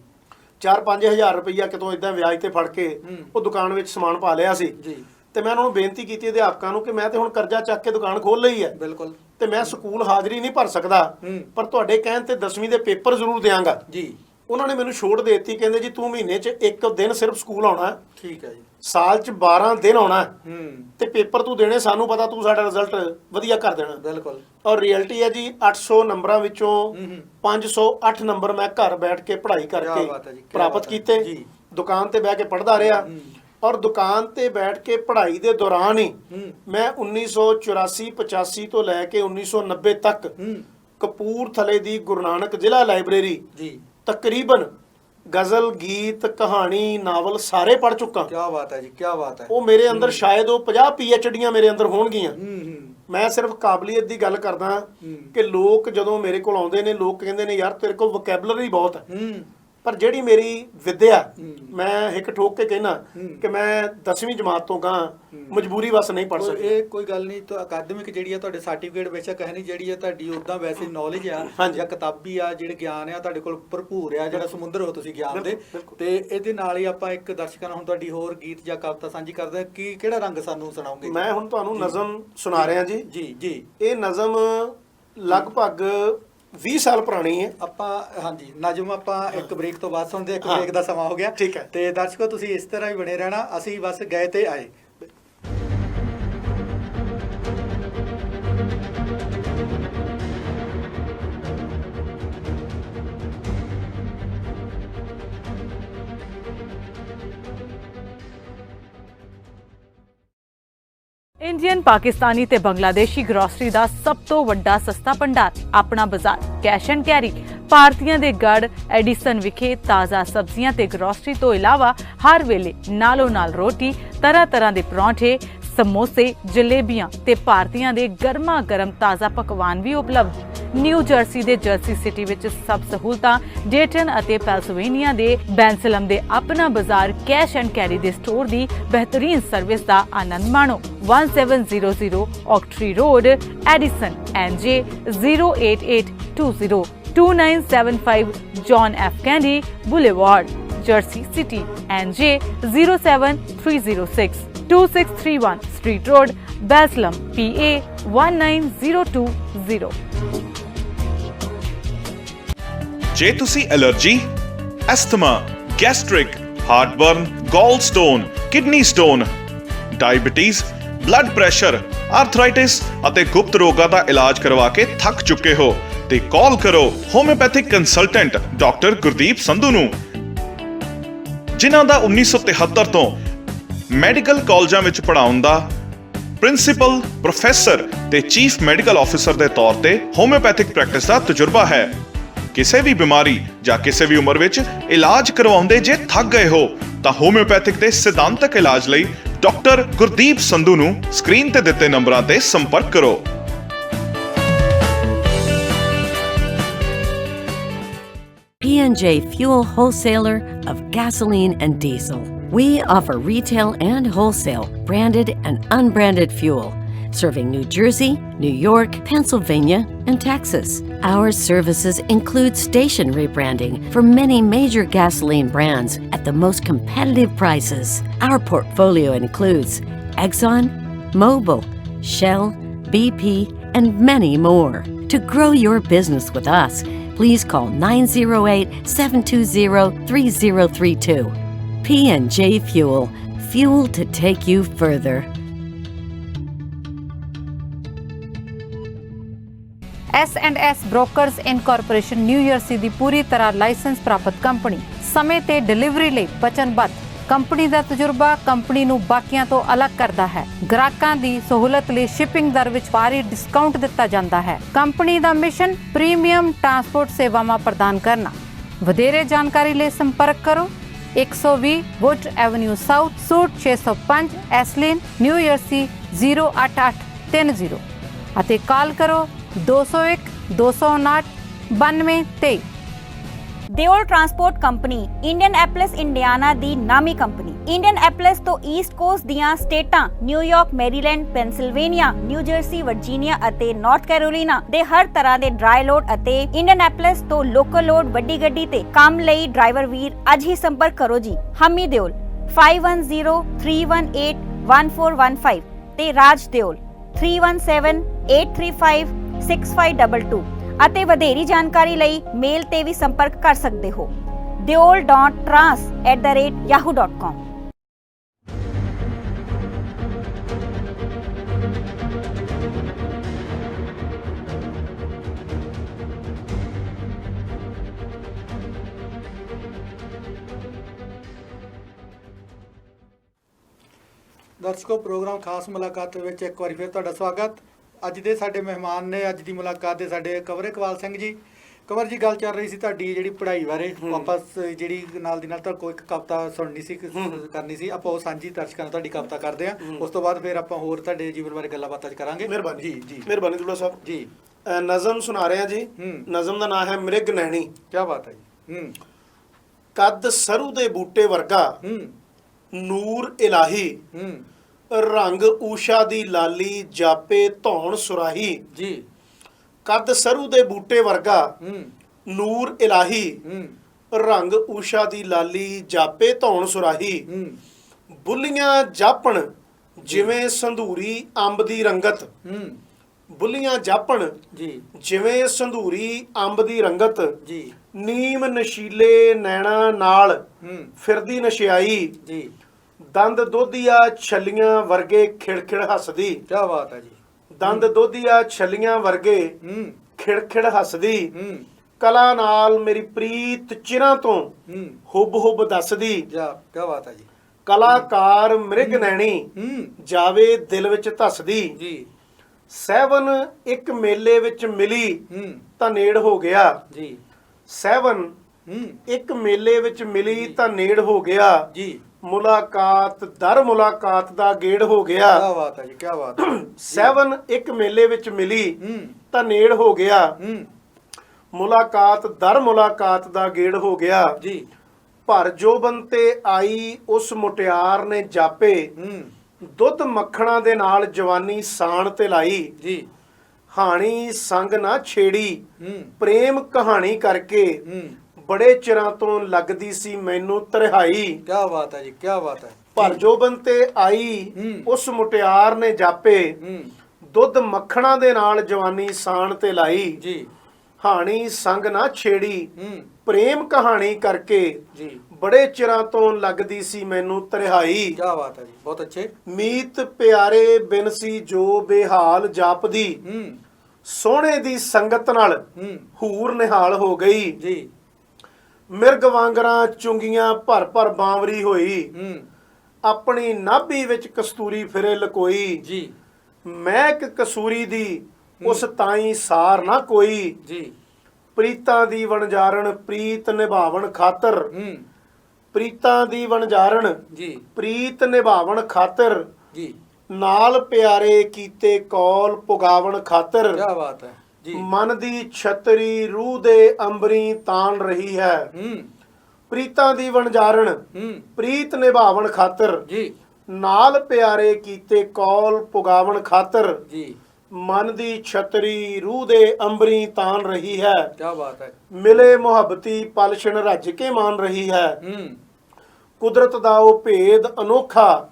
4-5 ਹਜ਼ਾਰ ਰੁਪਈਆ ਕਿਤੋਂ ਇਦਾਂ ਵਿਆਜ ਤੇ ਫੜ ਕੇ ਉਹ ਦੁਕਾਨ ਵਿੱਚ ਸਮਾਨ ਪਾ ਲਿਆ ਸੀ ਜੀ। ਤੇ ਮੈਂ ਉਹਨਾਂ ਨੂੰ ਬੇਨਤੀ ਕੀਤੀ ਅਧਿਆਪਕਾਂ ਨੂੰ ਕਿ ਮੈਂ ਤੇ ਹੁਣ ਕਰਜ਼ਾ ਚੱਕ ਕੇ ਦੁਕਾਨ ਖੋਲ ਲਈ ਹੈ। ਬਿਲਕੁਲ। ਤੇ ਮੈਂ ਸਕੂਲ ਹਾਜ਼ਰੀ ਨਹੀਂ ਭਰ ਸਕਦਾ, ਪਰ ਤੁਹਾਡੇ ਕਹਿਣ ਤੇ 10ਵੀਂ ਦੇ ਪੇਪਰ ਜ਼ਰੂਰ ਦਿਆਂਗਾ ਜੀ। ਉਹਨਾਂ ਨੇ ਮੈਨੂੰ ਛੋਟ ਦੇ ਦਿੱਤੀ, ਕਹਿੰਦੇ ਜੀ ਤੂੰ ਮਹੀਨੇ 'ਚ 1 ਦਿਨ ਸਿਰਫ ਸਕੂਲ ਆਉਣਾ, ਠੀਕ ਹੈ ਜੀ, ਸਾਲ 'ਚ 12 ਦਿਨ ਆਉਣਾ ਤੇ ਪੇਪਰ ਤੂੰ ਦੇਣੇ, ਸਾਨੂੰ ਪਤਾ ਤੂੰ ਸਾਡਾ ਰਿਜ਼ਲਟ ਵਧੀਆ ਕਰ ਦੇਣਾ। ਬਿਲਕੁਲ। ਔਰ ਰਿਐਲਿਟੀ ਹੈ ਜੀ 800 ਨੰਬਰਾਂ ਵਿੱਚੋਂ 508 ਨੰਬਰ ਮੈਂ ਘਰ ਬੈਠ ਕੇ ਪੜ੍ਹਾਈ ਕਰਕੇ ਪ੍ਰਾਪਤ ਕੀਤੇ। ਦੁਕਾਨ ਤੇ ਬਹਿ ਕੇ ਪੜ੍ਹਦਾ ਰਿਹਾ ਔਰ ਦੁਕਾਨ ਤੇ ਬੈਠ ਕੇ ਪੜ੍ਹਾਈ ਦੇ ਦੌਰਾਨ ਹੀ ਮੈਂ 1984-85 ਤੋਂ ਲੈ ਕੇ 1990 ਤੱਕ ਕਪੂਰਥਲੇ ਦੀ ਗੁਰੂ ਨਾਨਕ ਜ਼ਿਲ੍ਹਾ ਲਾਇਬ੍ਰੇਰੀ ਜੀ ਤਕਰੀਬਨ ਗਜ਼ਲ, ਗੀਤ, ਕਹਾਣੀ, ਨਾਵਲ ਸਾਰੇ ਪੜ੍ਹ ਚੁੱਕਾ। ਕੀ ਬਾਤ ਹੈ ਜੀ, ਕੀ ਬਾਤ ਹੈ। ਉਹ ਮੇਰੇ ਅੰਦਰ ਸ਼ਾਇਦ ਉਹ 50 PhDਆਂ ਮੇਰੇ ਅੰਦਰ ਹੋਣਗੀਆਂ। ਮੈਂ ਸਿਰਫ ਕਾਬਲੀਅਤ ਦੀ ਗੱਲ ਕਰਦਾ ਕਿ ਲੋਕ ਜਦੋਂ ਮੇਰੇ ਕੋਲ ਆਉਂਦੇ ਨੇ, ਲੋਕ ਕਹਿੰਦੇ ਨੇ ਯਾਰ ਤੇਰੇ ਕੋਲ ਵੋਕੈਬਲਰੀ ਬਹੁਤ ਹੈ, ਪਰ ਜਿਹੜੀ ਮੇਰੀ ਵਿਦਿਆ, ਮੈਂ ਇੱਕ ਠੋਕ ਕੇ ਕਹਿਣਾ ਕਿ ਮੈਂ 10ਵੀਂ ਜਮਾਤ ਤੋਂ ਗਾਂ ਮਜਬੂਰੀ ਵਸ ਨਹੀਂ ਪੜ੍ਹ ਸਕਦਾ। ਇਹ ਕੋਈ ਗੱਲ ਨਹੀਂ, ਤਾਂ ਅਕਾਦਮਿਕ ਜਿਹੜੀ ਆ ਤੁਹਾਡੇ ਸਰਟੀਫਿਕੇਟ ਬੇਸ਼ੱਕ ਹੈ ਨਹੀਂ, ਜਿਹੜੀ ਆ ਤੁਹਾਡੀ ਉਦਾਂ ਵੈਸੇ ਨੌਲੇਜ ਆ ਜਾਂ ਕਿਤਾਬੀ ਆ, ਜਿਹੜੇ ਗਿਆਨ ਆ ਤੁਹਾਡੇ ਕੋਲ ਭਰਪੂਰ ਆ, ਜਿਹੜਾ ਸਮੁੰਦਰ ਹੋ ਤੁਸੀਂ ਗਿਆਨ ਦੇ। ਤੇ ਇਹਦੇ ਨਾਲ ਹੀ ਆਪਾਂ ਇੱਕ ਦਰਸ਼ਕਾਂ ਨੂੰ ਹੁਣ ਤੁਹਾਡੀ ਹੋਰ ਗੀਤ ਜਾਂ ਕਵਿਤਾ ਸਾਂਝੀ ਕਰਦੇ ਹਾਂ। ਕੀ ਕਿਹੜਾ ਰੰਗ ਸਾਨੂੰ ਸੁਣਾਓਗੇ? ਮੈਂ ਹੁਣ ਤੁਹਾਨੂੰ ਨਜ਼ਮ ਸੁਣਾ ਰਿਹਾ ਜੀ ਜੀ ਜੀ। ਇਹ ਨਜ਼ਮ ਲਗਭਗ 20 ਸਾਲ ਪੁਰਾਣੀ ਹੈ। ਆਪਾਂ ਹਾਂਜੀ ਨਜ਼ਮ ਆਪਾਂ ਇੱਕ ਬ੍ਰੇਕ ਤੋਂ ਬਾਅਦ ਸੁਣਦੇ, ਇੱਕ ਬ੍ਰੇਕ ਦਾ ਸਮਾਂ ਹੋ ਗਿਆ। ਠੀਕ ਹੈ। ਤੇ ਦਰਸ਼ਕੋ ਤੁਸੀਂ ਇਸ ਤਰ੍ਹਾਂ ਹੀ ਬਣੇ ਰਹਿਣਾ, ਅਸੀਂ ਬਸ ਗਏ ਤੇ ਆਏ। ਇੰਡੀਅਨ, ਪਾਕਿਸਤਾਨੀ ਤੇ ਬੰਗਲਾਦੇਸ਼ੀ ਗਰੋਸਰੀ ਦਾ ਸਭ ਤੋਂ ਵੱਡਾ ਸਸਤਾ ਭੰਡਾਰ, ਆਪਣਾ ਬਾਜ਼ਾਰ, ਕੈਸ਼ ਐਂਡ ਕੈਰੀ, ਭਾਰਤੀਆਂ ਦੇ ਗੜ ਐਡੀਸਨ ਵਿਖੇ ਤਾਜ਼ਾ ਸਬਜ਼ੀਆਂ ਤੇ ਗਰੋਸਰੀ ਤੋਂ ਇਲਾਵਾ ਹਰ ਵੇਲੇ ਨਾਲੋਂ ਨਾਲ ਰੋਟੀ, ਤਰ੍ਹਾਂ ਤਰ੍ਹਾਂ ਦੇ ਪਰੌਂਠੇ, ਸਮੋਸੇ, ਜਲੇਬੀਆਂ ਤੇ ਭਾਰਤੀਆਂ ਦੇ ਗਰਮਾ ਗਰਮ ਤਾਜ਼ਾ ਪਕਵਾਨ ਵੀ ਉਪਲਬਧ। ਨਿਊ ਜਰਸੀ ਦੇ ਜਰਸੀ ਸਿਟੀ ਵਿੱਚ ਸਭ ਸਹੂਲਤਾਂ, ਡੇਟਨ ਅਤੇ ਪੈਲਸਵੇਨੀਆ ਦੇ ਬੈਂਸਲਮ ਦੇ ਆਪਣਾ ਬਾਜ਼ਾਰ ਕੈਸ਼ ਐਂਡ ਕੈਰੀ ਦੇ ਸਟੋਰ ਦੀ ਬਿਹਤਰੀਨ ਸਰਵਿਸ ਦਾ ਆਨੰਦ ਮਾਣੋ। 1700 ਔਕਟਰੀ road, Edison, NJ 08820 2975 John F. Kennedy Boulevard, Jersey City, NJ 07306 2631 Street Road, Baslam, PA 19020। ਜੇ ਤੁਸੀਂ ਐਲਰਜੀ, ਐਸਥਮਾ, ਗੈਸਟ੍ਰਿਕ, ਹਾਰਟਬਰਨ, ਗਾਲ stone, kidney stone, diabetes, blood pressure, arthritis ਅਤੇ ਗੁਪਤ ਰੋਗਾਂ ਦਾ ਇਲਾਜ ਕਰਵਾ ਕੇ ਥੱਕ ਚੁੱਕੇ ਹੋ ਤੇ ਕਾਲ ਕਰੋ homeopathic consultant doctor Gurdeep Sandhu ਨੂੰ। ਜਿਨ੍ਹਾਂ ਦਾ 1973 ਤੋਂ ਮੈਡੀਕਲ ਕਾਲਜਾਂ ਵਿੱਚ ਪੜ੍ਹਾਉਣ ਦਾ ਪ੍ਰਿੰਸੀਪਲ, ਪ੍ਰੋਫੈਸਰ ਤੇ ਚੀਫ ਮੈਡੀਕਲ ਆਫੀਸਰ ਦੇ ਤੌਰ ਤੇ ਹੋਮਿਓਪੈਥਿਕ ਪ੍ਰੈਕਟਿਸ ਦਾ ਤਜਰਬਾ ਹੈ। ਕਿਸੇ ਵੀ ਬਿਮਾਰੀ ਜਾਂ ਕਿਸੇ ਵੀ ਉਮਰ ਵਿੱਚ ਇਲਾਜ ਕਰਵਾਉਂਦੇ ਜੇ ਥੱਕ ਗਏ ਹੋ ਤਾਂ ਹੋਮਿਓਪੈਥਿਕ ਦੇ ਸਿਧਾਂਤਕ ਇਲਾਜ ਲਈ ਡਾਕਟਰ ਗੁਰਦੀਪ ਸੰਧੂ ਨੂੰ ਸਕਰੀਨ ਤੇ ਦਿੱਤੇ ਨੰਬਰਾਂ ਤੇ ਸੰਪਰਕ ਕਰੋ। P&J Fuel Wholesaler of gasoline and diesel. We offer retail and wholesale, branded and unbranded fuel, serving New Jersey, New York, Pennsylvania, and Texas. Our services include station rebranding for many major gasoline brands at the most competitive prices. Our portfolio includes Exxon, Mobil, Shell, BP, and many more. To grow your business with us, please call 908-720-3032. P&J Fuel, fuel to take you further. S&S Brokers Incorporation new jersey ਦੀ ਪੂਰੀ ਤਰ੍ਹਾਂ licence ਪ੍ਰਾਪਤ company, ਸਮੇਂ ਤੇ delivery ਲਈ ਵਚਨਬੱਧ। Company ਦਾ ਤਜਰਬਾ company ਨੂੰ ਬਾਕੀਆਂ ਤੋਂ ਅਲੱਗ ਕਰਦਾ ਹੈ। ਗ੍ਰਾਹਕਾਂ ਦੀ ਸਹੂਲਤ ਲਈ ਸ਼ਿਪਿੰਗ ਦਰ ਵਿੱਚ ਭਾਰੀ ਡਿਸਕਾਊਂਟ ਦਿੱਤਾ ਜਾਂਦਾ ਹੈ। ਕੰਪਨੀ ਦਾ ਮਿਸ਼ਨ ਪ੍ਰੀਮੀਅਮ ਟਰਾਂਸਪੋਰਟ ਸੇਵਾਵਾਂ ਪ੍ਰਦਾਨ ਕਰਨਾ। ਵਧੇਰੇ ਜਾਣਕਾਰੀ ਲਈ ਸੰਪਰਕ ਕਰੋ 120 Wood Avenue South, suite 605, Iselin, New Jersey 08830 ਅਤੇ ਕਾਲ ਕਰੋ 201 259 9223। Deol transport company Indianapolis Indiana ਦੀ ਨਾਮੀ ਕੰਪਨੀ। ਇੰਡੀਅਨਐਪਲਿਸ ਤੋਂ ਈਸਟ ਕੋਸਟ ਦੀਆਂ ਸਟੇਟਾਂ New York, Maryland, Pennsylvania, New Jersey, Virginia ਅਤੇ ਨਾਰਥ ਕੈਰੋਲੀਨਾ ਦੇ ਹਰ ਤਰ੍ਹਾਂ ਦੇ ਡਰਾਈ ਲੋਡ ਅਤੇ ਇੰਡੀਅਨਐਪਲਿਸ ਤੋਂ ਲੋਕਲ ਲੋਡ ਵੱਡੀ ਗੱਡੀ ਤੇ ਕੰਮ ਲਈ ਡਰਾਈਵਰ ਵੀਰ ਅੱਜ ਹੀ ਸੰਪਰਕ ਕਰੋ ਜੀ। ਹਮੀ ਦਿਓਲ 5103181415 ਤੇ ਰਾਜ ਦਿਓਲ 3178356522 ਅਤੇ ਵਧੇਰੀ ਜਾਣਕਾਰੀ ਲਈ ਮੇਲ ਤੇ ਵੀ ਸੰਪਰਕ ਕਰ ਸਕਦੇ ਹੋ deol.trans@yahoo.com। ਦਰਸ਼ਕੋ, ਪ੍ਰੋਗਰਾਮ ਖਾਸ ਮੁਲਾਕਾਤ ਵਿੱਚ ਇੱਕ ਵਾਰੀ ਫਿਰ ਤੁਹਾਡਾ ਸਵਾਗਤ। ਅੱਜ ਦੇ ਸਾਡੇ ਮਹਿਮਾਨ ਨੇ ਅੱਜ ਦੀ ਮੁਲਾਕਾਤ ਦੇ ਸਾਡੇ ਕੰਵਰ ਇਕਬਾਲ ਸਿੰਘ ਜੀ। ਕੰਵਰ ਜੀ, ਗੱਲ ਚੱਲ ਰਹੀ ਸੀ ਤੁਹਾਡੀ ਜਿਹੜੀ ਪੜ੍ਹਾਈ ਬਾਰੇ, ਵਾਪਸ ਜਿਹੜੀ ਨਾਲ ਦੀ ਨਾਲ ਤੁਹਾਡੇ ਕੋਲ ਇੱਕ ਕਵਿਤਾ ਸੁਣਨੀ ਸੀ, ਕਰਨੀ ਸੀ, ਆਪਾਂ ਉਹ ਸਾਂਝੀ ਦਰਸ਼ਕਾਂ ਨੂੰ ਤੁਹਾਡੀ ਕਵਿਤਾ ਕਰਦੇ ਹਾਂ। ਉਸ ਤੋਂ ਬਾਅਦ ਫਿਰ ਆਪਾਂ ਹੋਰ ਤੁਹਾਡੇ ਜੀਵਨ ਬਾਰੇ ਗੱਲਾਂ ਬਾਤਾਂ ਕਰਾਂਗੇ। ਮਿਹਰਬਾਨੀ ਜੀ ਜੀ, ਮਿਹਰਬਾਨੀ ਦੁੱਲਾ ਸਾਹਿਬ ਜੀ। ਨਜ਼ਮ ਸੁਣਾ ਰਹੇ ਹਾਂ ਜੀ। ਨਜ਼ਮ ਦਾ ਨਾਮ ਹੈ ਮ੍ਰਿਗ ਨੈਣੀ। ਕੀ ਬਾਤ ਹੈ ਜੀ। ਕੱਦ ਸਰੂ ਦੇ ਬੂਟੇ ਵਰਗਾ, ਨੂਰ ਇਲਾਹੀ, ਰੰਗ ਊਸ਼ਾ ਦੀ ਲਾਲੀ, ਜਾਪੇ ਧੌਣ ਸੁਰਾਹੀ ਜੀ। ਕੱਦ ਸਰੂ ਦੇ ਬੂਟੇ ਵਰਗਾ, ਨੂਰ ਇਲਾਹੀ, ਰੰਗ ਊਸ਼ਾ ਦੀ ਲਾਲੀ, ਜਾਪੇ ਧੌਣ ਸੁਰਾਹੀ। ਬੁੱਲੀਆਂ ਜਾਪਣ ਜਿਵੇਂ ਸੰਧੂਰੀ ਅੰਬ ਦੀ ਰੰਗਤ। ਬੁੱਲੀਆਂ ਜਾਪਣ ਜਿਵੇਂ ਸੰਧੂਰੀ ਅੰਬ ਦੀ ਰੰਗਤ। ਨੀਮ ਨਸ਼ੀਲੇ ਨੈਣਾ ਨਾਲ ਫਿਰਦੀ ਨਸ਼ਿਆਈ। ਦੰਦ ਦੋਧੀਆ ਛੱਲੀਆਂ ਵਰਗੇ ਖਿੜਖਿੜ ਹੱਸਦੀ। ਕੀ ਬਾਤ ਹੈ ਜੀ। ਦੰਦ ਦੋਧੀਆ ਛੱਲੀਆਂ ਵਰਗੇ ਖਿੜਖਿੜ ਹੱਸਦੀ। ਕਲਾ ਨਾਲ ਮੇਰੀ ਪ੍ਰੀਤ ਚਿਰਾਂ ਤੋਂ ਹੁਬ ਹੁਬ ਦੱਸਦੀ। ਕੀ ਬਾਤ ਹੈ ਜੀ। ਕਲਾਕਾਰ ਮ੍ਰਿਗ ਨੈਣੀ ਜਾਵੇ ਦਿਲ ਵਿੱਚ ਧੱਸਦੀ। ਜੀ। ਸਹਿਵਨ ਇੱਕ ਮੇਲੇ ਵਿੱਚ ਮਿਲੀ ਤਾਂ ਨੇੜ ਹੋ ਗਿਆ। ਜੀ। ਸਹਿਵਨ ਇੱਕ ਮੇਲੇ ਵਿੱਚ ਮਿਲੀ ਤਾਂ ਨੇੜ ਹੋ ਗਿਆ। ਜੀ। ਮੁਲਾਕਾਤ ਦਰ ਮੁਲਾਕਾਤ ਦਾ ਗੇੜ ਹੋ ਗਿਆ। ਕੀ ਬਾਤ ਹੈ ਜੀ, ਕੀ ਬਾਤ ਹੈ। ਸਹਿਵਨ ਇੱਕ ਮੇਲੇ ਵਿੱਚ ਮਿਲੀ ਤਾਂ ਨੇੜ ਹੋ ਗਿਆ। ਮੁਲਾਕਾਤ ਦਰ ਮੁਲਾਕਾਤ ਦਾ ਗੇੜ ਹੋ ਗਿਆ। ਜੀ। ਭਰ ਜੋਬਨ ਤੇ ਆਈ ਉਸ ਮੁਟਿਆਰ ਨੇ ਜਾਪੇ, ਦੁੱਧ ਮੱਖਣਾ ਦੇ ਨਾਲ ਜਵਾਨੀ ਸਾਣ ਤੇ ਲਾਈ। ਜੀ। ਹਾਣੀ ਸੰਗ ਨਾ ਛੇੜੀ, ਪ੍ਰੇਮ ਕਹਾਣੀ ਕਰਕੇ ਬੜੇ ਚਿਰਾਂ ਤੋਂ ਲੱਗਦੀ ਸੀ ਮੈਨੂੰ ਤਰਿਹਾਈ। ਕੀ ਬਾਤ ਹੈ ਜੀ, ਕੀ ਬਾਤ ਹੈ। ਭਰ ਜੋਬਨ ਤੇ ਆਈ ਉਸ ਮੁਟਿਆਰ ਨੇ ਜਾਪੇ, ਦੁੱਧ ਮੱਖਣਾ ਦੇ ਨਾਲ ਜਵਾਨੀ ਸਾਣ ਤੇ ਲਾਈ। ਜੀ। ਹਾਣੀ ਸੰਗ ਨਾ ਛੇੜੀ, ਪ੍ਰੇਮ ਕਹਾਣੀ ਕਰਕੇ ਜੀ ਬੜੇ ਚਿਰਾਂ ਤੋਂ ਲੱਗਦੀ ਸੀ ਮੈਨੂੰ ਤਰਿਹਾਈ। ਕੀ ਬਾਤ ਹੈ ਜੀ, ਬਹੁਤ ਅੱਛੇ। ਮੀਤ ਪਿਆਰੇ ਬਿਨ ਸੀ ਜੋ ਬੇਹਾਲ ਜਾਪਦੀ, ਸੋਹਣੇ ਦੀ ਸੰਗਤ ਨਾਲ ਹੂਰ ਨਿਹਾਲ ਹੋ ਗਈ। ਜੀ। ਮਿਰਗ ਵਾਂਗਰਾਂ ਚੁੰਗੀਆਂ ਭਰ ਭਰ ਬਾਂਵਰੀ ਹੋਈ, ਆਪਣੀ ਨਾਭੀ ਵਿੱਚ ਕਸਤੂਰੀ ਫਿਰੇ ਲਕੋਈ ਜੀ। ਮਹਿਕ ਕਸੂਰੀ ਦੀ ਉਸ ਤਾਈ ਸਾਰ ਨਾ ਕੋਈ ਜੀ। ਪ੍ਰੀਤਾਂ ਦੀ ਵਣਜਾਰਨ ਪ੍ਰੀਤ ਨਿਭਾਵਣ ਖਾਤਰ, ਪ੍ਰੀਤਾਂ ਦੀ ਵਣਜਾਰਨ ਜੀ, ਪ੍ਰੀਤ ਨਿਭਾਵਣ ਖਾਤਰ ਜੀ। ਨਾਲ ਪਿਆਰੇ ਕੀਤੇ ਕੌਲ ਪੁਗਾਵਣ ਖਾਤਰ, ਕੀ ਬਾਤ ਹੈ ਜੀ। ਮਨ ਦੀ ਛਤਰੀ ਰੂਹ ਦੇ ਅੰਬਰੀ ਤਾਣ ਰਹੀ ਹੈ, ਪ੍ਰੀਤਾਂ ਦੀ ਵਣਜਾਰਨ ਪ੍ਰੀਤ ਨਿਭਾਵਣ ਖਾਤਰ ਜੀ, ਨਾਲ ਪਿਆਰੇ ਕੀਤੇ ਕੌਲ ਪੁਗਾਵਣ ਖਾਤਰ ਜੀ। ਮਨ ਦੀ ਛਤਰੀ ਰੂਹ ਦੇ ਅੰਬਰੀ ਤਾਣ ਰਹੀ ਹੈ, ਕੀ ਬਾਤ ਹੈ। ਮਿਲੇ ਮੁਹੱਬਤੀ ਪਲਛਣ ਰੱਜ ਕੇ ਮਾਨ ਰਹੀ ਹੈ, ਕੁਦਰਤ ਦਾ ਉਹ ਭੇਦ ਅਨੋਖਾ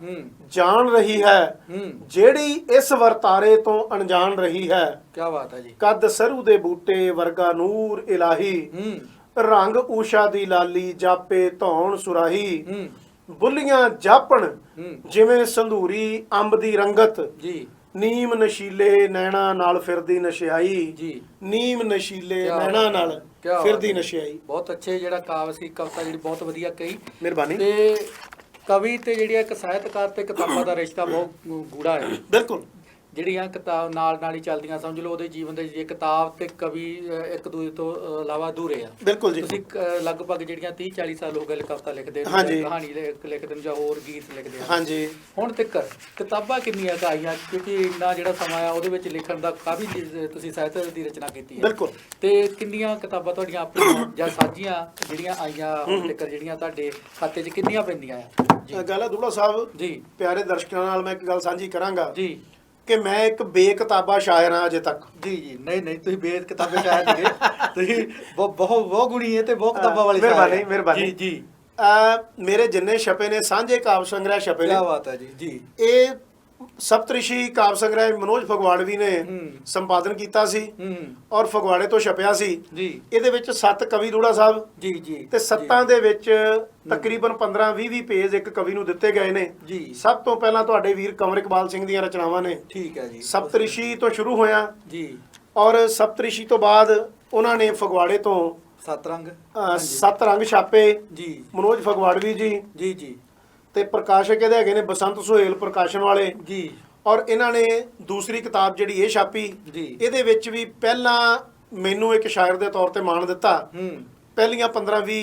ਜਾਣ ਰਹੀ ਹੈ, ਜਿਹੜੀ ਇਸ ਵਰਤਾਰੇ ਤੋਂ ਅਣਜਾਣ ਰਹੀ ਹੈ। ਕੀ ਬਾਤ ਹੈ ਜੀ। ਕੱਦ ਸਰੂ ਦੇ ਬੂਟੇ ਵਰਗਾ ਨੂਰ ਇਲਾਹੀ, ਰੰਗ ਊਸ਼ਾ ਦੀ ਲਾਲੀ ਜਾਪੇ ਧੌਣ ਸੁਰਾਹੀ, ਬੁੱਲੀਆਂ ਜਾਪਣ ਜਿਵੇਂ ਸੰਧੂਰੀ ਅੰਬ ਦੀ ਰੰਗਤ ਜੀ। ਨੀਮ ਨਸ਼ੀਲੇ ਨੈਣਾ ਨਾਲ ਫਿਰਦੀ ਨਸ਼ਿਆਈ ਜੀ। ਨੀਮ ਨਸ਼ੀਲੇ ਨੈਣਾ ਨਾਲ ਫਿਰਦੀ ਨਸ਼ਿਆਈ। ਬਹੁਤ ਅੱਛੇ ਜਿਹੜਾ ਕਾਵਿ ਸੀ, ਕਵਿਤਾ ਜਿਹੜੀ ਬਹੁਤ ਵਧੀਆ ਕਹੀ। ਮਿਹਰਬਾਨੀ। ਤੇ ਕਵੀ ਤੇ ਜਿਹੜੀ ਇੱਕ ਸਾਹਿਤਕਾਰ ਤੇ ਕਿਤਾਬਾਂ ਦਾ ਰਿਸ਼ਤਾ ਬਹੁਤ ਗੂੜਾ ਹੈ। ਬਿਲਕੁਲ। ਜਿਹੜੀਆਂ ਕਿਤਾਬ ਨਾਲ ਹੀ ਚੱਲਦੀਆਂ, ਸਮਝ ਲਓ ਉਹਦੇ ਜੀਵਨ ਦੇ ਜੇ ਕਿਤਾਬ ਤੇ ਕਵੀ ਇੱਕ ਦੂਜੇ ਤੋਂ ਇਲਾਵਾ ਅਧੂਰੇ ਆ। ਬਿਲਕੁਲ ਜੀ। ਤੁਸੀਂ ਲਗਭਗ ਜਿਹੜੀਆਂ 30-40 ਸਾਲ ਹੋ ਗਏ ਕਵਿਤਾ ਲਿਖਦੇ ਨੇ, ਕਹਾਣੀ ਲਿਖਦੇ ਨੇ ਜਾਂ ਹੋਰ ਗੀਤ ਲਿਖਦੇ ਆ। ਹਾਂਜੀ। ਹੁਣ ਤੱਕ ਕਿਤਾਬਾਂ ਕਿੰਨੀਆਂ ਕੁ ਆਈਆਂ, ਕਿਉਂਕਿ ਇੰਨਾ ਜਿਹੜਾ ਸਮਾਂ ਆ ਉਹਦੇ ਵਿੱਚ ਲਿਖਣ ਦਾ ਕਾਫੀ ਤੁਸੀਂ ਸਾਹਿਤ ਦੀ ਰਚਨਾ ਕੀਤੀ ਹੈ। ਬਿਲਕੁਲ। ਤੇ ਕਿੰਨੀਆਂ ਕਿਤਾਬਾਂ ਤੁਹਾਡੀਆਂ ਆਪਣੀਆਂ ਜਾਂ ਸਾਂਝੀਆਂ ਜਿਹੜੀਆਂ ਆਈਆਂ ਹੁਣ ਤੱਕ, ਜਿਹੜੀਆਂ ਤੁਹਾਡੇ ਖਾਤੇ 'ਚ ਕਿੰਨੀਆਂ ਪੈਂਦੀਆਂ ਆ? ਗੱਲ ਹੈ ਦੂੜਾ ਸਾਹਿਬ ਜੀ, ਪਿਆਰੇ ਦਰਸ਼ਕਾਂ ਨਾਲ ਮੈਂ ਇੱਕ ਗੱਲ ਸਾਂਝੀ ਕਰਾਂਗਾ ਜੀ, ਕਿ ਮੈਂ ਇੱਕ ਬੇਕਿਤਾਬਾ ਸ਼ਾਇਰ ਹਾਂ ਅਜੇ ਤੱਕ। ਜੀ ਜੀ। ਨਹੀਂ ਤੁਸੀਂ ਬੇਕਿਤਾਬੇ ਸ਼ਾਇਰ ਨਹੀਂ, ਤੁਸੀਂ ਬਹੁਤ ਗੁਣੀ ਹੈ ਤੇ ਬਹੁਤ ਕਿਤਾਬਾਂ ਵਾਲੇ ਸ਼ਾਇਰ। ਮਿਹਰਬਾਨੀ ਮਿਹਰਬਾਨੀ ਜੀ ਜੀ। ਮੇਰੇ ਜਿੰਨੇ ਛਪੇ ਨੇ ਸਾਂਝੇ ਕਾਵਿ ਸੰਗ੍ਰਹਿ ਛਪੇ ਨੇ। ਕੀ ਬਾਤ ਹੈ ਜੀ। ਜੀ। ਇਹ ਸਪਤਰਿਸ਼ੀ ਕਾਵਿ ਸੰਗ੍ਰਹਿ ਮਨੋਜ ਫਗਵਾੜਵੀ ਨੇ ਸੰਪਾਦਨ ਕੀਤਾ ਸੀ ਔਰ ਫਗਵਾੜੇ ਤੋਂ ਛਪਿਆ ਸੀ ਜੀ। ਇਹਦੇ ਵਿੱਚ 7 ਕਵੀ ਦੂੜਾ ਸਾਹਿਬ ਜੀ ਜੀ ਤੇ 7 ਦੇ ਵਿੱਚ ਤਕਰੀਬਨ 15-20 ਪੇਜ ਇੱਕ ਕਵੀ ਨੂੰ ਦਿੱਤੇ ਗਏ ਨੇ ਜੀ। ਸਭ ਤੋਂ ਪਹਿਲਾਂ ਤੁਹਾਡੇ ਵੀਰ ਕੰਵਰ ਇਕਬਾਲ ਸਿੰਘ ਦੀਆਂ ਰਚਨਾਵਾਂ ਨੇ। ਠੀਕ ਹੈ ਜੀ। ਸਪਤਰਿਸ਼ੀ ਤੋਂ ਸ਼ੁਰੂ ਹੋਇਆ ਜੀ ਔਰ ਸਪਤਰਿਸ਼ੀ ਤੋਂ ਬਾਅਦ ਉਹਨਾਂ ਨੇ ਫਗਵਾੜੇ ਤੋਂ 7 ਰੰਗ ਛਾਪੇ ਜੀ। ਮਨੋਜ ਫਗਵਾੜਵੀ ਜੀ। ਜੀ ਜੀ। ਤੇ ਪ੍ਰਕਾਸ਼ਕ ਇਹਦੇ ਹੈਗੇ ਨੇ ਬਸੰਤ ਸੁਹੇਲ ਪ੍ਰਕਾਸ਼ਨ ਵਾਲੇ ਜੀ। ਔਰ ਇਹਨਾਂ ਨੇ ਦੂਸਰੀ ਕਿਤਾਬ ਜਿਹੜੀ ਇਹ ਛਾਪੀ ਜੀ, ਇਹਦੇ ਵਿੱਚ ਵੀ ਪਹਿਲਾਂ ਮੈਨੂੰ ਇੱਕ ਸ਼ਾਇਰ ਦੇ ਤੌਰ ਤੇ ਮਾਣ ਦਿੱਤਾ। ਪਹਿਲੀਆਂ 15-20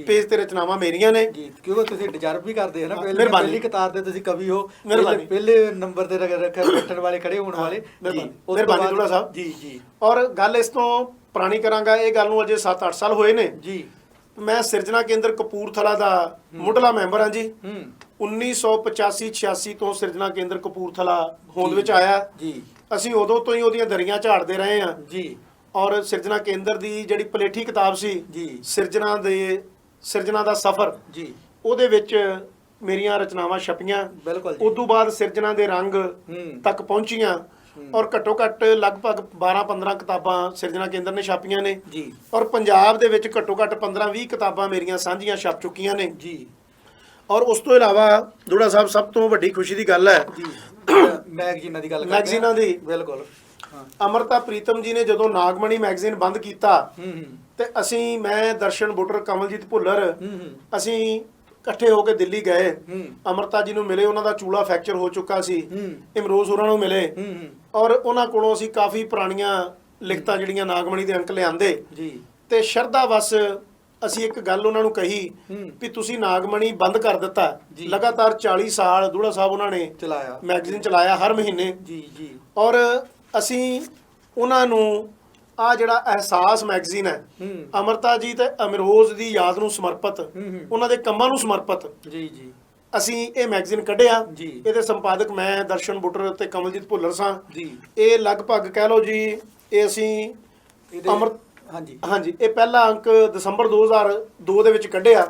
ਪੇਜ ਤੇ ਰਚਨਾਵਾਂ ਮੇਰੀਆਂ ਨੇ ਜੀ, ਕਿਉਂਕਿ ਤੁਸੀਂ ਡਿਜ਼ਰਵ ਵੀ ਕਰਦੇ ਹੋ ਨਾ। ਪਹਿਲੀ ਕਿਤਾਬ ਦੇ ਤੁਸੀਂ ਕਵੀ ਹੋ, ਪਹਿਲੇ ਨੰਬਰ ਤੇ ਬੈਠਣ ਵਾਲੇ, ਖੜੇ ਹੋਣ ਵਾਲੇ। ਮਿਹਰਬਾਨੀ ਦੂੜਾ ਸਾਹਿਬ ਜੀ ਜੀ। ਔਰ ਗੱਲ ਇਸ ਤੋਂ ਪੁਰਾਣੀ ਕਰਾਂਗਾ, ਇਹ ਗੱਲ ਨੂੰ ਅਜੇ 7-8 ਸਾਲ ਹੋਏ ਨੇ ਜੀ। ਮੈਂ ਸਿਰਜਣਾ ਕੇਂਦਰ ਕਪੂਰਥਲਾ ਦਾ ਮੁੱਢਲਾ ਮੈਂਬਰ ਹਾਂ ਜੀ। 1985-86 ਤੋਂ ਸਿਰਜਣਾ ਕੇਂਦਰ ਕਪੂਰਥਲਾ ਹੋਂਦ ਵਿੱਚ ਆਇਆ ਜੀ। ਅਸੀਂ ਉਦੋਂ ਤੋਂ ਹੀ ਉਹਦੀਆਂ ਦਰੀਆਂ ਝਾੜਦੇ ਰਹੇ ਹਾਂ ਜੀ। ਔਰ ਸਿਰਜਣਾ ਕੇਂਦਰ ਦੀ ਜਿਹੜੀ ਪਲੇਠੀ ਕਿਤਾਬ ਸੀ ਜੀ, ਸਿਰਜਣਾ ਦਾ ਸਫ਼ਰ ਜੀ, ਉਹਦੇ ਵਿੱਚ ਮੇਰੀਆਂ ਰਚਨਾਵਾਂ ਛਪੀਆਂ। ਬਿਲਕੁਲ। ਉਦੋਂ ਬਾਅਦ ਸਿਰਜਣਾ ਦੇ ਰੰਗ ਤੱਕ ਪਹੁੰਚੀਆਂ ਔਰ ਘੱਟੋ ਘੱਟ ਲਗਭਗ 12-15 ਕਿਤਾਬਾਂ ਸਿਰਜਣਾ ਕੇਂਦਰ ਨੇ ਛਾਪੀਆਂ ਨੇ ਜੀ। ਔਰ ਪੰਜਾਬ ਦੇ ਵਿੱਚ ਘੱਟੋ ਘੱਟ 15-20 ਕਿਤਾਬਾਂ ਮੇਰੀਆਂ ਸਾਂਝੀਆਂ ਛਪ ਚੁੱਕੀਆਂ ਨੇ ਜੀ। ਔਰ ਉਸ ਤੋਂ ਇਲਾਵਾ ਦੂੜਾ ਸਾਹਿਬ ਸਭ ਤੋਂ ਵੱਡੀ ਖੁਸ਼ੀ ਦੀ ਗੱਲ ਹੈ ਜੀ, ਮੈਗਜ਼ੀਨਾਂ ਦੀ ਗੱਲ, ਮੈਗਜ਼ੀਨਾਂ ਦੀ। ਬਿਲਕੁਲ। ਅਮਰਤਾ ਪ੍ਰੀਤਮ ਜੀ ਨੇ ਜਦੋਂ ਨਾਗਮਣੀ ਮੈਗਜ਼ੀਨ ਬੰਦ ਕੀਤਾ ਤੇ ਮੈਂ ਦਰਸ਼ਨ ਬੁੱਟਰ, ਕਮਲਜੀਤ ਭੁੱਲਰ, ਅਸੀਂ ਇਕੱਠੇ ਹੋ ਕੇ ਦਿੱਲੀ ਗਏ। ਅਮਰਤਾ ਜੀ ਨੂੰ ਮਿਲੇ, ਉਹਨਾਂ ਦਾ ਚੂਲਾ ਫ੍ਰੈਕਚਰ ਹੋ ਚੁੱਕਾ ਸੀ। ਇਮਰੋਜ਼ ਹੋਰਾਂ ਨੂੰ ਮਿਲੇ ਔਰ ਉਹਨਾਂ ਕੋਲੋਂ ਅਸੀਂ ਕਾਫੀ ਪੁਰਾਣੀਆਂ ਲਿਖਤਾਂ ਜਿਹੜੀਆਂ ਨਾਗਮਣੀ ਦੇ ਅੰਕ ਲਿਆਂਦੇ ਜੀ। ਤੇ ਸ਼ਰਧਾ ਵਸ ਅਸੀਂ ਇੱਕ ਗੱਲ ਉਹਨਾਂ ਨੂੰ ਕਹੀ ਵੀ ਤੁਸੀਂ ਨਾਗਮਣੀ ਬੰਦ ਕਰ ਦਿੱਤਾ। ਲਗਾਤਾਰ 40 ਸਾਲ ਦੂੜਾ ਸਾਹਿਬ ਉਹਨਾਂ ਨੇ ਚਲਾਇਆ, ਮੈਗਜ਼ੀਨ ਚਲਾਇਆ ਹਰ ਮਹੀਨੇ ਜੀ ਜੀ। ਔਰ ਅਸੀਂ ਉਹਨਾਂ ਨੂੰ ਆ ਜਿਹੜਾ ਅਹਿਸਾਸ ਮੈਗਜ਼ੀਨ ਹੈ, ਅਮਰਤਾ ਜੀ ਤੇ ਅਮਰੋਜ਼ ਦੀ ਯਾਦ ਨੂੰ ਸਮਰਪਿਤ, ਉਹਨਾਂ ਦੇ ਕੰਮਾਂ ਨੂੰ ਸਮਰਪਿਤ ਜੀ ਜੀ, ਅਸੀਂ ਇਹ ਮੈਗਜ਼ੀਨ ਕੱਢਿਆ ਜੀ। ਇਹਦੇ ਸੰਪਾਦਕ ਮੈਂ, ਦਰਸ਼ਨ ਬੁੱਟਰ ਤੇ ਕਮਲਜੀਤ ਭੁੱਲਰ ਸਾਂ ਜੀ। ਇਹ ਲਗਭਗ ਕਹਿ ਲਓ ਜੀ, ਇਹ ਅਸੀਂ ਹਾਂਜੀ ਇਹ ਪਹਿਲਾ ਅੰਕ ਦਸੰਬਰ 2002 ਦੇ ਵਿੱਚ ਕੱਢਿਆ,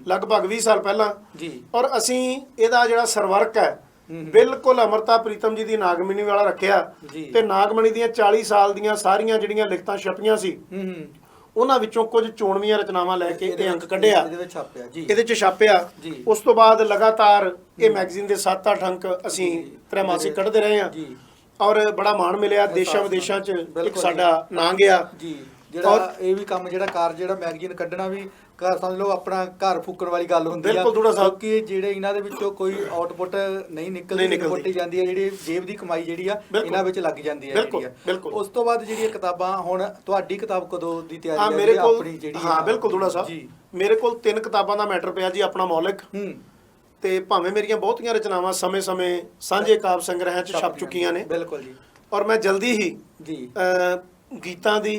ਲਗਭਗ 20 ਸਾਲ ਪਹਿਲਾਂ ਜੀ। ਔਰ ਅਸੀਂ ਇਹਦਾ ਜਿਹੜਾ ਸਰਵਰਕ ਹੈ ਬਿਲਕੁਲ ਅਮਰਤਾ ਪ੍ਰੀਤਮ ਜੀ ਦੀ ਨਾਗਮਣੀ ਵਾਲਾ ਰੱਖਿਆ ਤੇ ਨਾਗਮਣੀ ਦੀਆਂ 40 ਸਾਲ ਦੀਆਂ ਸਾਰੀਆਂ ਜਿਹੜੀਆਂ ਲਿਖਤਾਂ ਛਪੀਆਂ ਸੀ ਉਹਨਾਂ ਵਿੱਚੋਂ ਕੁਝ ਚੋਣਵੀਆਂ ਰਚਨਾਵਾਂ ਲੈ ਕੇ ਇਹ ਅੰਕ ਕੱਢਿਆ, ਇਹਦੇ ਵਿੱਚ ਛਾਪਿਆ। ਉਸ ਤੋਂ ਬਾਅਦ ਲਗਾਤਾਰ ਇਹ ਮੈਗਜ਼ੀਨ ਦੇ 7-8 ਅੰਕ ਅਸੀਂ ਤ੍ਰੈਮਾਸਿਕ ਕੱਢਦੇ ਰਹੇ ਹਾਂ ਔਰ ਬੜਾ ਮਾਣ ਮਿਲਿਆ। ਦੇਸ਼ਾਂ ਵਿਦੇਸ਼ਾਂ 'ਚ ਇੱਕ ਸਾਡਾ ਨਾਂ ਗਿਆ। ਜਿਹੜਾ ਇਹ ਵੀ ਕੰਮ ਜਿਹੜਾ ਮੈਗਜ਼ੀਨ ਕੱਢਣਾ ਵੀ ਘਰ ਸਮਝ ਲਓ ਆਪਣਾ ਘਰ ਫੂਕਣ ਵਾਲੀ ਗੱਲ ਹੁੰਦੀ ਆ। ਬਿਲਕੁਲ ਦੂੜਾ ਸਾਹਿਬ। ਕਿ ਜਿਹੜੇ ਇਹਨਾਂ ਦੇ ਵਿੱਚੋਂ ਕੋਈ ਆਊਟਪੁੱਟ ਨਹੀਂ ਨਿਕਲਦੀ, ਫੁੱਟੀ ਜਾਂਦੀ ਹੈ, ਜਿਹੜੀ ਜੇਬ ਦੀ ਕਮਾਈ ਜਿਹੜੀ ਆ ਇਹਨਾਂ ਵਿੱਚ ਲੱਗ ਜਾਂਦੀ ਹੈ ਜਿਹੜੀ ਆ। ਉਸ ਤੋਂ ਬਾਅਦ ਜਿਹੜੀਆਂ ਕਿਤਾਬਾਂ, ਹੁਣ ਤੁਹਾਡੀ ਕਿਤਾਬ ਕਦੋਂ ਦੀ ਤਿਆਰੀ ਹੈ ਮੇਰੇ ਕੋਲ? ਆਪਣੀ ਜਿਹੜੀ? ਹਾਂ ਬਿਲਕੁਲ ਦੂੜਾ ਸਾਹਿਬ, ਮੇਰੇ ਕੋਲ 3 ਕਿਤਾਬਾਂ ਦਾ ਮੈਟਰ ਪਿਆ ਜੀ ਆਪਣਾ ਮੌਲਿਕ। ਤੇ ਭਾਵੇਂ ਮੇਰੀਆਂ ਬਹੁਤੀਆਂ ਰਚਨਾਵਾਂ ਸਮੇਂ-ਸਮੇਂ ਸਾਂਝੇ ਕਾਵਿ ਸੰਗ੍ਰਹਿਾਂ 'ਚ ਛਪ ਚੁੱਕੀਆਂ ਨੇ। ਬਿਲਕੁਲ ਜੀ। ਔਰ ਮੈਂ ਜਲਦੀ ਹੀ ਜੀ ਗੀਤਾਂ ਦੀ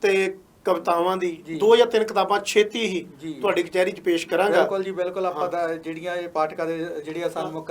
ਤੇ ਕਵਿਤਾਵਾਂ ਦੀ 2 ਜਾਂ 3 ਕਿਤਾਬਾਂ ਛੇਤੀ ਹੀ ਤੁਹਾਡੀ ਕਚਹਿਰੀ 'ਚ ਪੇਸ਼ ਕਰਾਂਗਾ। ਬਿਲਕੁਲ ਜੀ, ਬਿਲਕੁਲ। ਆਪਾਂ ਤਾਂ ਜਿਹੜੀਆਂ ਇਹ ਪਾਠਕਾਂ ਦੇ ਜਿਹੜੀਆਂ ਸਨਮੁਖ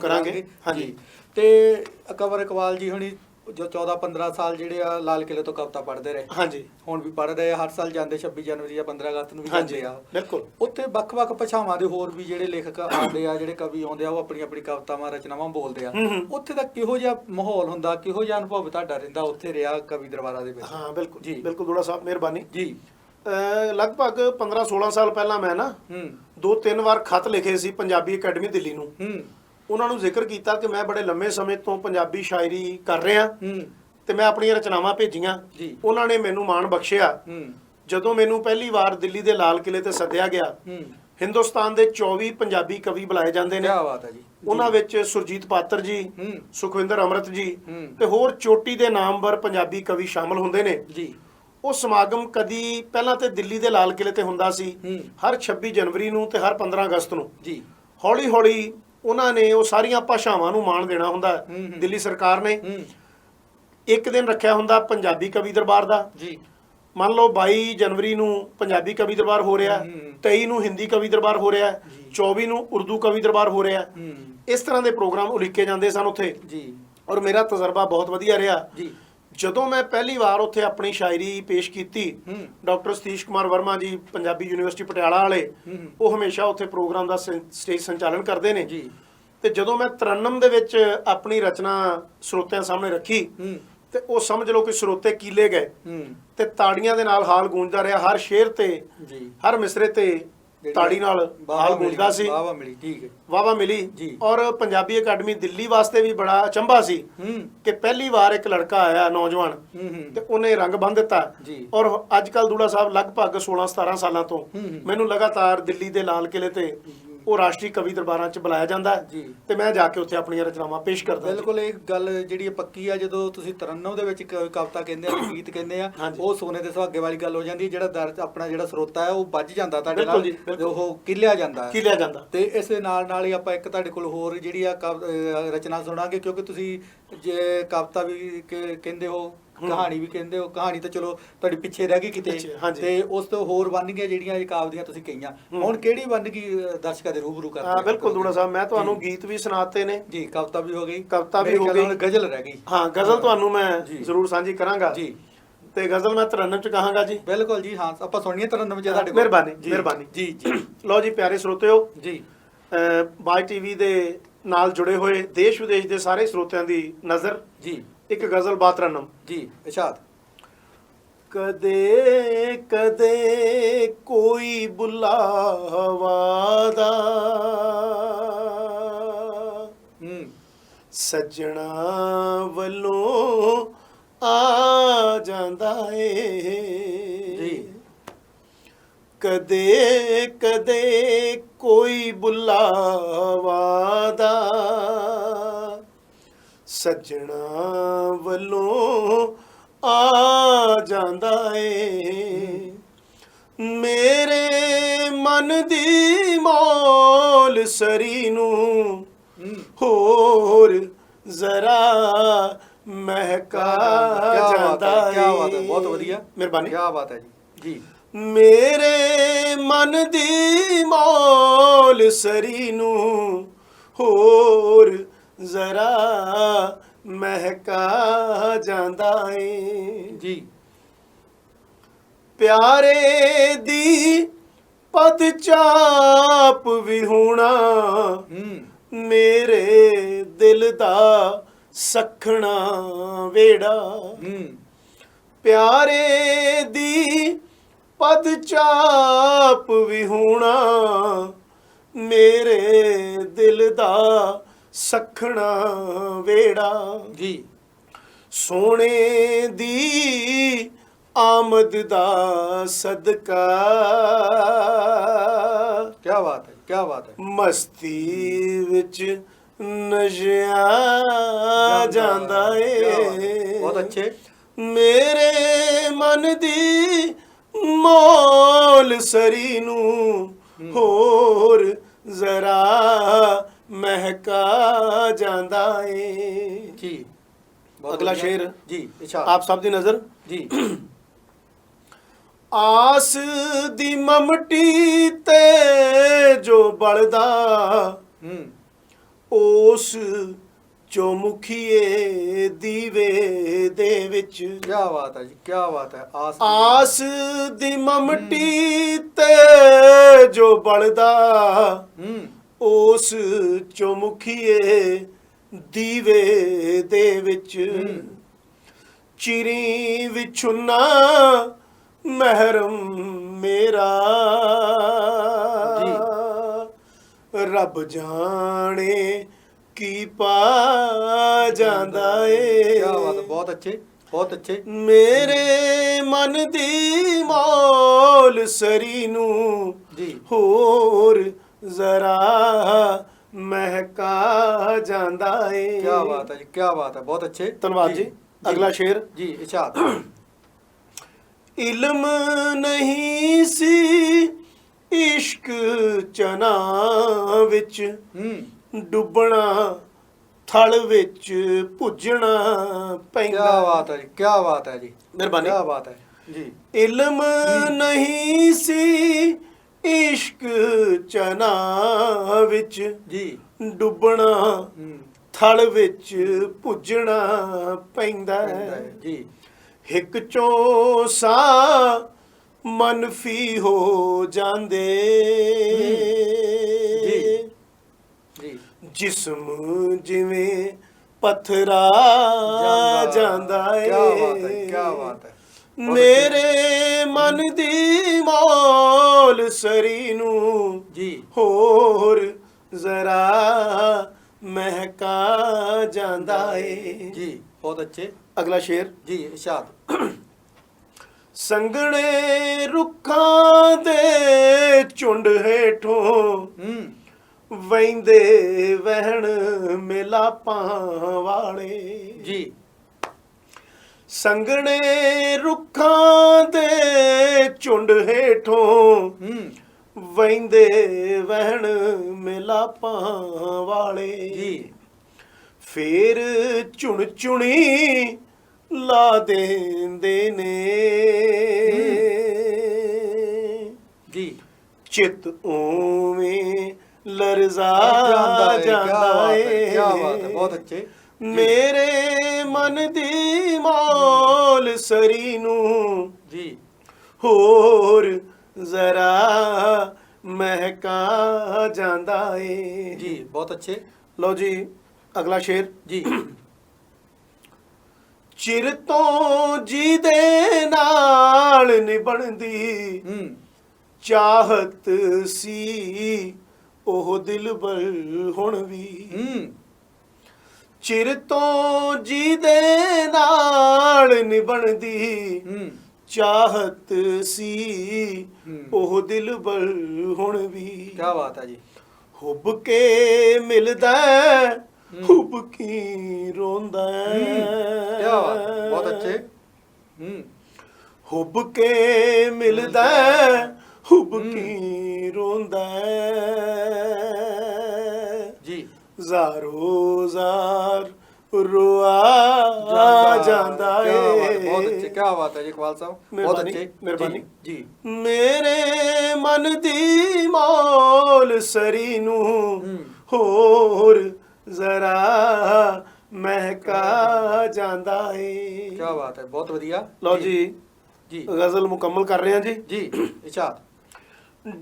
ਕਰਾਂਗੇ। ਹਾਂਜੀ। ਤੇ ਕੰਵਰ ਇਕਬਾਲ ਜੀ ਹੁਣੀ ਜੋ 14-15 ਸਾਲ ਜਿਹੜੇ ਆ ਲਾਲ ਕਿਲੇ ਤੋਂ ਕਵਿਤਾ ਪੜ੍ਹਦੇ ਰਹੇ। ਹਾਂਜੀ। ਹੁਣ ਵੀ ਪੜ੍ਹ ਰਹੇ ਆ, ਹਰ ਸਾਲ ਜਾਂਦੇ 26 ਜਨਵਰੀ ਜਾਂ 15 ਅਗਸਤ ਨੂੰ ਵੀ ਜਾਂਦੇ ਆ। ਬਿਲਕੁਲ। ਉੱਥੇ ਵੱਖ-ਵੱਖ ਭਾਸ਼ਾਵਾਂ ਦੇ ਹੋਰ ਵੀ ਜਿਹੜੇ ਲੇਖਕ ਆਉਂਦੇ ਆ, ਜਿਹੜੇ ਕਵੀ ਆਉਂਦੇ ਆ, ਉਹ ਆਪਣੀ ਕਵਿਤਾਵਾਂ ਰਚਨਾਵਾਂ ਬੋਲਦੇ ਆ। ਉੱਥੇ ਦਾ ਕਿਹੋ ਜਿਹਾ ਮਾਹੌਲ ਹੁੰਦਾ, ਕਿਹੋ ਜਿਹਾ ਅਨੁਭਵ ਤੁਹਾਡਾ ਰਹਿੰਦਾ ਉੱਥੇ ਰਿਹਾ ਕਵੀ ਦਰਬਾਰਾਂ ਦੇ ਵਿੱਚ? ਹਾਂ ਬਿਲਕੁਲ ਜੀ, ਬਿਲਕੁਲ ਦੂੜਾ ਸਾਹਿਬ, ਮਿਹਰਬਾਨੀ ਜੀ। ਲਗਭਗ 15-16 ਸਾਲ ਪਹਿਲਾਂ ਮੈਂ ਨਾ 2-3 ਵਾਰ ਖੱਤ ਲਿਖੇ ਸੀ ਪੰਜਾਬੀ ਅਕੈਡਮੀ ਦਿੱਲੀ ਨੂੰ। ਉਹਨਾਂ ਨੂੰ ਜ਼ਿਕਰ ਕੀਤਾ ਕਿ ਮੈਂ ਬੜੇ ਲੰਮੇ ਸਮੇਂ ਤੋਂ ਪੰਜਾਬੀ ਸ਼ਾਇਰੀ ਕਰ ਰਿਹਾ ਤੇ ਮੈਂ ਆਪਣੀਆਂ ਰਚਨਾਵਾਂ ਭੇਜੀਆਂ। ਉਹਨਾਂ ਨੇ ਮੈਨੂੰ ਮਾਣ ਬਖਸ਼ਿਆ। ਜਦੋਂ ਮੈਨੂੰ ਪਹਿਲੀ ਵਾਰ ਦਿੱਲੀ ਦੇ ਲਾਲ ਕਿਲੇ ਤੇ ਸੱਦਿਆ ਗਿਆ, ਹਿੰਦੁਸਤਾਨ ਦੇ 24 ਪੰਜਾਬੀ ਕਵੀ ਬੁਲਾਏ ਜਾਂਦੇ ਨੇ। ਕੀ ਬਾਤ ਹੈ ਜੀ। ਉਹਨਾਂ ਵਿੱਚ ਸੁਰਜੀਤ ਪਾਤਰ ਜੀ, ਸੁਖਵਿੰਦਰ ਅੰਮ੍ਰਿਤ ਜੀ ਤੇ ਹੋਰ ਚੋਟੀ ਦੇ ਨਾਮਵਰ ਪੰਜਾਬੀ ਕਵੀ ਸ਼ਾਮਲ ਹੁੰਦੇ ਨੇ ਜੀ। ਉਹ ਸਮਾਗਮ ਕਦੀ ਪਹਿਲਾਂ ਤੇ ਦਿੱਲੀ ਦੇ ਲਾਲ ਕਿਲੇ ਤੇ ਹੁੰਦਾ ਸੀ, ਹਰ 26 ਜਨਵਰੀ ਨੂੰ ਤੇ ਹਰ 15 ਅਗਸਤ ਨੂੰ ਜੀ। ਹੌਲੀ-ਹੌਲੀ ਉਹਨਾਂ ਨੇ ਉਹ ਸਾਰੀਆਂ ਭਾਸ਼ਾਵਾਂ ਨੂੰ ਮਾਣ ਦੇਣਾ ਹੁੰਦਾ। ਦਿੱਲੀ ਸਰਕਾਰ ਨੇ ਇੱਕ ਦਿਨ ਰੱਖਿਆ ਹੁੰਦਾ ਪੰਜਾਬੀ ਕਵੀ ਦਰਬਾਰ ਦਾ ਜੀ। ਮੰਨ ਲਓ 22 ਜਨਵਰੀ ਨੂੰ ਪੰਜਾਬੀ ਕਵੀ ਦਰਬਾਰ ਹੋ ਰਿਹਾ, 23 ਨੂੰ ਹਿੰਦੀ ਕਵੀ ਦਰਬਾਰ ਹੋ ਰਿਹਾ, 24 ਨੂੰ ਉਰਦੂ ਕਵੀ ਦਰਬਾਰ ਹੋ ਰਿਹਾ। ਇਸ ਤਰ੍ਹਾਂ ਦੇ ਪ੍ਰੋਗਰਾਮ ਉਲੀਕੇ ਜਾਂਦੇ ਸਨ ਉੱਥੇ ਜੀ। ਔਰ ਮੇਰਾ ਤਜਰਬਾ ਬਹੁਤ ਵਧੀਆ ਰਿਹਾ ਜੀ। ਜਦੋਂ ਮੈਂ ਪਹਿਲੀ ਵਾਰ ਉੱਥੇ ਆਪਣੀ ਸ਼ਾਇਰੀ ਪੇਸ਼ ਕੀਤੀ, ਡਾਕਟਰ ਸਤੀਸ਼ ਕੁਮਾਰ ਵਰਮਾ ਜੀ ਪੰਜਾਬੀ ਯੂਨੀਵਰਸਿਟੀ ਪਟਿਆਲਾ ਵਾਲੇ, ਉਹ ਹਮੇਸ਼ਾ ਉੱਥੇ ਪ੍ਰੋਗਰਾਮ ਦਾ ਸਟੇਜ ਸੰਚਾਲਨ ਕਰਦੇ ਨੇ ਜੀ। ਤੇ ਜਦੋਂ ਮੈਂ ਤਰਨਮ ਦੇ ਵਿੱਚ ਆਪਣੀ ਰਚਨਾ ਸਰੋਤਿਆਂ ਸਾਹਮਣੇ ਰੱਖੀ ਤੇ ਉਹ ਸਮਝ ਲਓ ਕਿ ਸਰੋਤੇ ਕੀਲੇ ਗਏ ਤੇ ਤਾੜੀਆਂ ਦੇ ਨਾਲ ਹਾਲ ਗੂੰਜਦਾ ਰਿਹਾ। ਹਰ ਸ਼ੇਰ ਤੇ ਹਰ ਮਿਸਰੇ ਤੇ ਤਾੜੀ ਨਾਲ ਹਾਲ ਗੂੰਜਦਾ ਸੀ। ਵਾਵਾ ਮਿਲੀ। ਠੀਕ ਹੈ, ਵਾਵਾ ਮਿਲੀ ਜੀ। ਔਰ ਪੰਜਾਬੀ ਅਕੈਡਮੀ ਦਿੱਲੀ ਵਾਸਤੇ ਵੀ ਬੜਾ ਅਚੰਭਾ ਸੀ ਕਿ ਪਹਿਲੀ ਵਾਰ ਇੱਕ ਲੜਕਾ ਆਇਆ ਨੌਜਵਾਨ ਤੇ ਉਹਨੇ ਰੰਗ ਬੰਨ੍ਹ ਦਿੱਤਾ। ਔਰ ਅੱਜ ਕੱਲ ਦੂੜਾ ਸਾਹਿਬ ਲਗਭਗ 16-17 ਸਾਲਾਂ ਤੋਂ ਮੈਨੂੰ ਲਗਾਤਾਰ ਦਿੱਲੀ ਦੇ ਲਾਲ ਕਿਲੇ ਤੇ ਉਹ ਰਾਸ਼ਟਰੀ ਕਵੀ ਦਰਬਾਰਾਂ 'ਚ ਬੁਲਾਇਆ ਜਾਂਦਾ ਤੇ ਮੈਂ ਜਾ ਕੇ ਉੱਥੇ ਆਪਣੀਆਂ ਰਚਨਾਵਾਂ ਪੇਸ਼ ਕਰਦਾ। ਬਿਲਕੁਲ, ਇਹ ਗੱਲ ਜਿਹੜੀ ਪੱਕੀ ਆ। ਜਦੋਂ ਤੁਸੀਂ ਤਰਨਮ ਦੇ ਵਿੱਚ ਕਵਿਤਾ ਕਹਿੰਦੇ ਆ, ਗੀਤ ਕਹਿੰਦੇ ਆ, ਉਹ ਸੋਨੇ ਦੇ ਸੁਹਾਗੇ ਵਾਲੀ ਗੱਲ ਹੋ ਜਾਂਦੀ। ਜਿਹੜਾ ਆਪਣਾ ਜਿਹੜਾ ਸਰੋਤਾ ਹੈ ਉਹ ਵੱਜ ਜਾਂਦਾ ਤੁਹਾਡੇ ਨਾਲ, ਉਹ ਕਿਲਿਆ ਜਾਂਦਾ। ਤੇ ਇਸ ਦੇ ਨਾਲ ਹੀ ਆਪਾਂ ਇੱਕ ਤੁਹਾਡੇ ਕੋਲ ਹੋਰ ਜਿਹੜੀ ਆ ਰਚਨਾ ਸੁਣਾਂਗੇ, ਕਿਉਂਕਿ ਤੁਸੀਂ ਜੇ ਕਵਿਤਾ ਵੀ ਕਹਿੰਦੇ ਹੋ, ਕਹਾਣੀ ਵੀ ਕਹਿੰਦੇ ਹੋ। ਕਹਾਣੀ ਤਾਂ ਚਲੋ ਤੁਹਾਡੀ ਪਿੱਛੇ ਰਹਿ ਗਈ ਕਿਤੇ, ਤੇ ਉਸ ਤੋਂ ਹੋਰ ਵੰਨਗੀਆਂ ਜਿਹੜੀਆਂ ਕਾਵਿ ਦੀਆਂ ਤੁਸੀਂ ਕਹੀਆਂ। ਹੁਣ ਕਿਹੜੀ ਵੰਨਗੀ ਦਰਸ਼ਕਾਂ ਦੇ ਰੂਬਰੂ ਕਰਦੇ? ਹਾਂ ਬਿਲਕੁਲ ਦੂੜਾ ਸਾਹਿਬ, ਮੈਂ ਤੁਹਾਨੂੰ ਗੀਤ ਵੀ ਸੁਣਾਤੇ ਨੇ ਜੀ। ਕਵਿਤਾ ਵੀ ਹੋ ਗਈ, ਹੁਣ ਗਜ਼ਲ ਰਹਿ ਗਈ। ਹਾਂ, ਗਜ਼ਲ ਤੁਹਾਨੂੰ ਮੈਂ ਜ਼ਰੂਰ ਸਾਂਝੀ ਕਰਾਂਗਾ ਜੀ। ਤੇ ਗਜ਼ਲ ਮੈਂ ਤਰਨਮ 'ਚ ਕਹਾਂਗਾ ਜੀ। ਬਿਲਕੁਲ ਜੀ, ਹਾਂ ਆਪਾਂ ਸੁਣੀਏ ਤਰਨਮ 'ਚ ਤੁਹਾਡੇ ਕੋਲ। ਮਿਹਰਬਾਨੀ ਜੀ। ਲਓ ਜੀ ਪਿਆਰੇ ਸਰੋਤਿਓ ਜੀ, ਬਾਈ ਟੀਵੀ ਦੇ ਨਾਲ ਜੁੜੇ ਹੋਏ ਦੇਸ਼ ਵਿਦੇਸ਼ ਦੇ ਸਾਰੇ ਸਰੋਤਿਆਂ ਦੀ ਨਜ਼ਰ ਜੀ ਇੱਕ ਗਜ਼ਲ ਬਾ ਤਰਨਮ ਜੀ। ਇਰਸ਼ਾਦ। ਕਦੇ ਕਦੇ ਕੋਈ ਬੁਲਾਵਾ ਦਾ ਸੱਜਣਾ ਵੱਲੋਂ ਆ ਜਾਂਦਾ ਏ ਜੀ। ਕਦੇ ਕਦੇ ਕੋਈ ਬੁਲਾਵਾ ਦਾ ਸੱਜਣਾ ਵੱਲੋਂ ਆ ਜਾਂਦਾ ਏ। ਮੇਰੇ ਮਨ ਦੀ ਮੌਲ ਸਰੀ ਨੂੰ ਹੋਰ ਜ਼ਰਾ ਮਹਿਕਾ ਜਾਂਦਾ ਏ। ਕੀ ਬਾਤ ਹੈ, ਬਹੁਤ ਵਧੀਆ, ਮਿਹਰਬਾਨੀ। ਕੀ ਬਾਤ ਹੈ ਜੀ। ਮੇਰੇ ਮਨ ਦੀ ਮੌਲ ਸਰੀ ਨੂੰ ਹੋਰ ਜ਼ਰਾ ਮਹਿਕਾ ਜਾਂਦਾ ਏ ਜੀ। ਪਿਆਰੇ ਦੀ ਪਦ ਚਾਪ ਵਿਹੂਣਾ ਮੇਰੇ ਦਿਲ ਦਾ ਸਖਣਾ ਵੇੜਾ। ਪਿਆਰੇ ਦੀ ਪਦ ਚਾਪ ਵਿਹੂਣਾ ਮੇਰੇ ਦਿਲ ਦਾ ਸਖਣਾ ਵੇੜਾ ਜੀ। ਸੋਨੇ ਦੀ ਆਮਦ ਦਾ ਸਦਕਾ ਕੀ ਬਾਤ ਹੈ, ਕੀ ਬਾਤ ਹੈ। ਮਸਤੀ ਵਿੱਚ ਨਸ਼ਿਆ ਜਾਂਦਾ ਏ। ਬਹੁਤ ਅੱਛੇ। ਮੇਰੇ ਮਨ ਦੀ ਮੋਲ ਸਰੀ ਨੂੰ ਹੋਰ ਜ਼ਰਾ ਮਹਿਕਾ ਜਾਂਦਾ ਏ ਜੀ। ਅਗਲਾ ਸ਼ੇਰ ਜੀ, ਇਰਸ਼ਾਦ। ਆਪ ਸਭ ਦੀ ਨਜ਼ਰ ਜੀ। ਆਸ ਦੀ ਮਮਟੀ ਤੇ ਜੋ ਬਲਦਾ ਉਸ ਚੌਮੁਖੀਏ ਦੀਵੇ ਦੇ ਵਿੱਚ। ਕੀ ਬਾਤ ਹੈ ਜੀ, ਕੀ ਬਾਤ ਹੈ। ਆਸ ਦੀ ਮਮਟੀ ਤੇ ਜੋ ਬਲਦਾ ਉਸ ਚੌਮੁਖੀਏ ਦੀਵੇ ਦੇ ਵਿੱਚ। ਚਿਰੀ ਵਿਛੁਨਾ ਮਹਿਰਮ ਮੇਰਾ ਰੱਬ ਜਾਣੇ ਕੀ ਪਾ ਜਾਂਦਾ ਏ। ਕੀ ਬਾਤ, ਬਹੁਤ ਅੱਛੇ, ਬਹੁਤ ਅੱਛੇ। ਮੇਰੇ ਮਨ ਦੀ ਮੌਲ ਸਰੀ ਨੂੰ ਜੀ ਹੋਰ ਜ਼ਰਾ ਮਹਿਕਾ ਜਾਂਦਾ ਏ। ਕੀ ਬਾਤ ਹੈ ਜੀ, ਕੀ ਬਾਤ ਹੈ, ਬਹੁਤ ਅੱਛੇ। ਧੰਨਵਾਦ ਜੀ। ਅਗਲਾ ਸ਼ੇਰ ਜੀ, ਇਰਸ਼ਾਦ। ਇਲਮ ਨਹੀਂ ਸੀ ਇਸ਼ਕ ਚਨਾ ਵਿੱਚ ਡੁੱਬਣਾ ਥਲ ਵਿੱਚ ਭੁੱਜਣਾ ਪੈਂਦਾ। ਕੀ ਬਾਤ ਹੈ ਜੀ, ਕੀ ਬਾਤ ਹੈ ਜੀ, ਮਿਹਰਬਾਨੀ। ਕੀ ਬਾਤ ਹੈ ਜੀ। ਇਲਮ ਨਹੀਂ ਸੀ ਇਸ਼ਕ ਚਨਾ ਵਿੱਚ ਜੀ ਡੁੱਬਣਾ ਥਲ ਵਿੱਚ ਭੁੱਜਣਾ ਪੈਂਦਾ ਜੀ। ਹਿੱਕ ਚੋਂ ਸਾ ਮਨਫੀ ਹੋ ਜਾਂਦੇ ਜੀ। ਜਿਸਮ ਜਿਵੇਂ ਪੱਥਰਾ ਜਾਂਦਾ ਏ। ਕੀ ਬਾਤ ਹੈ, ਕੀ ਬਾਤ ਹੈ। ਮੇਰੇ ਮਨ ਦੀ ਮੌਲ ਸਰੀ ਨੂੰ ਜੀ ਹੋਰ ਜ਼ਰਾ ਮਹਿਕਾ ਜਾਂਦਾ ਏ। ਜੀ, ਬਹੁਤ ਅੱਛੇ। ਅਗਲਾ ਸ਼ੇਰ ਜੀ, ਇਰਸ਼ਾਦ। ਸੰਘਣੇ ਰੁੱਖਾਂ ਦੇ ਝੁੰਡ ਹੇਠੋਂ ਵਹਿੰਦੇ ਵਹਿਣ ਮਿਲਾਪਾਂ ਵਾਲੇ। ਜੀ। ਸੰਘਣੇ ਰੁੱਖਾਂ ਦੇ ਝੁੰਡ ਹੇਠੋਂ ਵਹਿੰਦੇ ਵਹਿਣ ਮਿਲਾਪਾਂ ਵਾਲੇ। ਜੀ। ਫੇਰ ਚੁਣ ਚੁਣੀ ਲਾ ਦੇਂਦੇ ਨੇ ਜੀ। ਚਿੱਤ ਉਵੇਂ ਲਰਜ਼ਾ ਜਾਂਦਾ ਏ। ਕੀ ਬਾਤ ਹੈ, ਬਹੁਤ ਅੱਛੇ। ਮੇਰੇ ਮਨ ਦੀ ਮੌਲ ਸਰੀ ਨੂੰ ਜੀ ਹੋਰ ਜ਼ਰਾ ਮਹਿਕਾ ਜਾਂਦਾ ਏ। ਜੀ, ਬਹੁਤ ਅੱਛੇ। ਲਓ ਜੀ ਅਗਲਾ ਸ਼ੇਰ ਜੀ। ਚਿਰ ਤੋਂ ਜੀ ਦੇ ਨਾਲ ਨਿਭਣਦੀ ਚਾਹਤ ਸੀ ਉਹ ਦਿਲਬਰ ਹੁਣ ਵੀ। ਚਿਰ ਤੋਂ ਜੀ ਦੇ ਨਾਲ ਨਿਭਣਦੀ ਚਾਹਤ ਸੀ ਉਹ ਦਿਲਬਰ ਹੁਣ ਵੀ। ਕੀ ਬਾਤ ਹੈ ਜੀ। ਹੁੱਬ ਕੇ ਮਿਲਦਾ ਹੁੱਬ ਕੀ ਰੋਂਦਾ। ਕੀ ਬਾਤ ਹੈ, ਬਹੁਤ ਅੱਛੇ। ਹੁੱਬ ਕੇ ਮਿਲਦਾ ਹੁੱਬ ਕੀ ਰੋਂਦਾ ਜੀ। ਜ਼ਾਰੋ ਜ਼ਾਰ ਰੁਆ ਜਾਂਦਾ ਏ। ਬਹੁਤ ਅੱਛੇ, ਕੀ ਬਾਤ ਹੈ ਜੀ ਇਕਬਾਲ ਸਾਹਿਬ, ਬਹੁਤ ਅੱਛੇ। ਮਿਹਰਬਾਨੀ ਜੀ। ਮੇਰੇ ਮਨ ਦੀ ਮੌਲ ਸਰੀ ਨੂੰ ਹੋਰ ਜ਼ਰਾ ਮਹਿਕਾ ਜਾਂਦਾ ਏ। ਕੀ ਬਾਤ ਹੈ, ਬਹੁਤ ਵਧੀਆ। ਲਓ ਜੀ ਜੀ ਗਜ਼ਲ ਮੁਕੰਮਲ ਕਰ ਰਹੇ ਹਾਂ ਜੀ। ਜੀ, ਇਰਸ਼ਾਦ।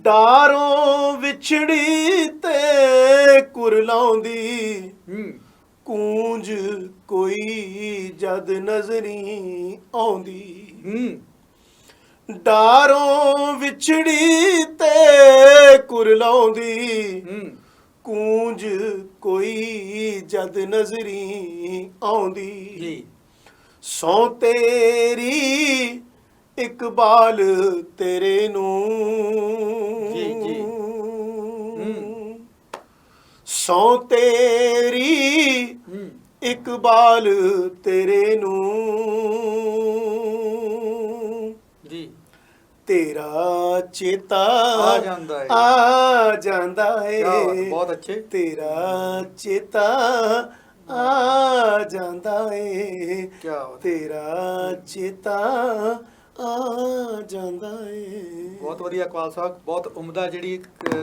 ਡਾਰੋਂ ਵਿਛੜੀ ਤੇ ਕੁਰਲਾਉਂਦੀ ਕੂੰਜ ਕੋਈ ਜਦ ਨਜ਼ਰੀ ਆਉਂਦੀ। ਡਾਰੋਂ ਵਿਛੜੀ ਤੇ ਕੁਰਲਾਉਂਦੀ ਕੂੰਜ ਕੋਈ ਜਦ ਨਜ਼ਰੀ ਆਉਂਦੀ। ਜੀ। ਸੌ ਤੇਰੀ ਇਕਬਾਲ ਤੇਰੇ ਨੂੰ ਜੀ ਜੀ ਸੌ ਤੇਰੀ ਇਕਬਾਲ ਤੇਰੇ ਨੂੰ ਜੀ ਤੇਰਾ ਚੇਤਾ ਆ ਜਾਂਦਾ ਏ। ਆ ਜਾਂਦਾ ਏ ਕਿਆ ਬਾਤ, ਬਹੁਤ ਅੱਛੇ। ਤੇਰਾ ਚੇਤਾ ਆ ਜਾਂਦਾ ਏ ਕਿਆ ਬਾਤ। ਤੇਰਾ ਚੇਤਾ ਆ ਜਾਂਦਾ ਏ। ਬਹੁਤ ਵਧੀਆ ਇਕਬਾਲ ਸਾਹਿਬ, ਬਹੁਤ ਉਮਦਾ ਜਿਹੜੀ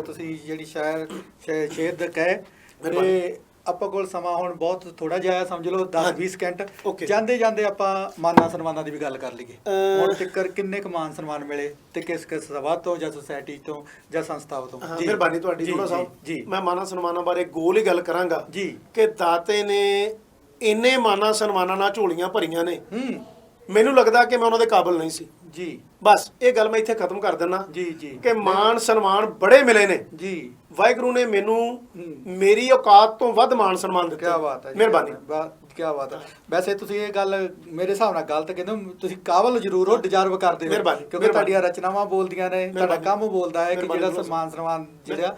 ਤੁਸੀਂ ਜਿਹੜੀ ਸ਼ੇਰ ਦਾ ਕਹੇ। ਤੇ ਆਪਾਂ ਕੋਲ ਸਮਾਂ ਹੁਣ ਬਹੁਤ ਥੋੜਾ ਜਿਹਾ ਹੈ, ਸਮਝ ਲਓ 10-20 ਸਕਿੰਟ। Okay। ਜਾਂਦੇ ਜਾਂਦੇ ਆਪਾਂ ਮਾਨਾਂ ਸਨਮਾਨਾਂ ਦੀ ਵੀ ਗੱਲ ਕਰ ਲਈਏ। ਹੁਣ ਤੱਕ ਕਿੰਨੇ ਕੁ ਮਾਨ ਸਨਮਾਨ ਮਿਲੇ ਤੇ ਕਿਸ ਸਭਾ ਤੋਂ ਜਾਂ ਸੁਸਾਇਟੀ ਤੋਂ ਜਾਂ ਸੰਸਥਾਵਾਂ ਤੋਂ? ਹਾਂ, ਮਿਹਰਬਾਨੀ ਤੁਹਾਡੀ ਜੀ, ਥੋੜਾ ਜੀ, ਸਾਹਿਬ। ਜੀ ਮੈਂ ਮਾਨਾਂ ਸਨਮਾਨਾਂ ਬਾਰੇ ਗੋਲ ਹੀ ਗੱਲ ਕਰਾਂਗਾ ਜੀ ਕਿ ਦਾਤੇ ਨੇ ਇੰਨੇ ਮਾਨਾਂ ਸਨਮਾਨਾਂ ਨਾਲ ਝੋਲੀਆਂ ਭਰੀਆਂ ਨੇ, ਹੂੰ ਮੈਨੂੰ ਲੱਗਦਾ ਕਿ ਮੈਂ ਉਹਨਾਂ ਦੇ ਕਾਬਿਲ ਨਹੀਂ ਸੀ। ਜੀ ਬਸ ਇਹ ਗੱਲ ਮੈਂ ਇੱਥੇ ਖਤਮ ਕਰ ਦਿੰਦਾ ਜੀ ਜੀ ਕਿ ਮਾਨ ਸਨਮਾਨ ਬੜੇ ਮਿਲੇ ਨੇ। ਜੀ ਵਾਹਿਗੁਰੂ ਨੇ ਮੈਨੂੰ ਮੇਰੀ ਔਕਾਤ ਤੋਂ ਵੱਧ ਮਾਨ ਸਨਮਾਨ ਦਿੱਤੇ। ਕਿਆ ਬਾਤ ਹੈ ਜੀ, ਮਿਹਰਬਾਨੀ। ਕਿਆ ਬਾਤ ਹੈ। ਵੈਸੇ ਤੁਸੀਂ ਇਹ ਗੱਲ ਮੇਰੇ ਹਿਸਾਬ ਨਾਲ ਗਲਤ ਕਹਿੰਦੇ ਹੋ, ਤੁਸੀਂ ਕਾਬਲ ਜ਼ਰੂਰ ਹੋ, ਡਿਜ਼ਰਵ ਕਰਦੇ ਹੋ, ਮਿਹਰਬਾਨੀ, ਕਿਉਂਕਿ ਤੁਹਾਡੀਆਂ ਰਚਨਾਵਾਂ ਬੋਲਦੀਆਂ ਨੇ, ਤੁਹਾਡਾ ਕੰਮ ਬੋਲਦਾ ਹੈ ਕਿ ਜਿਹੜਾ ਮਿਹਰਬਾਨੀ। ਸਨਮਾਨ ਜਿਹੜਾ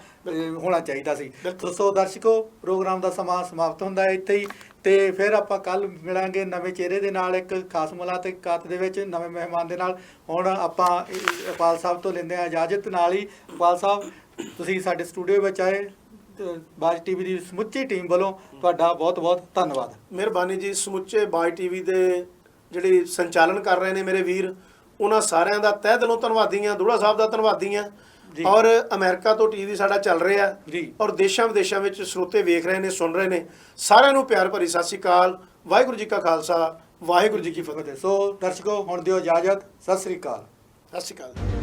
ਹੋਣਾ ਚਾਹੀਦਾ ਸੀ। ਦੋਸਤੋ ਦਰਸ਼ਕੋ, ਪ੍ਰੋਗਰਾਮ ਦਾ ਸਮਾਂ ਸਮਾਪਤ ਹੁੰਦਾ ਹੈ ਇੱਥੇ ਹੀ, ਤੇ ਫਿਰ ਆਪਾਂ ਕੱਲ ਮਿਲਾਂਗੇ ਨਵੇਂ ਚਿਹਰੇ ਦੇ ਨਾਲ, ਇੱਕ ਖਾਸ ਮੁਲਾਕਾਤ ਦੇ ਵਿੱਚ ਨਵੇਂ ਮਹਿਮਾਨ ਦੇ ਨਾਲ। ਹੁਣ ਆਪਾਂ ਇਕਬਾਲ ਸਾਹਿਬ ਤੋਂ ਲੈਂਦੇ ਹਾਂ ਇਜਾਜ਼ਤ। ਨਾਲ ਹੀ ਇਕਬਾਲ ਸਾਹਿਬ, ਤੁਸੀਂ ਸਾਡੇ ਸਟੂਡੀਓ ਵਿੱਚ ਆਏ, ਬਾਜ ਟੀਵੀ ਦੀ ਸਮੁੱਚੀ ਟੀਮ ਵੱਲੋਂ ਤੁਹਾਡਾ ਬਹੁਤ ਬਹੁਤ ਧੰਨਵਾਦ। ਮਿਹਰਬਾਨੀ ਜੀ। ਸਮੁੱਚੇ ਬਾਜ ਟੀਵੀ ਦੇ ਜਿਹੜੇ ਸੰਚਾਲਨ ਕਰ ਰਹੇ ਨੇ ਮੇਰੇ ਵੀਰ, ਉਹਨਾਂ ਸਾਰਿਆਂ ਦਾ ਤਹਿ ਦਿਲੋਂ ਧੰਨਵਾਦੀ ਹਾਂ। ਦੂੜਾ ਸਾਹਿਬ ਦਾ ਧੰਨਵਾਦੀ ਹਾਂ। ਔਰ ਅਮਰੀਕਾ ਤੋਂ ਟੀਵੀ ਸਾਡਾ ਚੱਲ ਰਿਹਾ ਜੀ, ਔਰ ਦੇਸ਼ਾਂ ਵਿਦੇਸ਼ਾਂ ਵਿੱਚ ਸਰੋਤੇ ਵੇਖ ਰਹੇ ਨੇ, ਸੁਣ ਰਹੇ ਨੇ। ਸਾਰਿਆਂ ਨੂੰ ਪਿਆਰ ਭਰੀ ਸਤਿ ਸ਼੍ਰੀ ਅਕਾਲ। ਵਾਹਿਗੁਰੂ ਜੀ ਕਾ ਖਾਲਸਾ, ਵਾਹਿਗੁਰੂ ਜੀ ਕੀ ਫਤਿਹ। ਸੋ ਦਰਸ਼ਕੋ, ਹੁਣ ਦਿਓ ਇਜਾਜ਼ਤ। ਸਤਿ ਸ੍ਰੀ ਅਕਾਲ। ਸਤਿ ਸ਼੍ਰੀ ਅਕਾਲ।